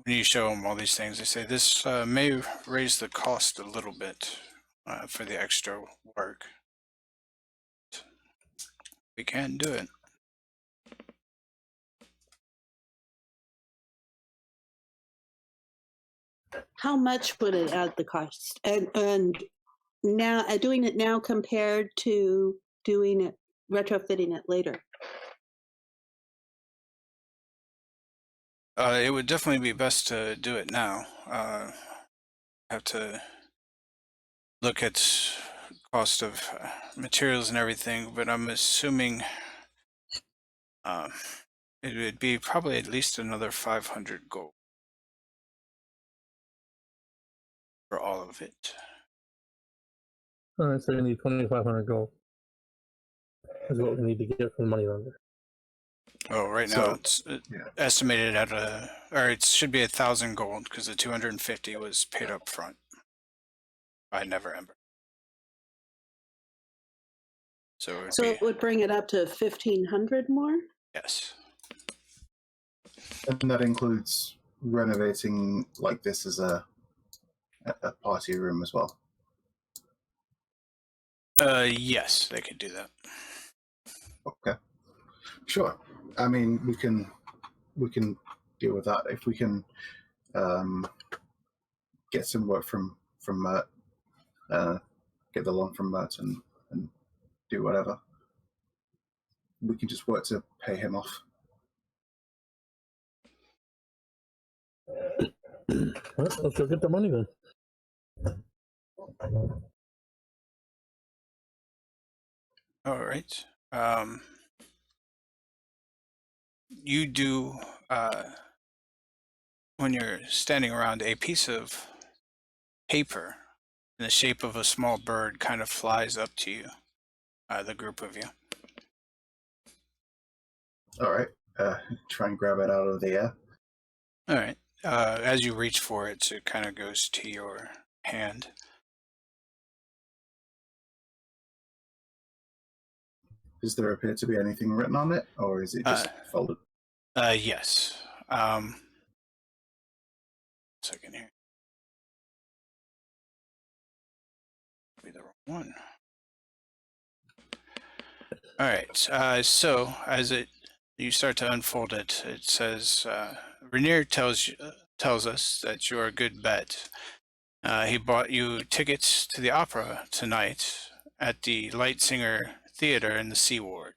When you show them all these things, they say this may raise the cost a little bit for the extra work. We can do it. How much would it add the cost? And now doing it now compared to doing it retrofitting it later. It would definitely be best to do it now. Have to look at cost of materials and everything, but I'm assuming it would be probably at least another 500 gold for all of it. So we need 2,500 gold. Is what we need to get for the money lender. Oh, right So, now it's yeah. estimated at it should be 1,000 gold because the 250 was paid up front by Never Ember. So it would So be, it would bring it up to 1,500 more. yes. And that includes renovating like this as a party room as well. Yes, they could do that. Okay, sure. I mean, we can deal with that if we can get some work from Mert, get the loan from Mert, and do whatever. We can just work to pay him off. Well, let's go get the money then. All right. You do, when you're standing around, a piece of paper in the shape of a small bird kind of flies up to you, the group of you. All right. Try and grab it out of the air. All right. As you reach for it, it kind of goes to your hand. Does there appear to be anything written on it, or is it just folded? Yes. Second here. Be the wrong one. All right. So as you start to unfold it, it says Rainier tells us that you're a good bet. He bought you tickets to the opera tonight at the Lightsinger Theater in the Sea Ward.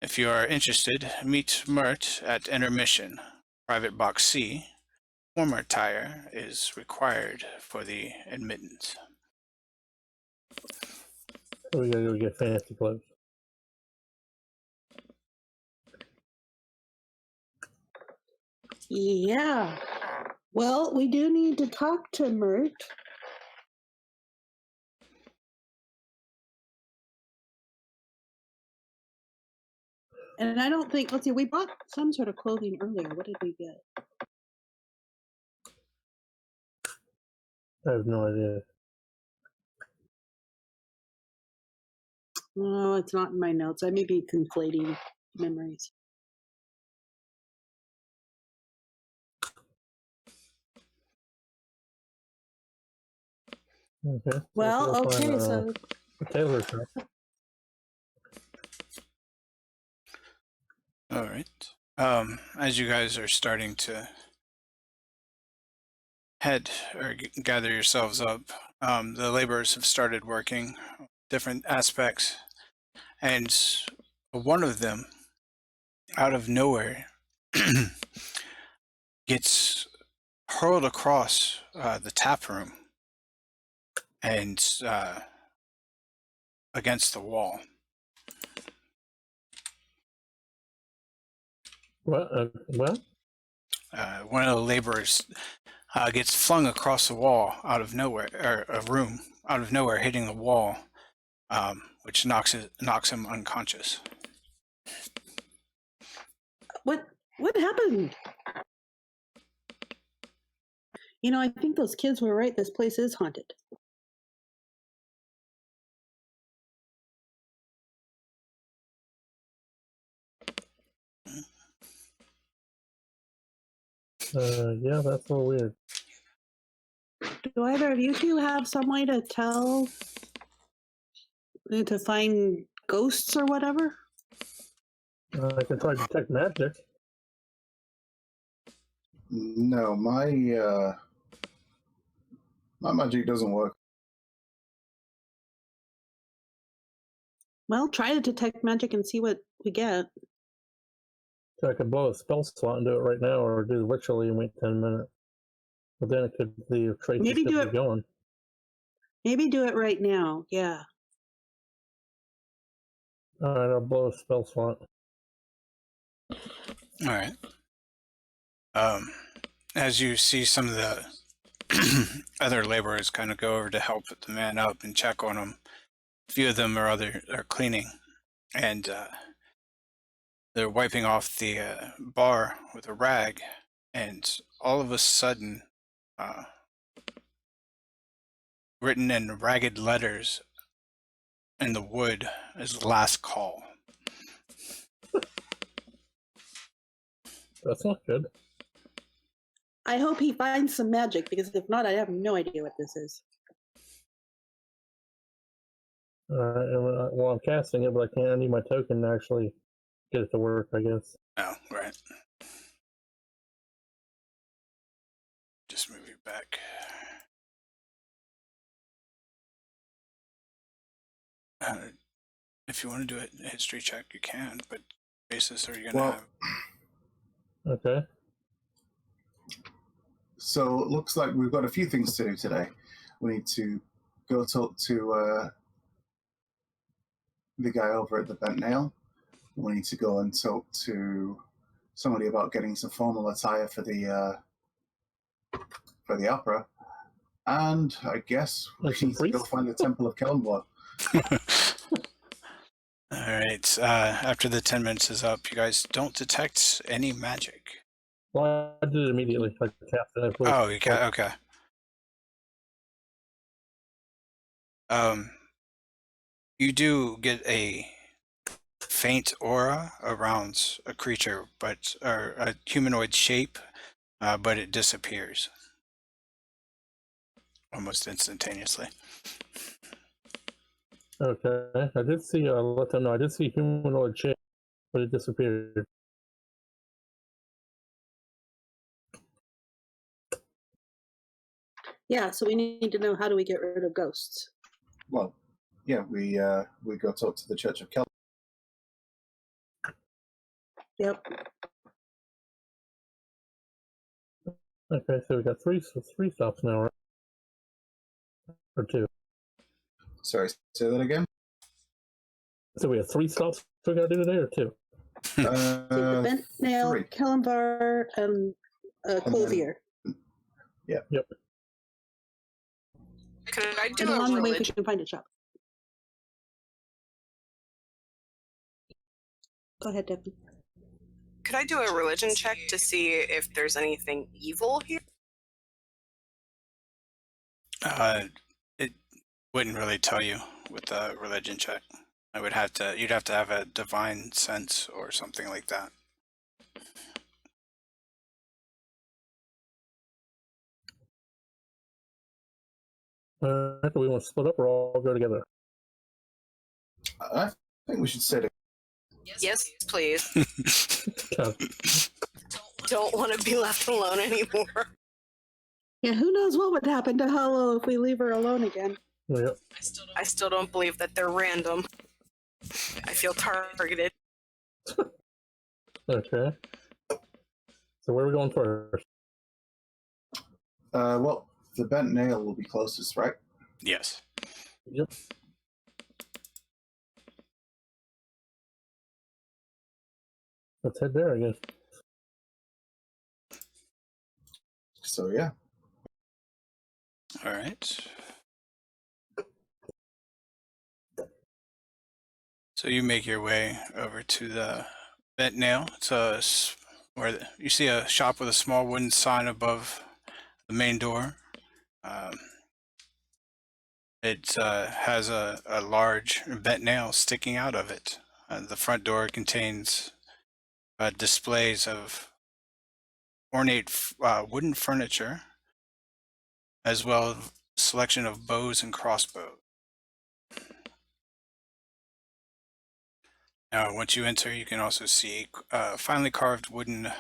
If you are interested, meet Mert at intermission. Private Box C. Warm attire is required for the admittance. So we gotta go get fancy clothes. Yeah. Well, we do need to talk to Mert. And I don't think, let's see, we bought some sort of clothing earlier. What did we get? I have no idea. No, it's not in my notes. I may be conflating memories. Okay. Well, we'll find, okay, so the tailor shop. All right. As you guys are starting to head or gather yourselves up, the laborers have started working different aspects, and one of them, out of nowhere, gets hurled across the tap room and against the wall. What? What? One of the laborers gets flung across the wall out of nowhere, or a room out of nowhere, hitting the wall, which knocks him unconscious. what happened? You know, I think those kids were right. This place is haunted. Yeah, that's a little weird. Do either of you two have some way to find ghosts or whatever? I can try to detect magic. No, my magic doesn't work. Well, try to detect magic and see what we get. So I could blow a spell slot and do it right now, or do it ritually and wait 10 minutes. But then it could the traces Maybe could do be it. going. Maybe do it right now. Yeah. All right, I'll blow a spell slot. All right. As you see some of the other laborers kind of go over to help the man up and check on him, a few of them are cleaning, and they're wiping off the bar with a rag, and all of a sudden, written in ragged letters in the wood, is "Last Call." That's not good. I hope he finds some magic, because if not, I have no idea what this is. All right, well, I'm casting it, but I can't. I need my token to actually get it to work, I guess. Oh, right. Just move you back. If you want to do a history check, you can, but basis are you going to have? Okay. So it looks like we've got a few things to do today. We need to go talk to the guy over at the Bent Nail. We need to go and talk to somebody about getting some formal attire for the opera. And I guess we Like some need to go priest? find the Temple of Kellenblood. All right. After the 10 minutes is up, you guys don't detect any magic. Well, I did it immediately. I cast it. Oh, you can. Okay. You do get a faint aura around a creature, or a humanoid shape, but it disappears almost instantaneously. Okay. I did see. Let them know. I did see humanoid shape, but it disappeared. Yeah, so we need to know, how do we get rid of ghosts? Well, yeah, we go talk to the Church of Kel. Yep. Okay, so we got three stops now, right? Or two. Sorry, say that again. So we have 3 stops we gotta do today, or 2? So the Bent Nail, 3. Kellenbar, and Clothier. Yep. Could I do And a along the way, if we religion? can find a shop. Go ahead, Devin. Could I do a religion check to see if there's anything evil here? It wouldn't really tell you with a religion check. You'd have to have a divine sense or something like that. Do we want to split up or all go together? I think we should say that. Yes, please. Okay. Don't want to be left alone anymore. Yeah, who knows what would happen to Hollow if we leave her alone again. Yep. I still don't believe that they're random. I feel targeted. Okay. So where are we going first? Well, the bent nail will be closest, right? Yes. Yep. Let's head there, I guess. So yeah. All right. So you make your way over to the bent nail. It's where you see a shop with a small wooden sign above the main door. It has a large bent nail sticking out of it. The front door contains displays of ornate wooden furniture, as well as a selection of bows and crossbows. Now, once you enter, you can also see finely carved wooden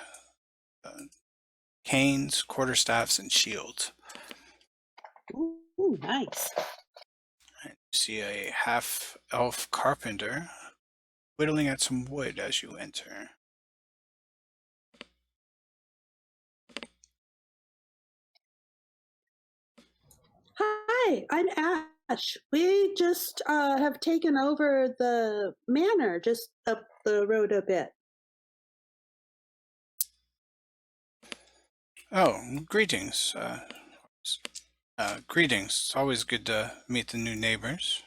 canes, quarterstaffs, and shields. Ooh, nice. You see a half-elf carpenter whittling at some wood as you enter. Hi, I'm Ash. We just have taken over the manor just up the road a bit. Oh, greetings. Greetings. It's always good to meet the new neighbors.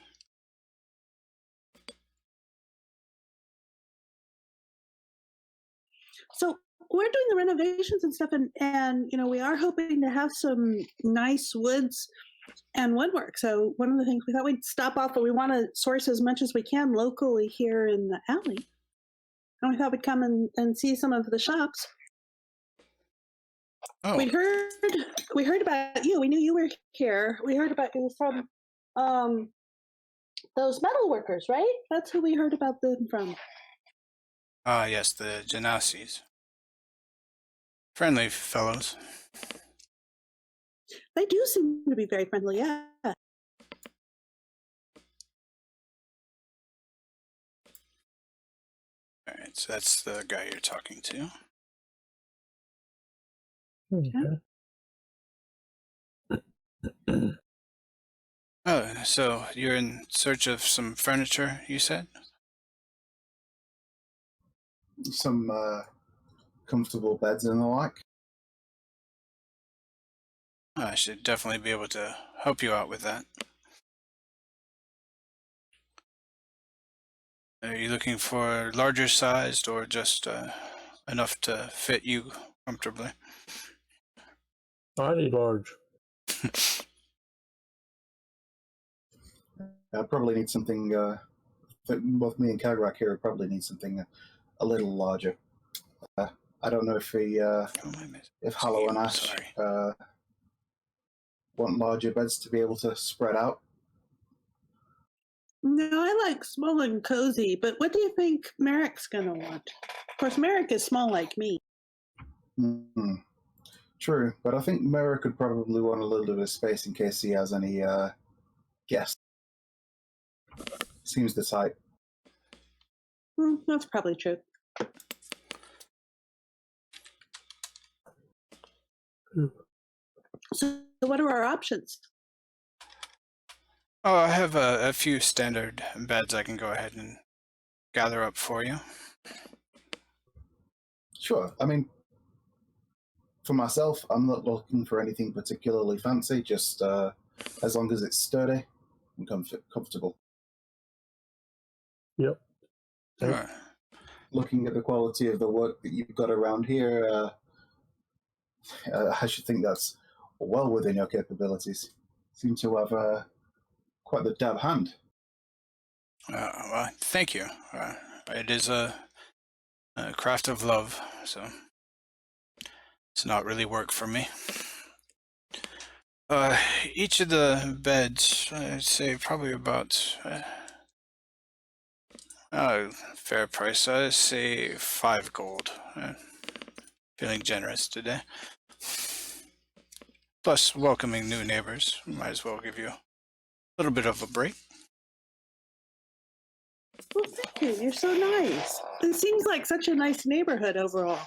So we're doing the renovations and stuff, and you know we are hoping to have some nice woods and woodwork. So one of the things we thought we'd stop off, but we want to source as much as we can locally here in the alley. And we thought we'd come and see some of the shops. Oh, We heard about you. We knew you were here. We heard about you from those metal workers, right? That's who we heard about them from. yes, the Genasis. Friendly fellows. They do seem to be very friendly, yeah. All right, so that's the guy you're talking to. Okay. Oh, so you're in search of some furniture, you said? Some comfortable beds and the like. I should definitely be able to help you out with that. Are you looking for larger sized or just enough to fit you comfortably? I need large. I probably need something. Both me and Kagrak here probably need something a little larger. I don't know if if Hollow and Ash Sorry. want larger beds to be able to spread out. No, I like small and cozy, but what do you think Merrick's gonna want? Of course, Merrick is small like me. Mm-hmm. True, but I think Merrick could probably want a little bit of space in case he has any guests. Seems the type. That's probably true. So what are our options? Oh, I have a few standard beds I can go ahead and gather up for you. Sure. I mean, for myself, I'm not looking for anything particularly fancy, just as long as it's sturdy and comfortable. Yep. Sure. Looking at the quality of the work that you've got around here, I should think that's well within your capabilities. Seem to have quite the dab hand. Well, thank you. It is a craft of love, so it's not really work for me. Each of the beds, I'd say probably about fair price. I'd say 5 gold. Feeling generous today. Plus, welcoming new neighbors. Might as well give you a little bit of a break. Well, thank you. You're so nice. It seems like such a nice neighborhood overall.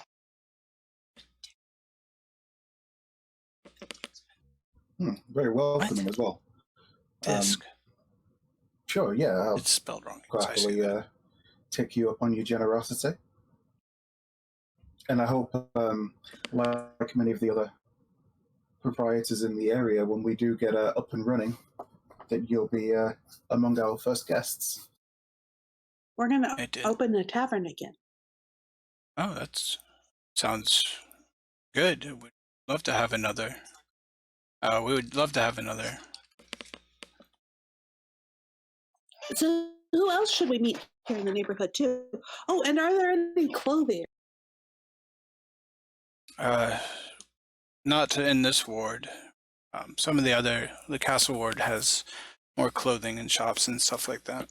Very welcoming as well. Disc. Sure, yeah. I'll It's spelled wrong. gladly take you up on your generosity. And I hope, like many of the other proprietors in the area, when we do get up and running, that you'll be among our first guests. We're going I to did. open a tavern again. Oh, that sounds good. We'd love to have another. We would love to have another. So who else should we meet here in the neighborhood too? Oh, and are there any clothing? Not in this ward. Some of the castle ward has more clothing and shops and stuff like that.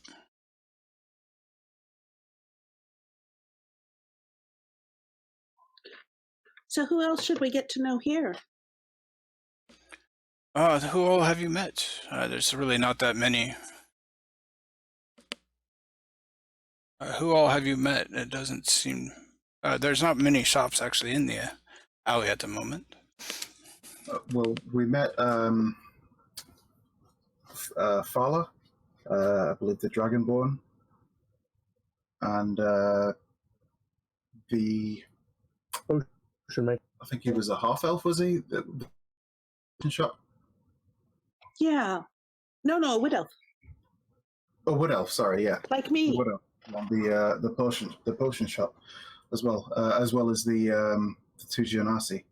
So who else should we get to know here? Who all have you met? There's really not that many. Who all have you met? It doesn't seem... there's not many shops actually in the alley at the moment. Well, we met Fala, I believe the Dragonborn, and the... Should make I think he was a half-elf, was he? The shop? Yeah. No, a wood elf. Oh, wood elf, sorry, yeah. Like me. The wood elf. The potion shop as well as the 2 Genasi.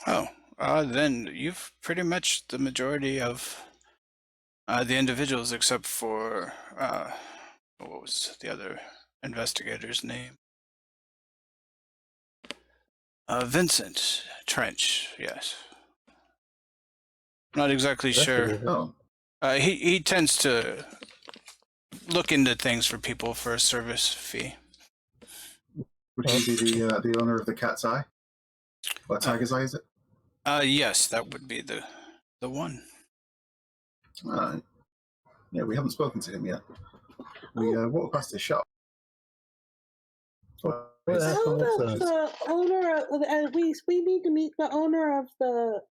Oh, then you've pretty much the majority of the individuals except for what was the other investigator's name? Vincent Trench, yes. Not exactly sure. Oh, He tends to look into things for people for a service fee. would he be the owner of the Cat's Eye? Or Tiger's Eye, is it? Yes, that would be the one. Yeah, we haven't spoken to him yet. We walked past his shop. What How happened with about the owner of, we need to meet the owner of the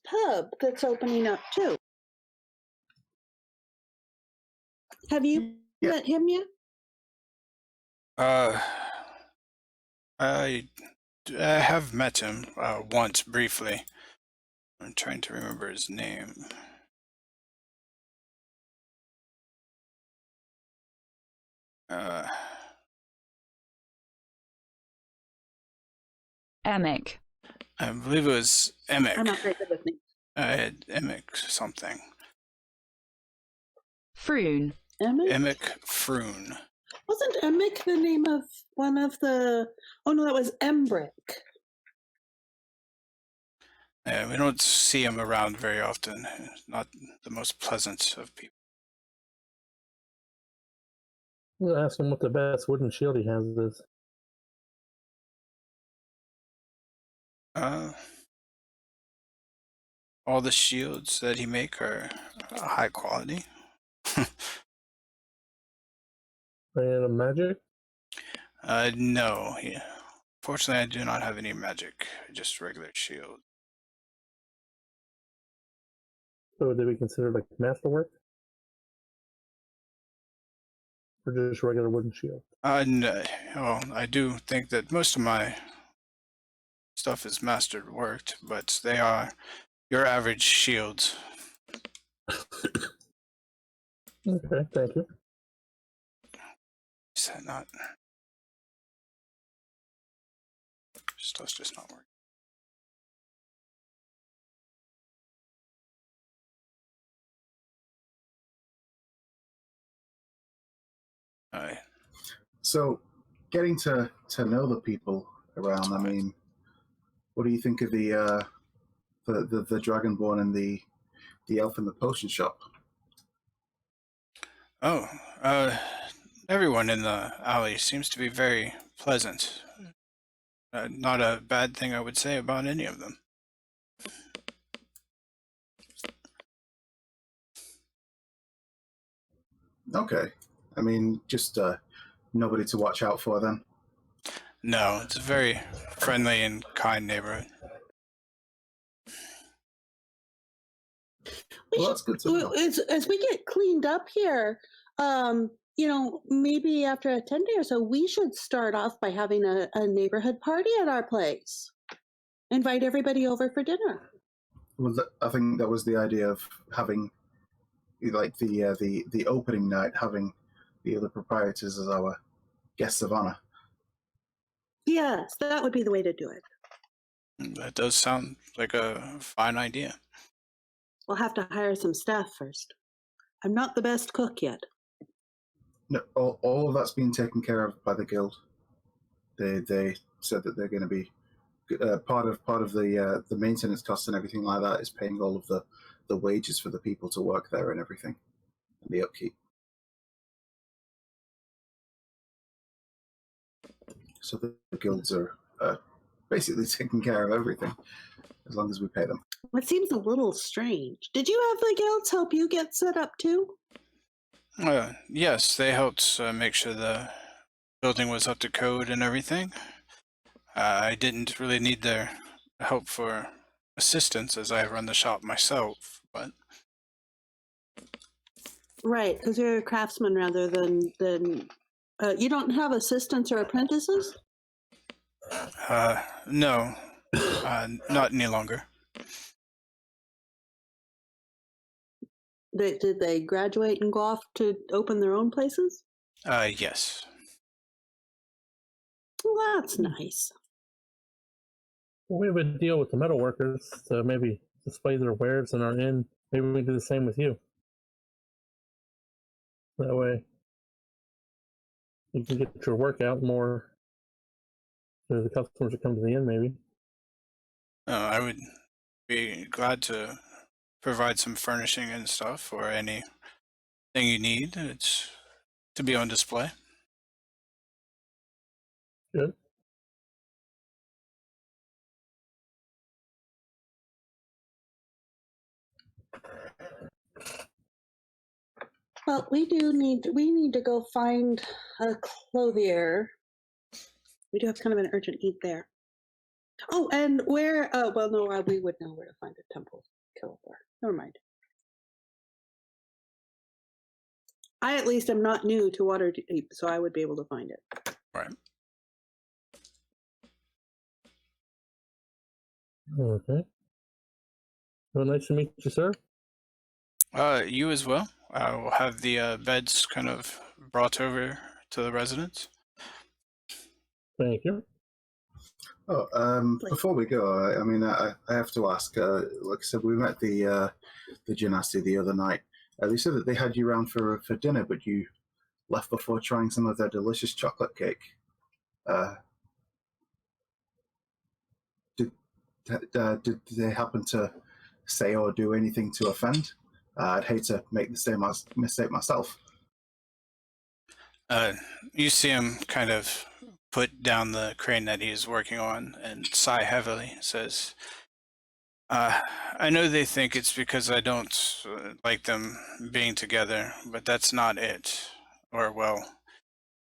pub that's opening up too. Have you Yeah. met him yet? I have met him once briefly. I'm trying to remember his name. Emic. I believe it was Emic. I'm not very good with names. Emic something. Froon. Emmett? Emic Froon. Wasn't Emic the name of one of the? Oh no, that was Embrick. We don't see him around very often. Not the most pleasant of people. We'll ask him what the best wooden shield he has is. All the shields that he make are high quality. Any magic? No. Yeah. Fortunately, I do not have any magic. Just regular shield. So would they be considered like masterwork? Or just regular wooden shield? No. Well, I do think that most of my stuff is mastered worked, but they are your average shields. Okay, thank you. Is that not? Stuff's just not working. Alright. So, getting to know the people around. I mean, what do you think of the the Dragonborn and the elf in the potion shop. Oh, everyone in the alley seems to be very pleasant. Not a bad thing I would say about any of them. Okay, I mean, just nobody to watch out for then. No, it's a very friendly and kind neighborhood. Well, that's good to know. As we get cleaned up here, maybe after a 10 day or so, we should start off by having a neighborhood party at our place. Invite everybody over for dinner. Well, I think that was the idea of having, like, the opening night, having the other proprietors as our guests of honor. Yes, that would be the way to do it. That does sound like a fine idea. We'll have to hire some staff first. I'm not the best cook yet. No, all of that's being taken care of by the guild. They said that they're going to be part of the maintenance costs and everything like that is paying all of the wages for the people to work there and everything, and the upkeep. So the guilds are basically taking care of everything as long as we pay them. It seems a little strange. Did you have the guilds help you get set up too? Yes, they helped make sure the building was up to code and everything. I didn't really need their help for assistance as I run the shop myself, but Right, because you're a craftsman rather than you don't have assistants or apprentices? no, not any longer. Did they graduate and go off to open their own places? Yes. Well, that's nice. We have a deal with the metal workers to maybe display their wares in our inn. Maybe we do the same with you. That way, you can get your work out more to the customers that come to the inn, maybe. I would be glad to provide some furnishing and stuff or anything you need. It's to be on display. Good. Well, we need to go find a clothier. We do have kind of an urgent need there. Oh, and where? Well, no, we would know where to find a temple killer. Never mind. I at least am not new to Waterdeep, so I would be able to find it. Right. Okay. Well, nice to meet you, sir. You as well. We'll have the beds kind of brought over to the residents. Thank you. Oh, before we go, I mean, I have to ask. Like I said, we met the Genasi the other night. They said that they had you round for dinner, but you left before trying some of their delicious chocolate cake. Did they happen to say or do anything to offend? I'd hate to make the same mistake myself. You see him kind of put down the crane that he is working on and sigh heavily. Says, I know they think it's because I don't like them being together, but that's not it. Or, well,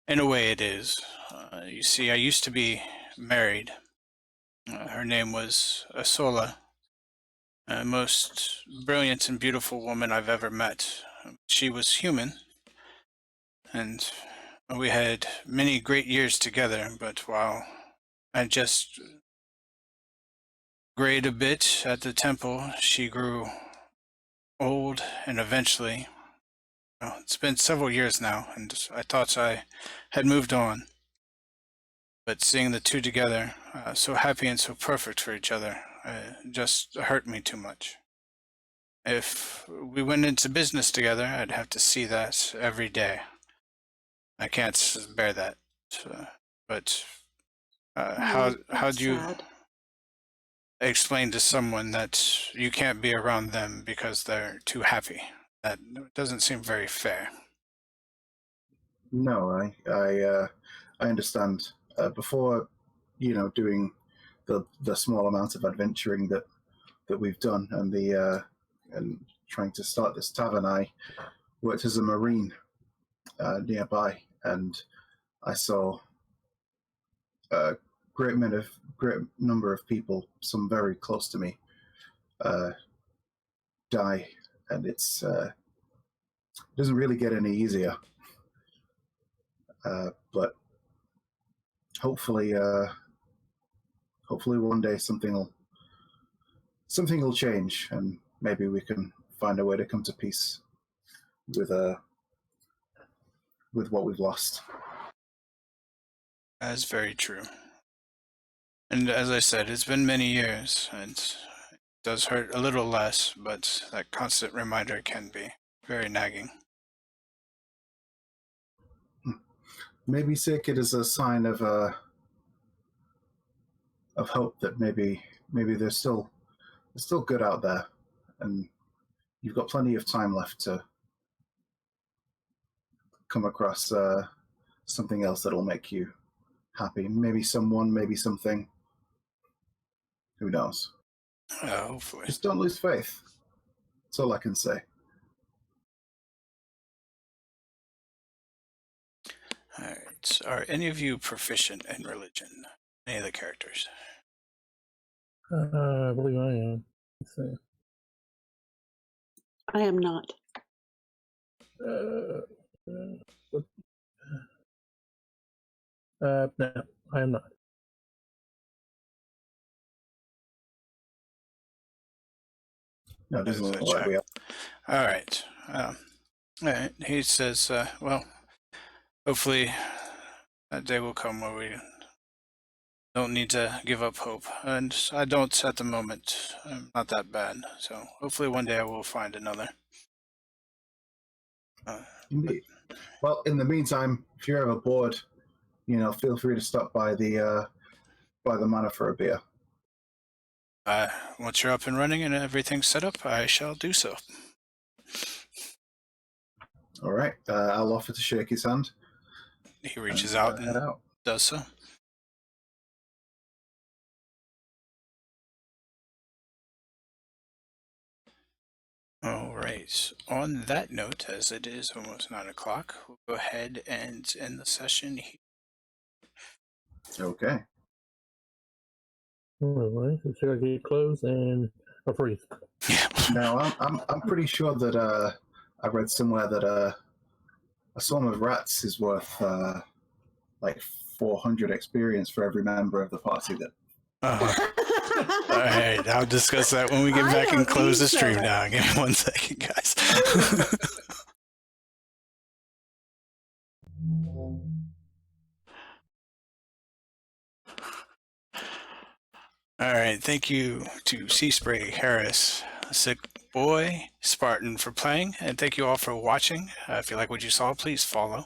in a way it is. You see, I used to be married. Her name was Asola. Most brilliant and beautiful woman I've ever met. She was human, and we had many great years together, but while I just grayed a bit at the temple, she grew old, and eventually, well, it's been several years now, and I thought I had moved on. But seeing the two together, so happy and so perfect for each other, just hurt me too much. If we went into business together, I'd have to see that every day. I can't bear that. But how do you? Sad. explain to someone that you can't be around them because they're too happy. That doesn't seem very fair. No, I understand. Before, doing the small amount of adventuring that we've done, and trying to start this tavern, I worked as a marine nearby, and I saw a great number of people, some very close to me, die, and it doesn't really get any easier. But hopefully one day something will change, and maybe we can find a way to come to peace with what we've lost. That's very true. And as I said, it's been many years, and it does hurt a little less, but that constant reminder can be very nagging. Maybe take it as a sign of hope that maybe there's still good out there, and you've got plenty of time left to come across something else that'll make you happy. Maybe someone, maybe something. Who knows? Hopefully. Just don't lose faith. That's all I can say. All right. Are any of you proficient in religion? Any of the characters? I believe I am. Let's see. I am not. No, I am not. No, it doesn't There's look a like check. we are. All right. All right. He says, well, hopefully that day will come where we don't need to give up hope. And I don't at the moment. I'm not that bad. So hopefully one day I will find another. Indeed. Well, in the meantime, if you're ever bored, feel free to stop by the manor for a beer. Once you're up and running and everything's set up, I shall do so. All right. I'll offer to shake his hand. He reaches out head and out. does so. All right. On that note, as it is almost 9 o'clock, we'll go ahead and end the session here. Okay. All right. So should I get close and a freeze? Now, I'm pretty sure that I read somewhere that a swarm of rats is worth like 400 experience for every member of the party. That. All right, I'll discuss that when we get I back and don't close the think stream so. now. Give me 1 second, guys. All right, thank you to Sea Spray, Harris, Sick Boy, Spartan for playing, and thank you all for watching. If you like what you saw, please follow.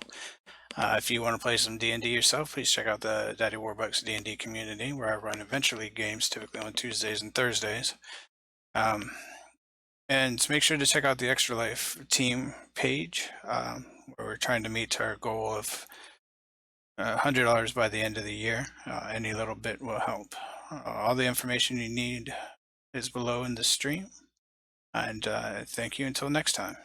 If you want to play some D&D yourself, please check out the Daddy Warbucks D&D community, where I run Adventure League games, typically on Tuesdays and Thursdays. And make sure to check out the Extra Life team page, where we're trying to meet our goal of $100 by the end of the year. Any little bit will help. All the information you need is below in the stream. And thank you until next time.